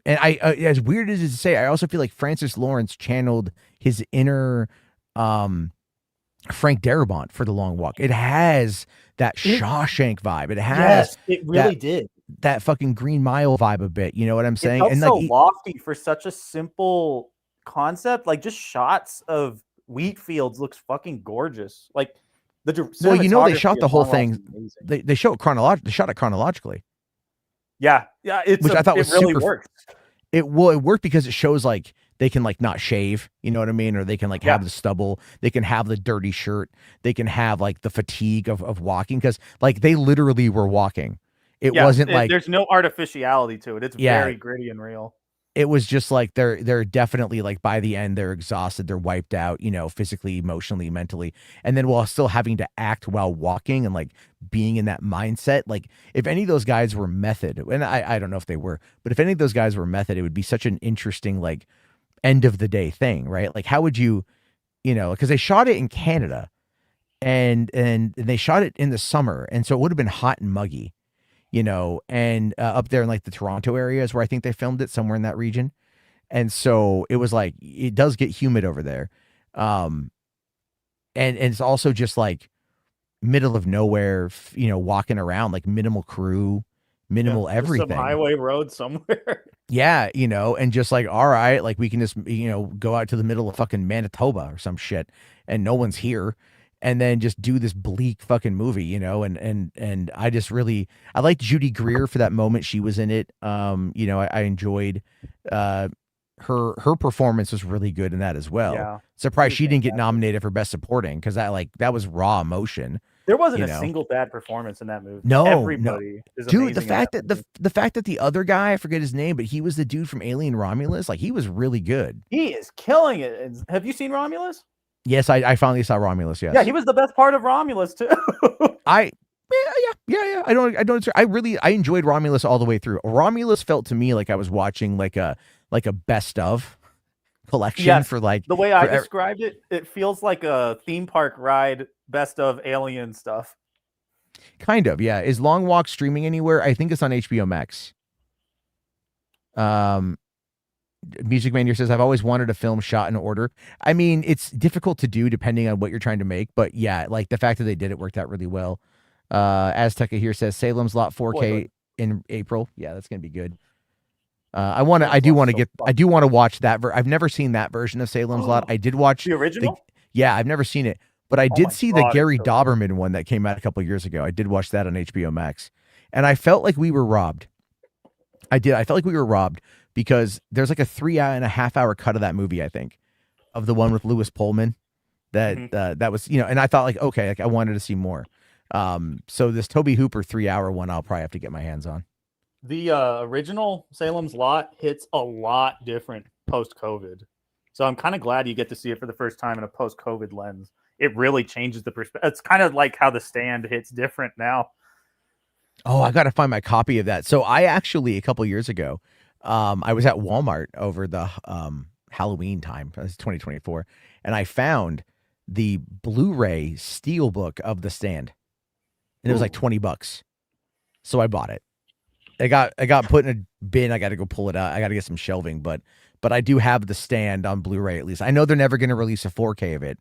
I as weird as it is to say, I also feel like Francis Lawrence channeled his inner Frank Darabont for The Long Walk. It has that Shawshank vibe. It has it really did. That fucking Green Mile vibe a bit. You know what I'm saying? It felt And so like lofty for such a simple concept. Like just shots of wheat fields looks fucking gorgeous. Like they shot the whole thing. They shot it chronologically. Yeah, which I thought was really super. Worked. It worked because it shows like they can like not shave, you know what I mean? Or they can like have the stubble, they can have the dirty shirt, they can have like the fatigue of walking, because like they literally were walking. It wasn't like there's no artificiality to it. It's very gritty and real. It was just like they're definitely like by the end they're exhausted, they're wiped out, physically, emotionally, mentally, and then while still having to act while walking and like being in that mindset. Like if any of those guys were method, and I don't know if they were, but if any of those guys were method, it would be such an interesting like end of the day thing, right? Like how would you, because they shot it in Canada and they shot it in the summer, and so it would have been hot and muggy. And up there in like the Toronto areas where I think they filmed it, somewhere in that region. And so it was like, it does get humid over there. And it's also just like middle of nowhere, walking around, like minimal crew, minimal everything. Some highway road somewhere. Yeah. And just like, all right, like we can just, go out to the middle of fucking Manitoba or some shit and no one's here. And then just do this bleak fucking movie, and I just really, I liked Judy Greer for that moment she was in it. I enjoyed her performance was really good in that as well. Yeah, surprised she didn't get nominated for Best Supporting, because that was raw emotion. There wasn't a single bad performance in that movie. No, everybody is amazing. Dude, the fact that the other guy, I forget his name, but he was the dude from Alien Romulus. Like he was really good. He is killing it. Have you seen Romulus? Yes, I finally saw Romulus. Yes. Yeah, he was the best part of Romulus too. Yeah. I enjoyed Romulus all the way through. Romulus felt to me like I was watching like a best of collection for like the way I described it. It feels like a theme park ride, best of Alien stuff. Kind of, yeah. Is Long Walk streaming anywhere? I think it's on HBO Max. Music Mania says, I've always wanted a film shot in order. I mean, it's difficult to do depending on what you're trying to make, but yeah, like the fact that they did it worked out really well. Azteca here says Salem's Lot 4K in April. Yeah, that's gonna be good. I do want to watch that. I've never seen that version of Salem's Lot. I did watch the original. Yeah, I've never seen it, but I did see the Gary Dauberman one that came out a couple of years ago. I did watch that on HBO Max, and I felt like we were robbed. I felt like we were robbed. Because there's like a 3.5 hour cut of that movie, I think, of the one with Lewis Pullman. That was, and I thought like, okay, like I wanted to see more. So this Toby Hooper 3 hour one, I'll probably have to get my hands on. The original Salem's Lot hits a lot different post-COVID. So I'm kind of glad you get to see it for the first time in a post-COVID lens. It really changes the perspective. It's kind of like how The Stand hits different now. Oh, I got to find my copy of that. So I actually, a couple years ago, I was at Walmart over the Halloween time, 2024, and I found the Blu-ray steelbook of The Stand, and it was like $20. So I bought it. I got put in a bin. I got to go pull it out. I got to get some shelving, but I do have The Stand on Blu-ray at least. I know they're never going to release a 4K of it,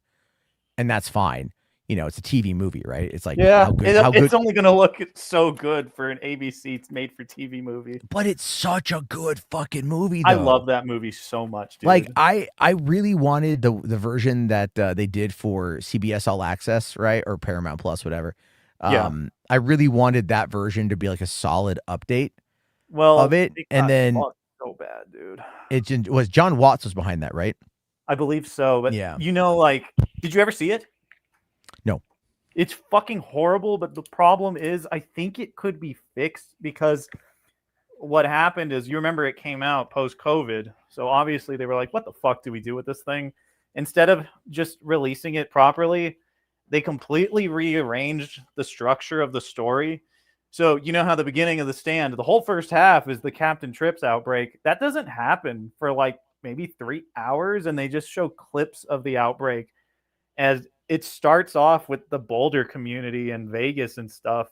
and that's fine. It's a TV movie, right? It's like, it's only going to look so good for an ABC made for TV movie. But it's such a good fucking movie, though. I love that movie so much, dude. Like, I really wanted the version that they did for CBS All Access, right? Or Paramount Plus, whatever. I really wanted that version to be like a solid update of it. And then so bad, dude. It was John Watts was behind that, right? I believe so. But yeah, like, did you ever see it? It's fucking horrible, but the problem is I think it could be fixed because what happened is, you remember it came out post-COVID, so obviously they were like, what the fuck do we do with this thing? Instead of just releasing it properly, they completely rearranged the structure of the story. So you know how the beginning of The Stand, the whole first half is the Captain Trips outbreak. That doesn't happen for like maybe 3 hours, and they just show clips of the outbreak as it starts off with the Boulder community in Vegas and stuff,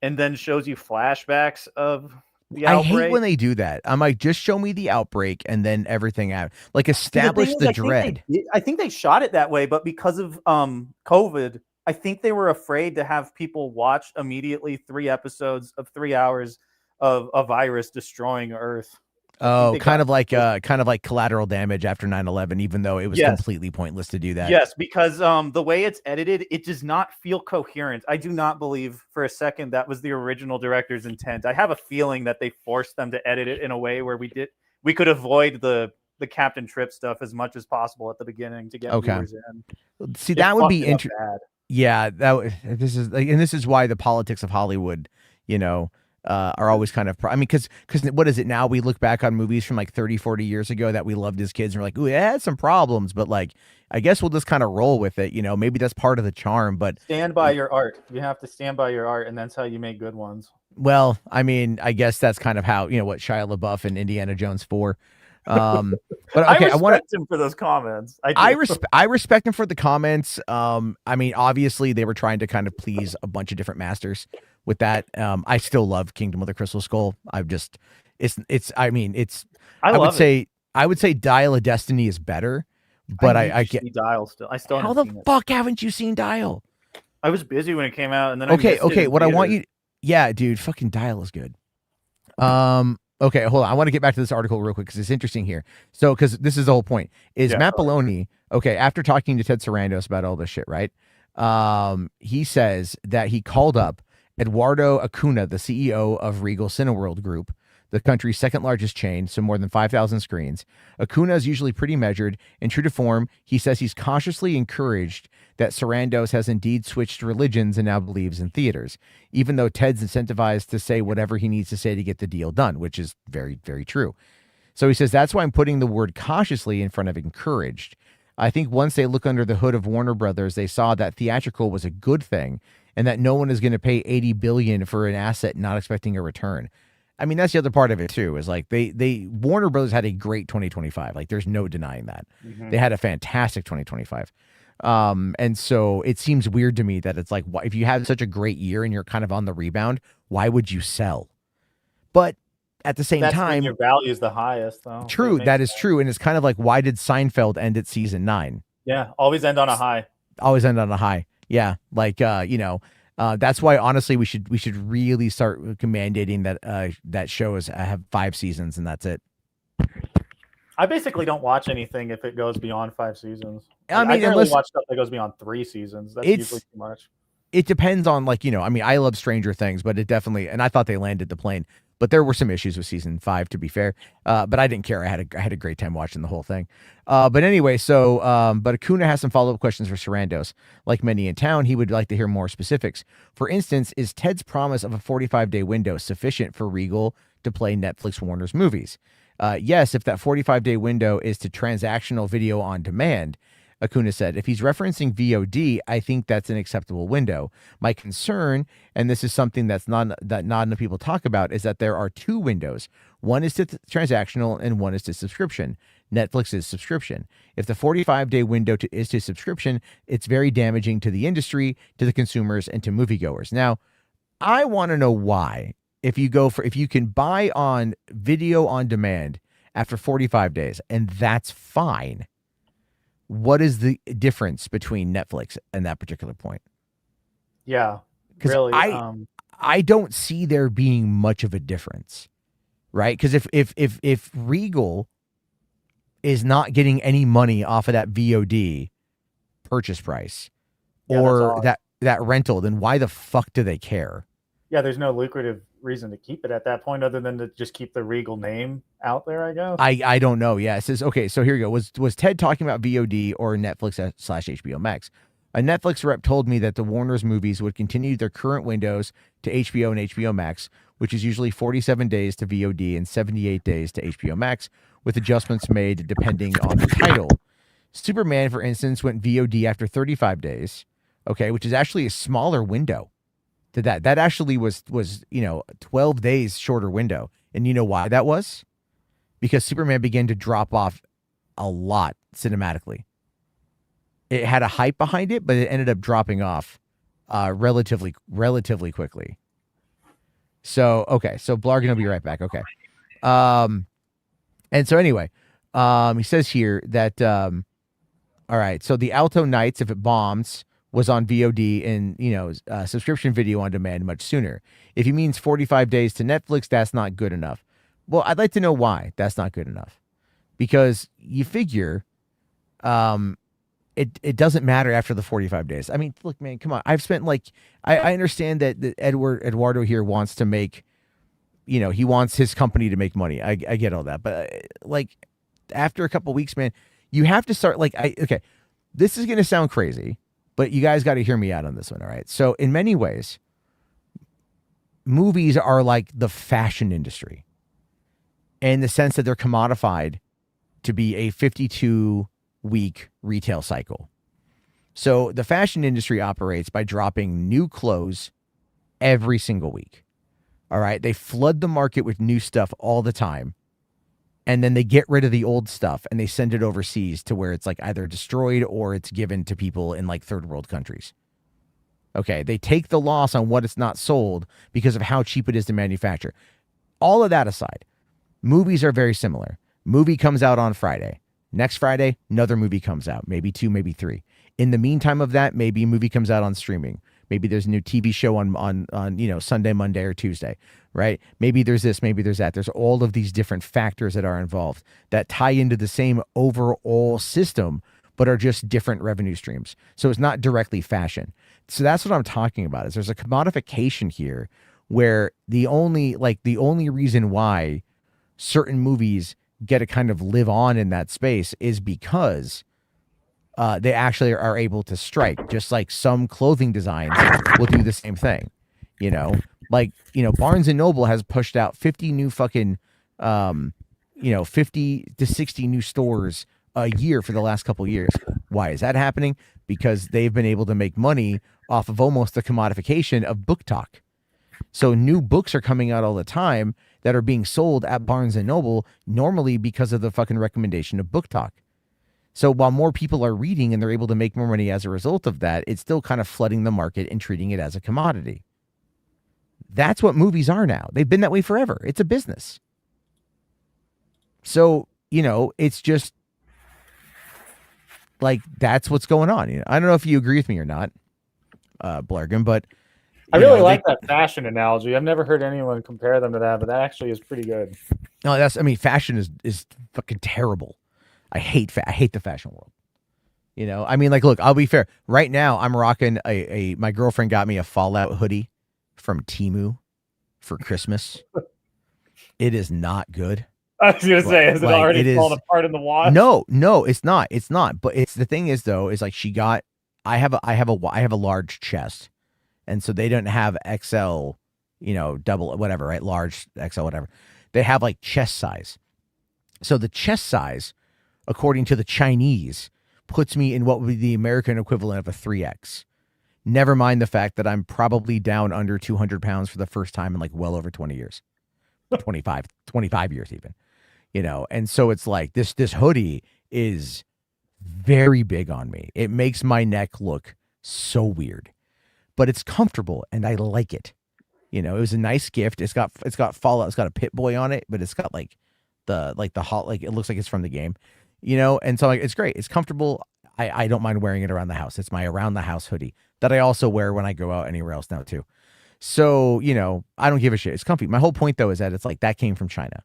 and then shows you flashbacks of the I outbreak. hate when they do that. I'm like, just show me the outbreak and then everything out. Like, establish the dread. I think they shot it that way, but because of COVID, I think they were afraid to have people watch immediately 3 episodes of 3 hours of a virus destroying Earth. Oh, kind of like collateral damage after 9/11, even though it was completely pointless to do that. Yes, because the way it's edited, it does not feel coherent. I do not believe for a second that was the original director's intent. I have a feeling that they forced them to edit it in a way where we could avoid the Captain Trip stuff as much as possible at the beginning to get viewers in. See, that would be interesting. Yeah, this is why the politics of Hollywood, are always kind of, because what is it now? We look back on movies from like 30, 40 years ago that we loved as kids and we're like, ooh, it had some problems, but like, I guess we'll just kind of roll with it. Maybe that's part of the charm, but stand by your art. You have to stand by your art, and that's how you make good ones. Well, I mean, I guess that's kind of how, what Shia LaBeouf and Indiana Jones 4. But okay, I respect him for those comments. I respect him for the comments. I mean, obviously they were trying to kind of please a bunch of different masters with that. I still love Kingdom of the Crystal Skull. I would say Dial of Destiny is better, but I get Dial still. I still how the fuck haven't you seen Dial? I was busy when it came out, and then okay. What I want you, yeah, dude, fucking Dial is good. Okay, hold on. I want to get back to this article real quick because it's interesting here. So, because this is the whole point. Matt Belloni, okay, after talking to Ted Sarandos about all this shit, right? He says that he called up Eduardo Acuna, the CEO of Regal Cineworld Group, the country's second largest chain, so more than 5,000 screens. Acuna is usually pretty measured. And true to form, he says he's cautiously encouraged that Sarandos has indeed switched religions and now believes in theaters, even though Ted's incentivized to say whatever he needs to say to get the deal done, which is very, very true. So he says, that's why I'm putting the word cautiously in front of encouraged. I think once they look under the hood of Warner Brothers, they saw that theatrical was a good thing and that no one is going to pay $80 billion for an asset not expecting a return. I mean, that's the other part of it too, is like Warner Brothers had a great 2025. Like, there's no denying that. Mm-hmm. They had a fantastic 2025. And so it seems weird to me that it's like, if you have such a great year and you're kind of on the rebound, why would you sell? But at the same time, your value is the highest, though. True, that is true. And it's kind of like, why did Seinfeld end at season 9? Yeah, always end on a high. Always end on a high. Yeah, like that's why honestly we should really start mandating that that shows have 5 seasons and that's it. I basically don't watch anything if it goes beyond 5 seasons. I mean, I watch stuff that goes beyond 3 seasons. That's usually too much. It depends on I mean, I love Stranger Things, but it definitely, and I thought they landed the plane, but there were some issues with season 5, to be fair. But I didn't care. I had a great time watching the whole thing. But anyway, but Acuna has some follow-up questions for Sarandos. Like many in town, he would like to hear more specifics. For instance, is Ted's promise of a 45-day window sufficient for Regal to play Netflix Warner's movies? Yes, if that 45-day window is to transactional video on demand, Acuna said. If he's referencing VOD, I think that's an acceptable window. My concern, and this is something that not enough people talk about, is that there are 2 windows. One is to transactional and one is to subscription. Netflix is subscription. If the 45-day window is to subscription, it's very damaging to the industry, to the consumers, and to moviegoers. Now, I want to know why. If you can buy on video on demand after 45 days, and that's fine. What is the difference between Netflix and that particular point? Yeah, really. I don't see there being much of a difference, right? Because if Regal is not getting any money off of that VOD purchase price or that rental, then why the fuck do they care? Yeah, there's no lucrative reason to keep it at that point other than to just keep the Regal name out there, I guess. I don't know. Yeah, it says, okay, so here you go. Was Ted talking about VOD or Netflix /HBO Max? A Netflix rep told me that the Warner's movies would continue their current windows to HBO and HBO Max, which is usually 47 days to VOD and 78 days to HBO Max, with adjustments made depending on the title. Superman, for instance, went VOD after 35 days, okay, which is actually a smaller window to that. That actually was 12 days shorter window. And you know why that was? Because Superman began to drop off a lot cinematically. It had a hype behind it, but it ended up dropping off relatively quickly. So, okay. So Blargan will be right back. Okay. And so anyway, he says here that, all right. So the Alto Nights, if it bombs, was on VOD and, subscription video on demand much sooner. If he means 45 days to Netflix, that's not good enough. Well, I'd like to know why that's not good enough, because you figure, it doesn't matter after the 45 days. I mean, look, man, come on. I've spent I understand that Eduardo here wants to make, he wants his company to make money. I get all that. But after a couple weeks, man, you have to start okay, this is going to sound crazy, but you guys got to hear me out on this one. All right. So in many ways, movies are like the fashion industry in the sense that they're commodified to be a 52-week retail cycle. So the fashion industry operates by dropping new clothes every single week. All right. They flood the market with new stuff all the time. And then they get rid of the old stuff and they send it overseas to where it's either destroyed or it's given to people in third world countries. Okay. They take the loss on what it's not sold because of how cheap it is to manufacture. All of that aside, movies are very similar. Movie comes out on Friday. Next Friday, another movie comes out, maybe 2, maybe 3. In the meantime of that, maybe a movie comes out on streaming. Maybe there's a new TV show on Sunday, Monday, or Tuesday, right? Maybe there's this, maybe there's that. There's all of these different factors that are involved that tie into the same overall system, but are just different revenue streams. So it's not directly fashion. So that's what I'm talking about. Is there's a commodification here where the only reason why certain movies get to kind of live on in that space is because they actually are able to strike, just like some clothing designs will do the same thing. Barnes and Noble has pushed out 50 new fucking 50 to 60 new stores a year for the last couple of years. Why is that happening? Because they've been able to make money off of almost the commodification of book talk. So new books are coming out all the time that are being sold at Barnes and Noble, normally because of the fucking recommendation of book talk. So while more people are reading and they're able to make more money as a result of that, it's still kind of flooding the market and treating it as a commodity. That's what movies are now. They've been that way forever. It's a business. So, it's just that's what's going on. I don't know if you agree with me or not, Blargan, but I really like that fashion analogy. I've never heard anyone compare them to that, but that actually is pretty good. No, fashion is fucking terrible. I hate the fashion world. Look, I'll be fair. Right now, I'm rocking my girlfriend got me a Fallout hoodie from Temu for Christmas. It is not good. I was gonna say, is it already falling apart in the wash? No, it's not. It's not. But the thing is though, is she got. I have a large chest, and so they don't have XL, double whatever, right? Large XL, whatever. They have chest size. So the chest size, according to the Chinese, puts me in what would be the American equivalent of a 3X. Never mind the fact that I'm probably down under 200 pounds for the first time in well over 20 years, 25 years even, And so it's this hoodie is very big on me. It makes my neck look so weird, but it's comfortable and I like it. It was a nice gift. It's got Fallout. It's got a Pit Boy on it, but it's got the hot, it looks like it's from the game. And so it's great. It's comfortable. I don't mind wearing it around the house. It's my around the house hoodie that I also wear when I go out anywhere else now too. So, I don't give a shit. It's comfy. My whole point though is that it's that came from China.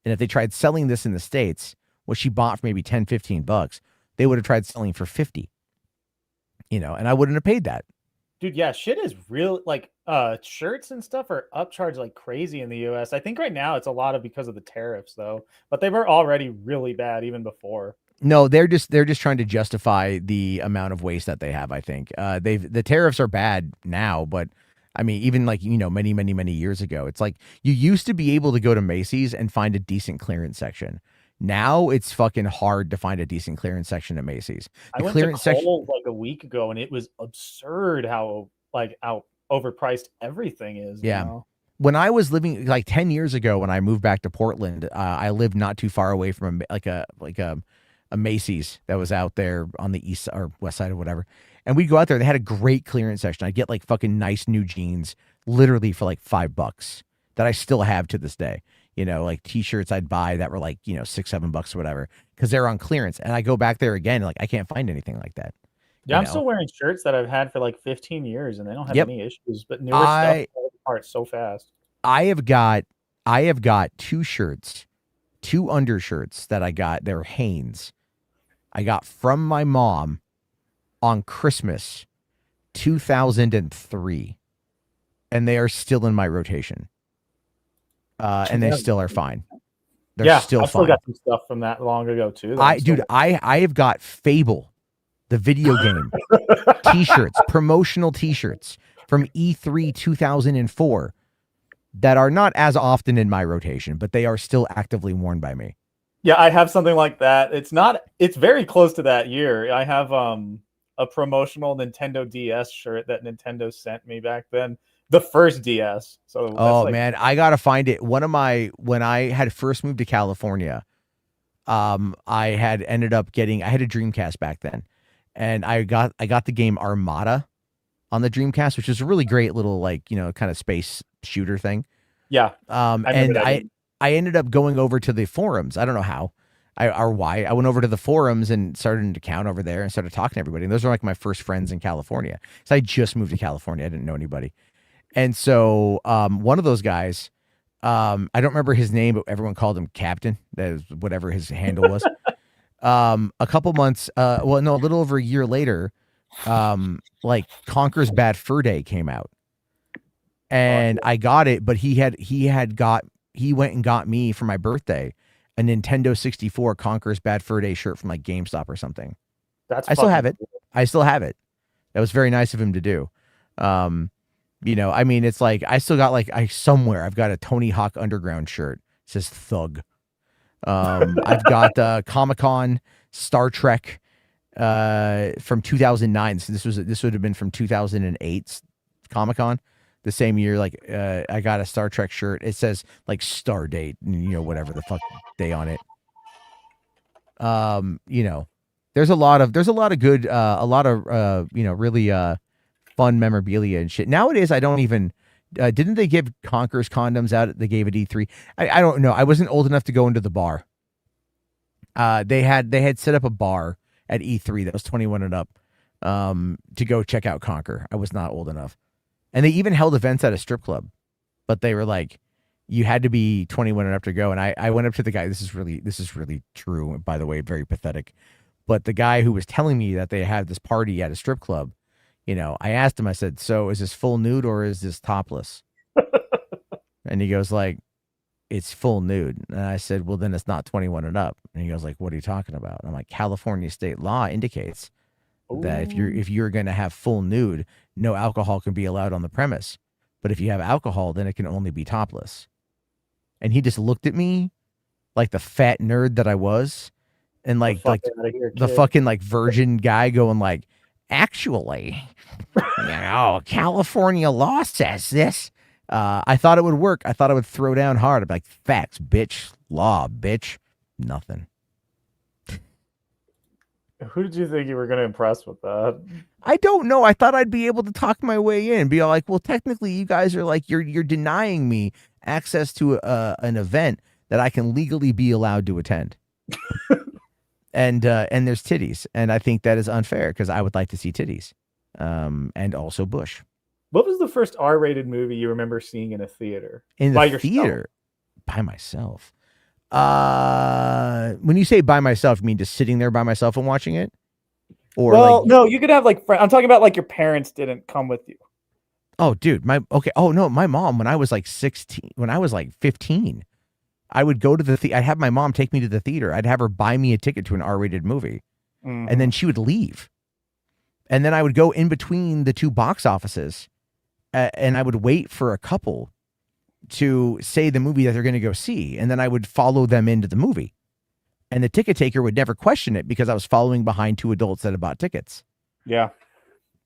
And if they tried selling this in the States, what she bought for maybe $10-15, they would have tried selling for $50, and I wouldn't have paid that. Dude, yeah, shit is real. Shirts and stuff are upcharged like crazy in the US. I think right now it's a lot of because of the tariffs though, but they were already really bad even before. No, they're just trying to justify the amount of waste that they have. I think the tariffs are bad now, but I mean, even like many years ago, it's like you used to be able to go to Macy's and find a decent clearance section. Now it's fucking hard to find a decent clearance section at Macy's. I went to Kohl's like a week ago, and it was absurd how overpriced everything is. Yeah. You know? When I was living like 10 years ago, when I moved back to Portland, I lived not too far away from a Macy's that was out there on the east or west side or whatever. And we'd go out there. They had a great clearance section. I'd get like fucking nice new jeans literally for like $5 that I still have to this day. You know, like t-shirts I'd buy that were like, $6, $7 or whatever, because they're on clearance. And I go back there again, and like I can't find anything like that. Yeah, I'm still wearing shirts that I've had for like 15 years, and they don't have any issues. But newer stuff falls apart so fast. I have got 2 shirts, 2 undershirts that I got. They're Hanes. I got from my mom on Christmas 2003, and they are still in my rotation. And they still are fine. They're still I fine. still got some stuff from that long ago too. I have got Fable, the video game, t-shirts, promotional t-shirts from E3 2004 that are not as often in my rotation, but they are still actively worn by me. Yeah, I have something like that. It's very close to that year. I have a promotional Nintendo DS shirt that Nintendo sent me back then. The first DS. So man, I gotta find it. When I had first moved to California, I had ended up I had a Dreamcast back then, and I got the game Armada on the Dreamcast, which is a really great little kind of space shooter thing. Yeah. I ended up going over to the forums. I don't know how or why. I went over to the forums and started an account over there and started talking to everybody. And those are like my first friends in California. So I just moved to California. I didn't know anybody. And so one of those guys, I don't remember his name, but everyone called him Captain. That is whatever his handle was. A couple months, a little over a year later, Conker's Bad Fur Day came out. And I got it, but he went and got me for my birthday a Nintendo 64 Conker's Bad Fur Day shirt from like GameStop or something. I still have it. I still have it. That was very nice of him to do. I mean, it's like I still got somewhere I've got a Tony Hawk Underground shirt. It says Thug. I've got Comic-Con Star Trek from 2009. So this would have been from 2008 Comic-Con. The same year, I got a Star Trek shirt. It says Star Date, whatever the fuck day on it. There's a lot of good, really fun memorabilia and shit. Nowadays, I don't even. Didn't they give Conker's condoms out? They gave it E3. I don't know. I wasn't old enough to go into the bar. They had set up a bar at E3 that was 21 and up to go check out Conker. I was not old enough. And they even held events at a strip club, but they were like, you had to be 21 and up to go. And I went up to the guy. This is really true. By the way, very pathetic. But the guy who was telling me that they had this party at a strip club, I asked him, I said, so is this full nude or is this topless? And he goes it's full nude. And I said, well, then it's not 21 and up. And he goes what are you talking about? I'm like, California state law indicates that if you're going to have full nude, no alcohol can be allowed on the premise. But if you have alcohol, then it can only be topless. And he just looked at me like the fat nerd that I was, and the fucking virgin guy going actually, California law says this. I thought it would work. I thought I would throw down hard. I'd be like, facts, bitch, law, bitch, nothing. Who did you think you were going to impress with that? I don't know. I thought I'd be able to talk my way in, be like, well, technically you guys are you're denying me access to an event that I can legally be allowed to attend. and there's titties. And I think that is unfair because I would like to see titties. And also Bush. What was the first R-rated movie you remember seeing in a theater? In the theater? By myself. When you say by myself, you mean just sitting there by myself and watching it? Or no, you could have I'm talking about your parents didn't come with you. Oh, dude, my mom, when I was 16, when I was 15, I would go to I'd have my mom take me to the theater. I'd have her buy me a ticket to an R-rated movie. And then she would leave. And then I would go in between the two box offices and I would wait for a couple to say the movie that they're going to go see. And then I would follow them into the movie. And the ticket taker would never question it because I was following behind two adults that had bought tickets. Yeah.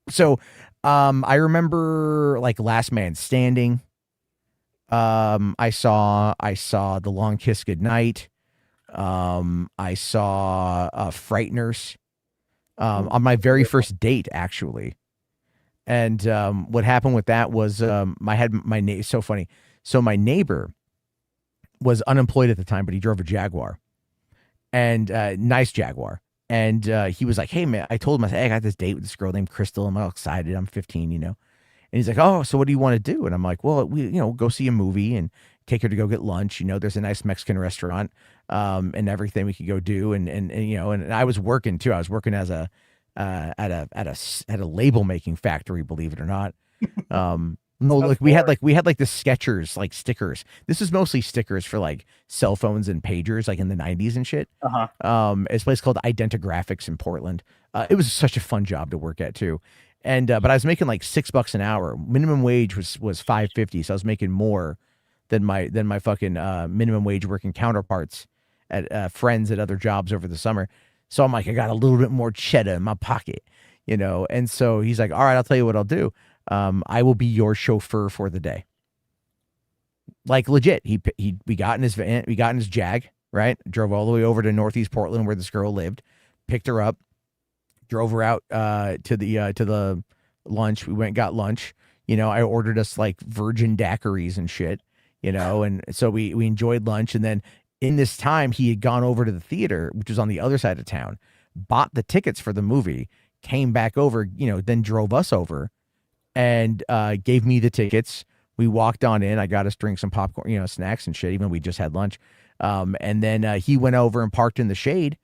So I remember like Last Man Standing. I saw The Long Kiss Goodnight. I saw Frighteners on my very first date, actually. And what happened with that was so funny. So my neighbor was unemployed at the time, but he drove a Jaguar, and nice Jaguar. And he was like, "Hey man," I told him, I said, "Hey, I got this date with this girl named Crystal. I'm all excited. I'm 15, you know." And he's like, "Oh, so what do you want to do?" And I'm like, "Well, we, go see a movie and take her to go get lunch. You know, there's a nice Mexican restaurant, and everything we could go do." And I was working too. I was working as at a label making factory, believe it or not. No, like we had the Skechers like stickers. This is mostly stickers for like cell phones and pagers, like in the 90s and shit. It's a place called Identigraphics in Portland. It was such a fun job to work at too. And but I was making like $6 an hour. Minimum wage was $5.50, so I was making more than my fucking minimum wage working counterparts at friends at other jobs over the summer. So I'm like, I got a little bit more cheddar in my pocket, And so he's like, "All right, I'll tell you what I'll do. I will be your chauffeur for the day." Like legit. We got in his van, we got in his Jag, right? Drove all the way over to Northeast Portland where this girl lived, picked her up, drove her out to the lunch. We went and got lunch. I ordered us like virgin daiquiris and shit, and so we enjoyed lunch. And then in this time, he had gone over to the theater, which was on the other side of town, bought the tickets for the movie, came back over, then drove us over and gave me the tickets. We walked on in. I got us drink some popcorn, snacks and shit, even we just had lunch. And then he went over and parked in the shade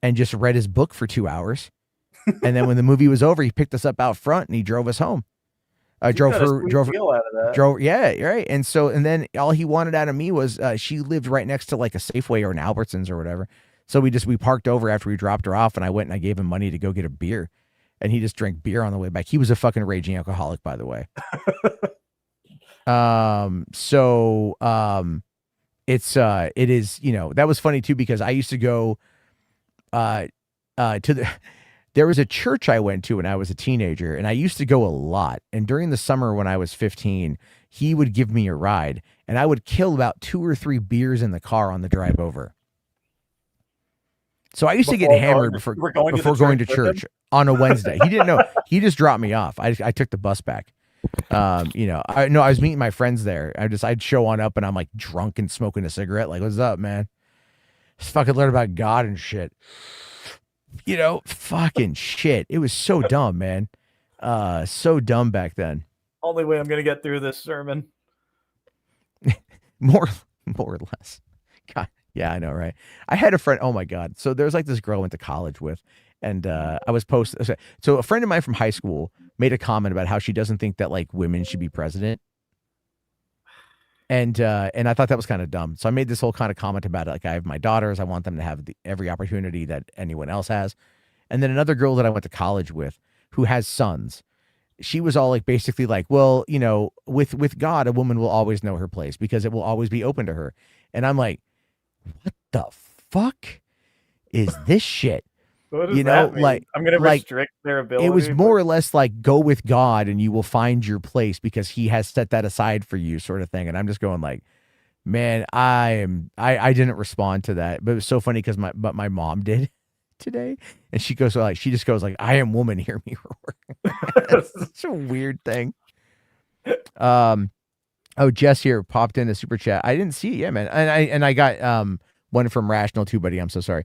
and just read his book for 2 hours. And then when the movie was over, he picked us up out front and he drove us home. Drove. Yeah, right. And then all he wanted out of me was she lived right next to like a Safeway or an Albertsons or whatever. So we parked over after we dropped her off, and I went and I gave him money to go get a beer, and he just drank beer on the way back. He was a fucking raging alcoholic, by the way. It is, that was funny too, because I used to go there was a church I went to when I was a teenager, and I used to go a lot. And during the summer when I was 15, he would give me a ride, and I would kill about 2 or 3 beers in the car on the drive over. So I used to get hammered before going to church on a Wednesday. He didn't know. He just dropped me off. I took the bus back. I was meeting my friends there. I'd show on up, and I'm like drunk and smoking a cigarette. Like, "What's up, man? Just fucking learn about God and shit." Fucking shit. It was so dumb, man. So dumb back then. Only way I'm gonna get through this sermon. more or less. God, yeah, I know, right? I had a friend. Oh my God. So there's like this girl I went to college with, and I was posting. So a friend of mine from high school made a comment about how she doesn't think that like women should be president. And I thought that was kind of dumb. So I made this whole kind of comment about it. Like, I have my daughters. I want them to have every opportunity that anyone else has. And then another girl that I went to college with who has sons, she was all like, basically like, well, with God, a woman will always know her place because it will always be open to her. And I'm like, what the fuck is this shit? What does that mean? Like, I'm going to restrict their ability. It was more or less like, go with God and you will find your place because he has set that aside for you, sort of thing. And I'm just going like, man, I didn't respond to that, but it was so funny because my mom did today, and she just goes like, "I am woman, hear me roar." That's such a weird thing. Oh, Jess here popped in a super chat. I didn't see it yet, man. And I got one from Rational too, buddy. I'm so sorry.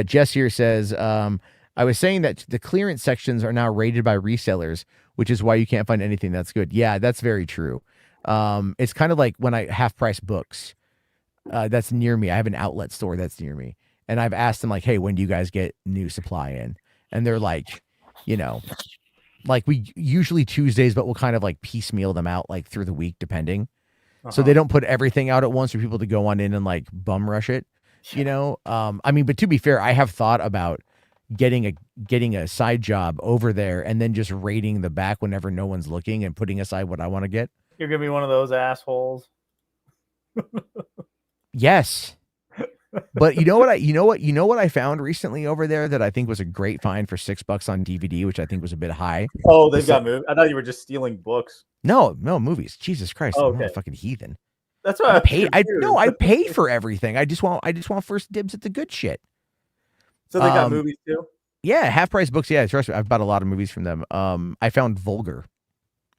Jess here says, I was saying that the clearance sections are now rated by resellers, which is why you can't find anything that's good. Yeah, that's very true. It's kind of like when I half price books that's near me. I have an outlet store that's near me, and I've asked them like, "Hey, when do you guys get new supply in?" And they're like, like we usually Tuesdays, but we'll kind of like piecemeal them out like through the week, depending. so they don't put everything out at once for people to go on in and like bum rush it. You know, I mean, but to be fair, I have thought about getting a side job over there and then just raiding the back whenever no one's looking and putting aside what I want to get. You're gonna be one of those assholes. Yes. But you know what I found recently over there that I think was a great find for $6 on DVD, which I think was a bit high. Oh, they've got movies. I thought you were just stealing books. No, movies. Jesus Christ, Oh, I'm not okay. a fucking heathen. That's why I pay for everything. I just want first dibs at the good shit. So they got movies too? Yeah, half price books. Yeah, trust me, I've bought a lot of movies from them. I found Vulgar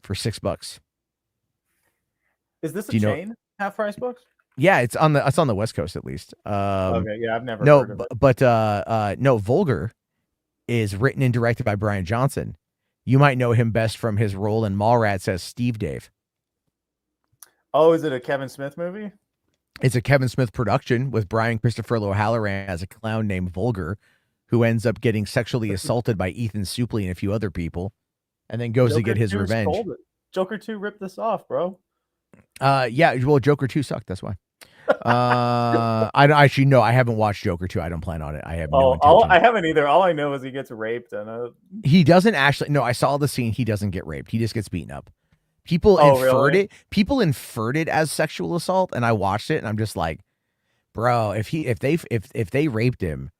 for $6. Is this a chain? Half price books? Yeah, it's on the West Coast at least. Okay, yeah, I've never heard of it. But no, Vulgar is written and directed by Brian Johnson. You might know him best from his role in Mallrats as Steve Dave. Oh, is it a Kevin Smith movie? It's a Kevin Smith production with Brian Christopher O'Halloran as a clown named Vulgar, who ends up getting sexually assaulted by Ethan Suplee and a few other people, and then goes to get his revenge. Joker 2 ripped this off, bro. Yeah, well, Joker 2 sucked. That's why. I actually no, I haven't watched Joker 2. I don't plan on it. I have no intention. I haven't either. All I know is he gets raped and he doesn't actually. No, I saw the scene. He doesn't get raped. He just gets beaten up. People inferred it. People inferred it as sexual assault, and I watched it, and I'm just like, bro, if they raped him,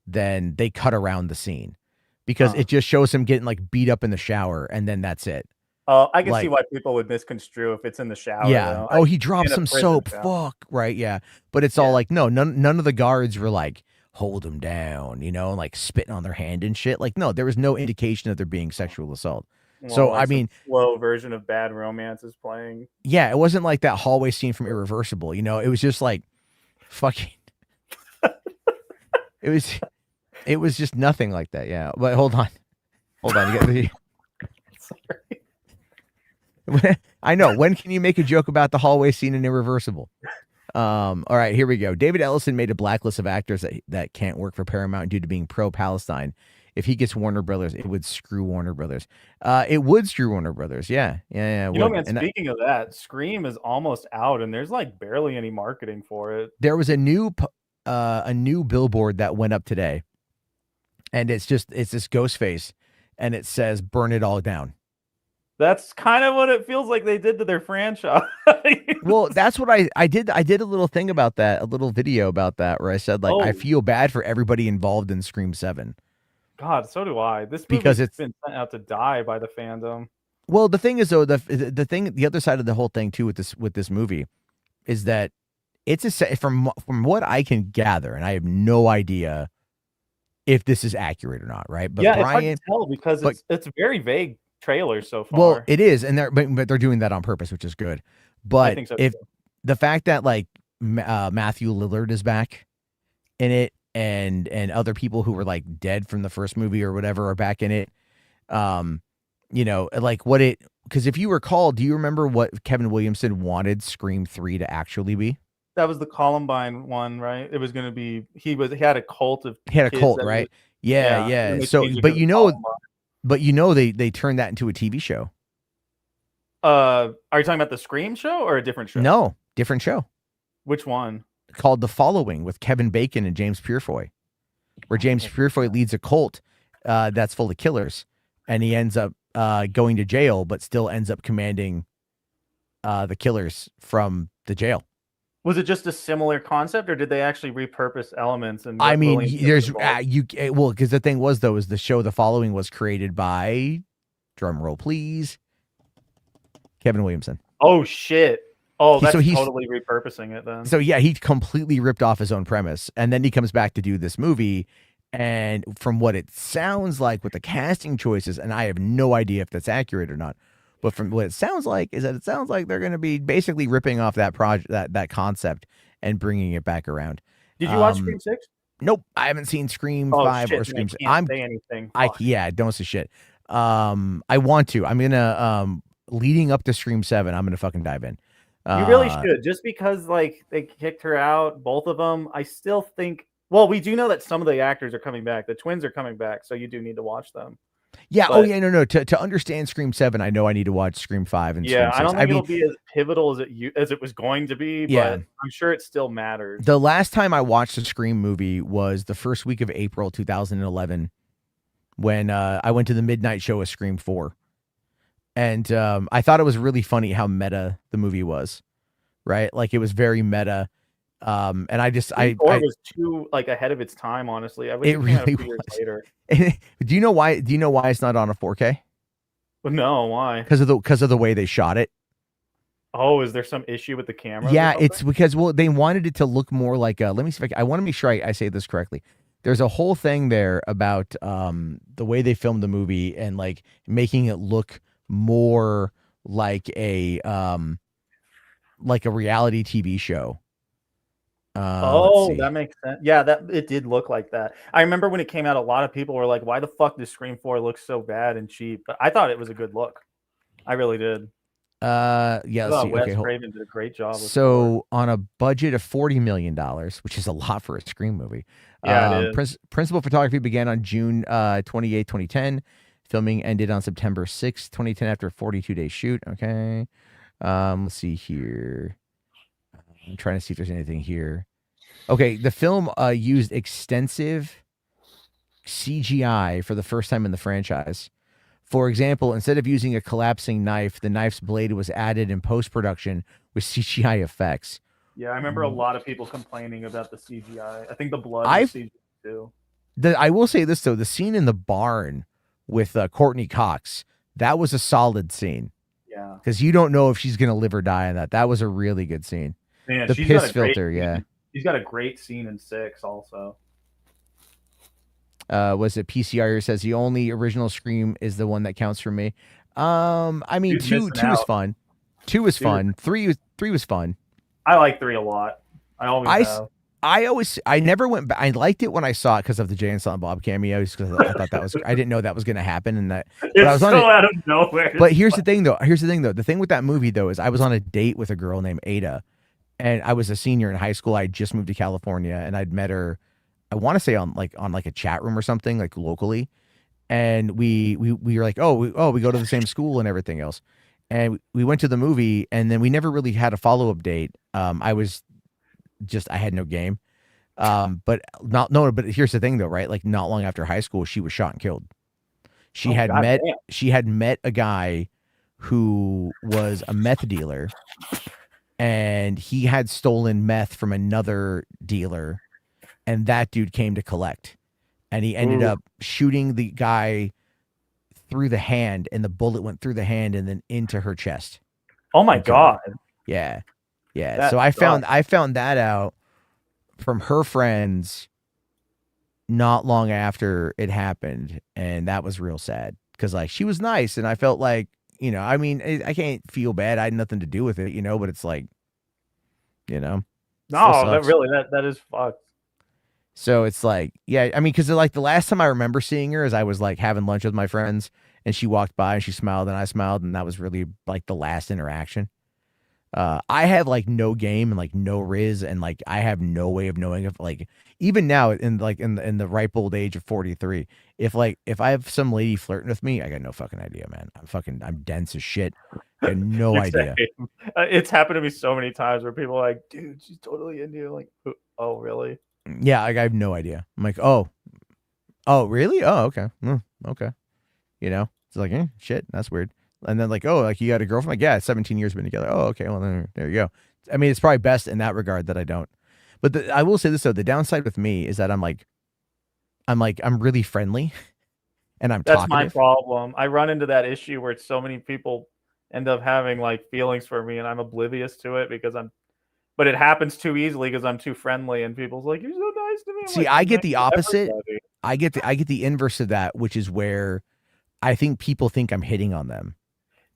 then they cut around the scene because it just shows him getting like beat up in the shower, and then that's it. Oh, I can see why people would misconstrue if it's in the shower. Yeah. Though. He dropped some soap. Fuck. Right. Yeah. But it's all like, no, none of the guards were like, hold him down, and like spitting on their hand and shit. Like, no, there was no indication of there being sexual assault. Well, so, like I mean, slow version of Bad Romance is playing. Yeah. It wasn't like that hallway scene from Irreversible. It was just like fucking, it was just nothing like that. Yeah. But hold on. You got the, sorry. I know. When can you make a joke about the hallway scene in Irreversible? All right, here we go. David Ellison made a blacklist of actors that can't work for Paramount due to being pro-Palestine. If he gets Warner Brothers, it would screw Warner Brothers. It would screw Warner Brothers. Yeah. Man, speaking of that, Scream is almost out, and there's like barely any marketing for it. There was a new billboard that went up today, and it's this ghost face, and it says "Burn it all down." That's kind of what it feels like they did to their franchise. Well, that's what I did. I did a little thing about that, a little video about that, where I said I feel bad for everybody involved in Scream 7. God, so do I. This movie has been sent out to die by the fandom. Well, the thing is though, the other side of the whole thing too with this movie is that it's from what I can gather, and I have no idea if this is accurate or not, right? But yeah, Brian, it's hard to tell because it's very vague trailer so far. Well, it is, and but they're doing that on purpose, which is good. But I think so if too. The fact that Matthew Lillard is back in it, and other people who were like dead from the first movie or whatever are back in it, because if you recall, do you remember what Kevin Williamson wanted Scream 3 to actually be? That was the Columbine one, right? It was going to be he had a cult of right? Yeah. So, but they turned that into a TV show. Are you talking about the Scream show or a different show? No, different show. Which one? Called The Following with Kevin Bacon and James Purefoy, where James Purefoy leads a cult that's full of killers, and he ends up going to jail, but still ends up commanding the killers from the jail. Was it just a similar concept, or did they actually repurpose elements? And I mean, there's because the thing was though, is the show The Following was created by, drum roll please, Kevin Williamson. Oh shit! Oh, that's totally repurposing it then. So yeah, he completely ripped off his own premise, and then he comes back to do this movie. And from what it sounds like with the casting choices, and I have no idea if that's accurate or not, but from what it sounds like is that it sounds like they're going to be basically ripping off that project, that concept, and bringing it back around. Did you watch Scream 6? Nope, I haven't seen Scream 5 or Scream 6. I can't say anything. Don't say shit. I want to. I'm gonna leading up to Scream 7. I'm gonna fucking dive in. You really should, just because they kicked her out, both of them. I still think. Well, we do know that some of the actors are coming back. The twins are coming back, so you do need to watch them. Yeah. But No. To understand Scream 7, I know I need to watch Scream 5 and yeah, Scream 6. I don't think it'll be as pivotal as it was going to be, Yeah. but I'm sure it still matters. The last time I watched a Scream movie was the first week of April 2011 when I went to the midnight show of Scream 4. And I thought it was really funny how meta the movie was, right? Like it was very meta. And I was too like ahead of its time, honestly. I wish it it came out really a few years was. later. Do you know why? Do you know why it's not on a 4K? But no, why? Because of the way they shot it. Oh, is there some issue with the camera? Yeah, it's because they wanted it to look more like a. Let me see if I want to make sure I say this correctly. There's a whole thing there about the way they filmed the movie and like making it look more like a reality TV show. That makes sense. Yeah, that it did look like that. I remember when it came out, a lot of people were like, "Why the fuck does Scream 4 look so bad and cheap?" But I thought it was a good look. I really did. Yeah. Let's see. Wes Craven did a great job. So on a budget of $40 million, which is a lot for a Scream movie. Yeah, it is. Principal photography began on June 28, 2010. Filming ended on September 6, 2010 after a 42-day shoot. Okay. Let's see here. I'm trying to see if there's anything here. Okay, the film used extensive CGI for the first time in the franchise. For example, instead of using a collapsing knife, the knife's blade was added in post-production with CGI effects. Yeah, I remember a lot of people complaining about the CGI. I think the blood is CGI too. I will say this, though. The scene in the barn with Courtney Cox, that was a solid scene. Yeah. Because you don't know if she's going to live or die in that. That was a really good scene. Man, the piss filter, yeah. She's got a great scene in 6 also. Was it PCR who says the only original Scream is the one that counts for me? I mean, two is fun. 2 was fun. 3 was fun. I like 3 a lot. I always have. I never went back. I liked it when I saw it because of the Jay and Silent Bob cameos because I thought that was. I didn't know that was going to happen, and that. But I was so out of nowhere. But here's the thing, though. The thing with that movie, though, is I was on a date with a girl named Ada, and I was a senior in high school. I just moved to California, and I'd met her. I want to say on a chat room or something like locally, and we were like, we go to the same school and everything else, and we went to the movie, and then we never really had a follow-up date. I had no game. But here's the thing though, right? Like not long after high school, she was shot and killed. She had met a guy who was a meth dealer, and he had stolen meth from another dealer, and that dude came to collect, and he ended up shooting the guy through the hand, and the bullet went through the hand and then into her chest. Oh my God. Yeah. So I found that out from her friends not long after it happened, and that was real sad because like she was nice, and I felt like, I mean, I can't feel bad. I had nothing to do with it, but it's like, no, that is fucked. So it's like, yeah, I mean, because like the last time I remember seeing her is I was like having lunch with my friends, and she walked by and she smiled and I smiled, and that was really like the last interaction. I have like no game and like no riz, and like I have no way of knowing if like even now in the ripe old age of 43, if I have some lady flirting with me, I got no fucking idea, man. I'm dense as shit. I have no idea. It's happened to me so many times where people are like, dude, she's totally into you. Like, oh really? Yeah, I have no idea. I'm like, oh really? Oh, okay. Okay. It's like, shit, that's weird. And then like, oh, like you got a girlfriend? Like, yeah, 17 years been together. Oh, okay. Well, then there you go. I mean, it's probably best in that regard that I don't. But I will say this though, the downside with me is that I'm really friendly, and I'm talkative. That's my problem. I run into that issue where so many people end up having like feelings for me, and I'm oblivious to it because but it happens too easily because I'm too friendly, and people's like, you're so nice to me. See, I get the opposite. I get the inverse of that, which is where I think people think I'm hitting on them.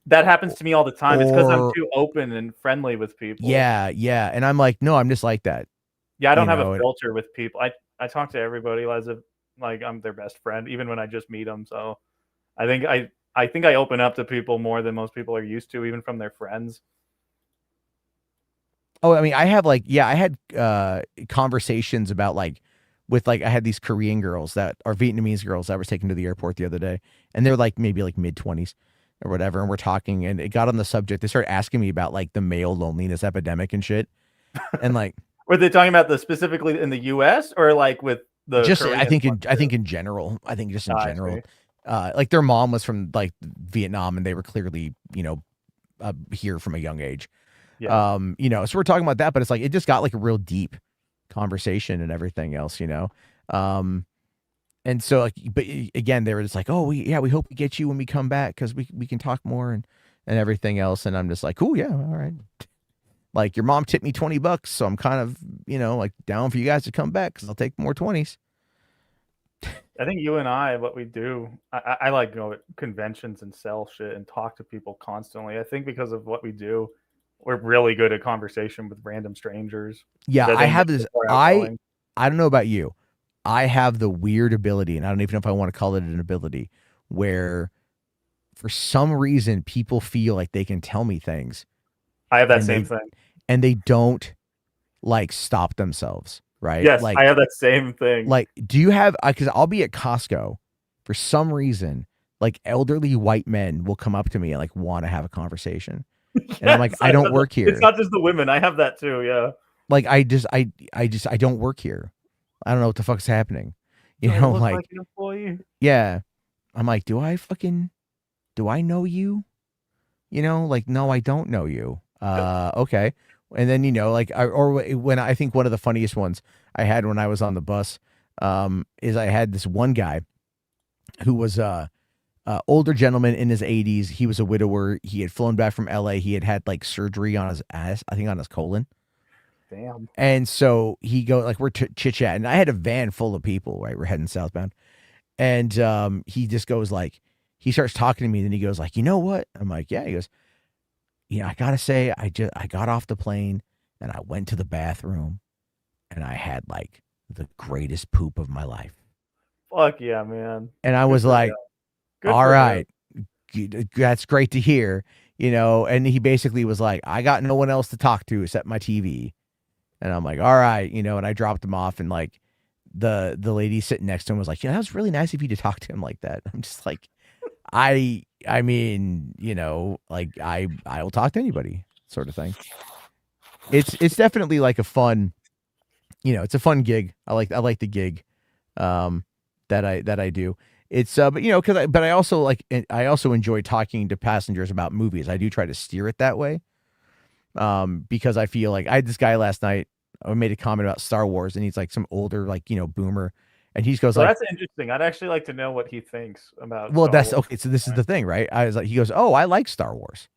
That happens to me all the time. It's because I'm too open and friendly with people. Yeah. And I'm like, no, I'm just like that. Yeah, I don't have a filter with people. I talk to everybody as if like I'm their best friend, even when I just meet them. So I think I open up to people more than most people are used to, even from their friends. Oh, I mean, I had conversations about like with like I had these Korean girls that are Vietnamese girls that I was taken to the airport the other day, and they're like maybe like mid-20s or whatever, and we're talking, and it got on the subject. They started asking me about like the male loneliness epidemic and shit, and like Were they talking about the specifically in the U.S. or like with the just Korean I think ones in general, I think just in Oh, I general, see. like their mom was from like Vietnam, and they were clearly here from a young age. Yeah. So we're talking about that, but it's like it just got like a real deep conversation and everything else, and so like, but again, they were just like, oh, we hope we get you when we come back because we can talk more and everything else, and I'm just like, cool, yeah, all right. Like your mom tipped me $20, so I'm kind of like down for you guys to come back because I'll take more 20s. I think you and I, what we do, I like go at conventions and sell shit and talk to people constantly. I think because of what we do, we're really good at conversation with random strangers. Yeah, I have this. I I don't know about you. I have the weird ability, and I don't even know if I want to call it an ability, where for some reason people feel like they can tell me things. I have that same thing. And they don't like stop themselves, right? Yes, like, I have that same thing. Like, do you have, because I'll be at Costco for some reason, like elderly white men will come up to me and like want to have a conversation. And I'm like, I don't work here. It's not just the women. I have that too. Yeah. Like, I don't work here. I don't know what the fuck's happening. Do I look like an employee? Yeah. I'm like, do I know you? Like, no, I don't know you. Okay. And then, when I think one of the funniest ones I had when I was on the bus, is I had this one guy who was older gentleman in his 80s. He was a widower. He had flown back from LA. He had like surgery on his ass, I think on his colon. Damn. And so he goes, like, we're chit-chatting. I had a van full of people, right? We're heading southbound. And he just goes like, he starts talking to me, and then he goes like, you know what? I'm like, yeah. He goes, I gotta say, I got off the plane and I went to the bathroom and I had like the greatest poop of my life. Fuck yeah, man. And I was like, all right, that's great to hear, and he basically was like, I got no one else to talk to except my TV. And I'm like, all right, and I dropped him off, and like the lady sitting next to him was like, that was really nice of you to talk to him like that. I'm just like, I mean, like I will talk to anybody sort of thing. It's definitely like a fun, it's a fun gig. I like the gig, that I do. It's, but I also enjoy talking to passengers about movies. I do try to steer it that way. Because I feel like I had this guy last night, I made a comment about Star Wars, and he's like some older, like, boomer. And he goes like, that's interesting. I'd actually like to know what he thinks about. Well, Star that's Wars. okay. So this is the thing, right? I was like, he goes, oh, I like Star Wars.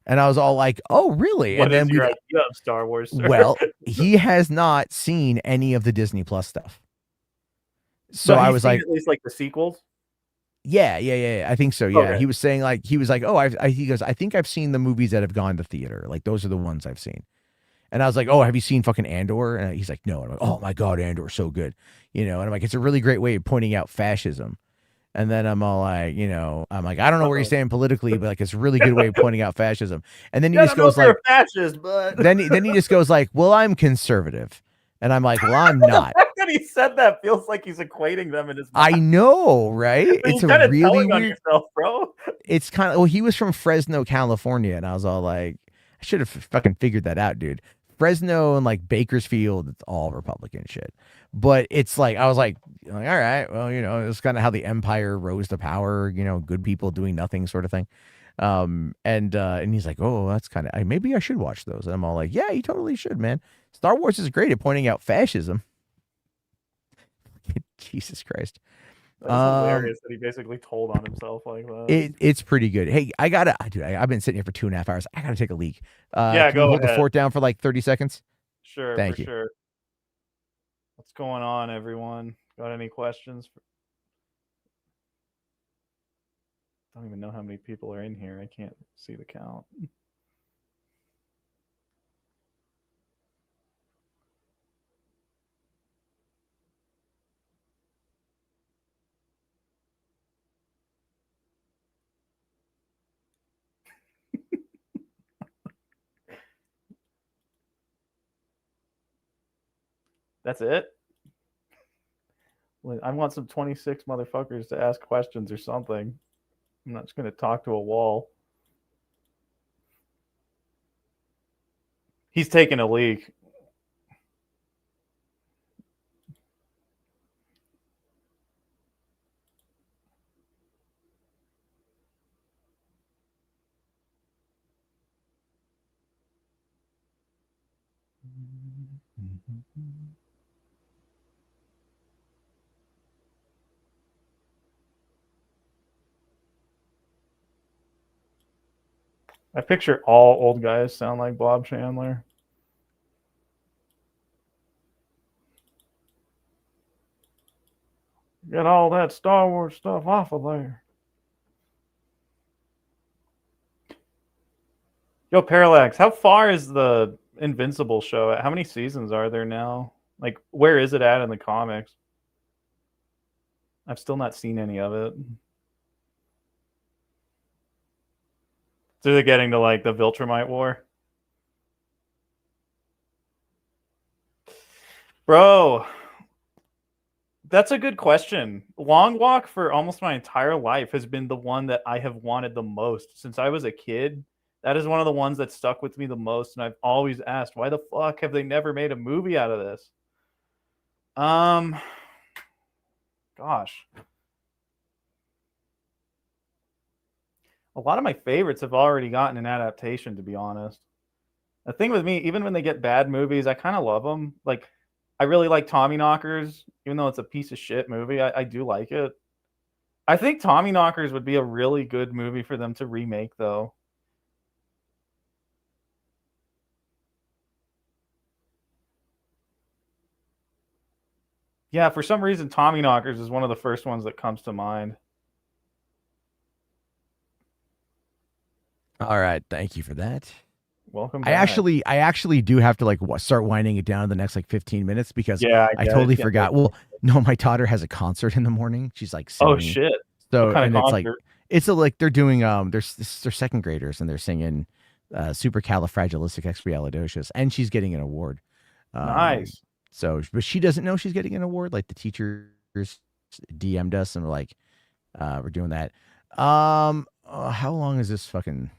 And I was all like, oh, really? What and then is your idea of Star Wars, sir? Well, he has not seen any of the Disney Plus stuff. So I was like, at least like the sequels. Yeah. I think so. Yeah. Okay. He was saying like, oh, he goes, I think I've seen the movies that have gone to theater. Like those are the ones I've seen. And I was like, oh, have you seen fucking Andor? And he's like, no. And I'm like, oh my God, Andor's so good. And I'm like, it's a really great way of pointing out fascism. And then I'm all like, I'm like, I don't know where you're standing politically, but like, it's a really good way of pointing out fascism. And then he just goes like, fascist, but then he just goes like, well, I'm conservative. And I'm like, well, I'm not. The fact that he said that feels like he's equating them in his mind. I know, right? It's a really weird. On yourself, bro. It's kind of, well, he was from Fresno, California, and I was all like, I should have fucking figured that out, dude. Fresno and like Bakersfield, it's all Republican shit. But it's like, I was like, all right, well, it's kind of how the empire rose to power, good people doing nothing sort of thing. And he's like, oh, that's kind of, maybe I should watch those. And I'm all like, yeah, you totally should, man. Star Wars is great at pointing out fascism. Jesus Christ. That's hilarious that he basically told on himself like that. It's pretty good. Hey, I've been sitting here for 2.5 hours. I gotta take a leak. Yeah, can you hold the fort down for like 30 seconds? Sure, Thank you. Sure. What's going on, everyone? Got any questions? I don't even know how many people are in here. I can't see the count. That's it? I want some 26 motherfuckers to ask questions or something. I'm not just going to talk to a wall. He's taking a leak. I picture all old guys sound like Bob Chandler. Get all that Star Wars stuff off of there. Yo, Parallax, how far is the Invincible show? How many seasons are there now? Like, where is it at in the comics? I've still not seen any of it. So they're getting to like the Viltrumite War. Bro, that's a good question. Long Walk for almost my entire life has been the one that I have wanted the most since I was a kid. That is one of the ones that stuck with me the most, and I've always asked, why the fuck have they never made a movie out of this? Gosh. A lot of my favorites have already gotten an adaptation, to be honest. The thing with me, even when they get bad movies, I kind of love them. Like, I really like Tommyknockers, even though it's a piece of shit movie. I do like it. I think Tommyknockers would be a really good movie for them to remake, though. Yeah, for some reason, Tommyknockers is one of the first ones that comes to mind. All right, thank you for that. Welcome I back. actually do have to like start winding it down in the next like 15 minutes because Yeah, I totally forgot. Well, no, my daughter has a concert in the morning. She's like singing. Oh shit! So What kind and of it's concert? it's like they're doing they're second graders and they're singing Supercalifragilisticexpialidocious, and she's getting an award. Nice. So, but she doesn't know she's getting an award. Like the teachers DM'd us and we're like, we're doing that. How long is this fucking?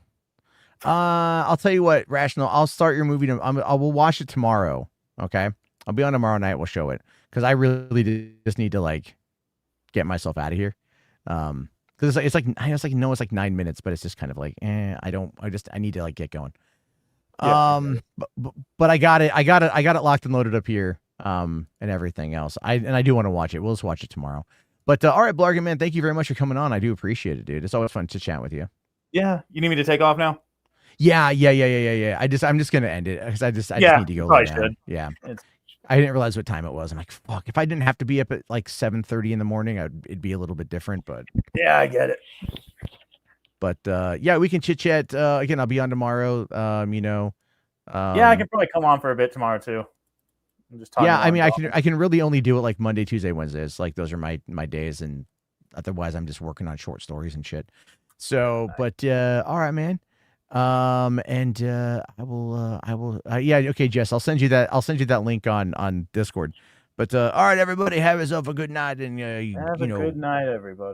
I'll tell you what, Rational. I'll start your movie. I will watch it tomorrow. Okay, I'll be on tomorrow night. We'll show it because I really just need to like get myself out of here. Because it's like 9 minutes, but it's just kind of like, I need to like get going. Yeah, but I got it locked and loaded up here. And everything else. I do want to watch it. We'll just watch it tomorrow. But all right, Blargan, man, thank you very much for coming on. I do appreciate it, dude. It's always fun to chat with you. Yeah, you need me to take off now? Yeah. I'm just gonna end it because I just need to go lay down. Yeah. I didn't realize what time it was. I'm like, fuck. If I didn't have to be up at like 7:30 in the morning, it'd be a little bit different. But yeah, I get it. But yeah, we can chit chat again. I'll be on tomorrow. Yeah, I can probably come on for a bit tomorrow too. I'm just talking. Yeah, I mean, I can really only do it like Monday, Tuesday, Wednesdays. Like those are my days, and otherwise I'm just working on short stories and shit. So, but all right, man. And I will. Yeah, okay, Jess. I'll send you that link on Discord. But all right, everybody, have yourself a good night, and have a good night, everybody.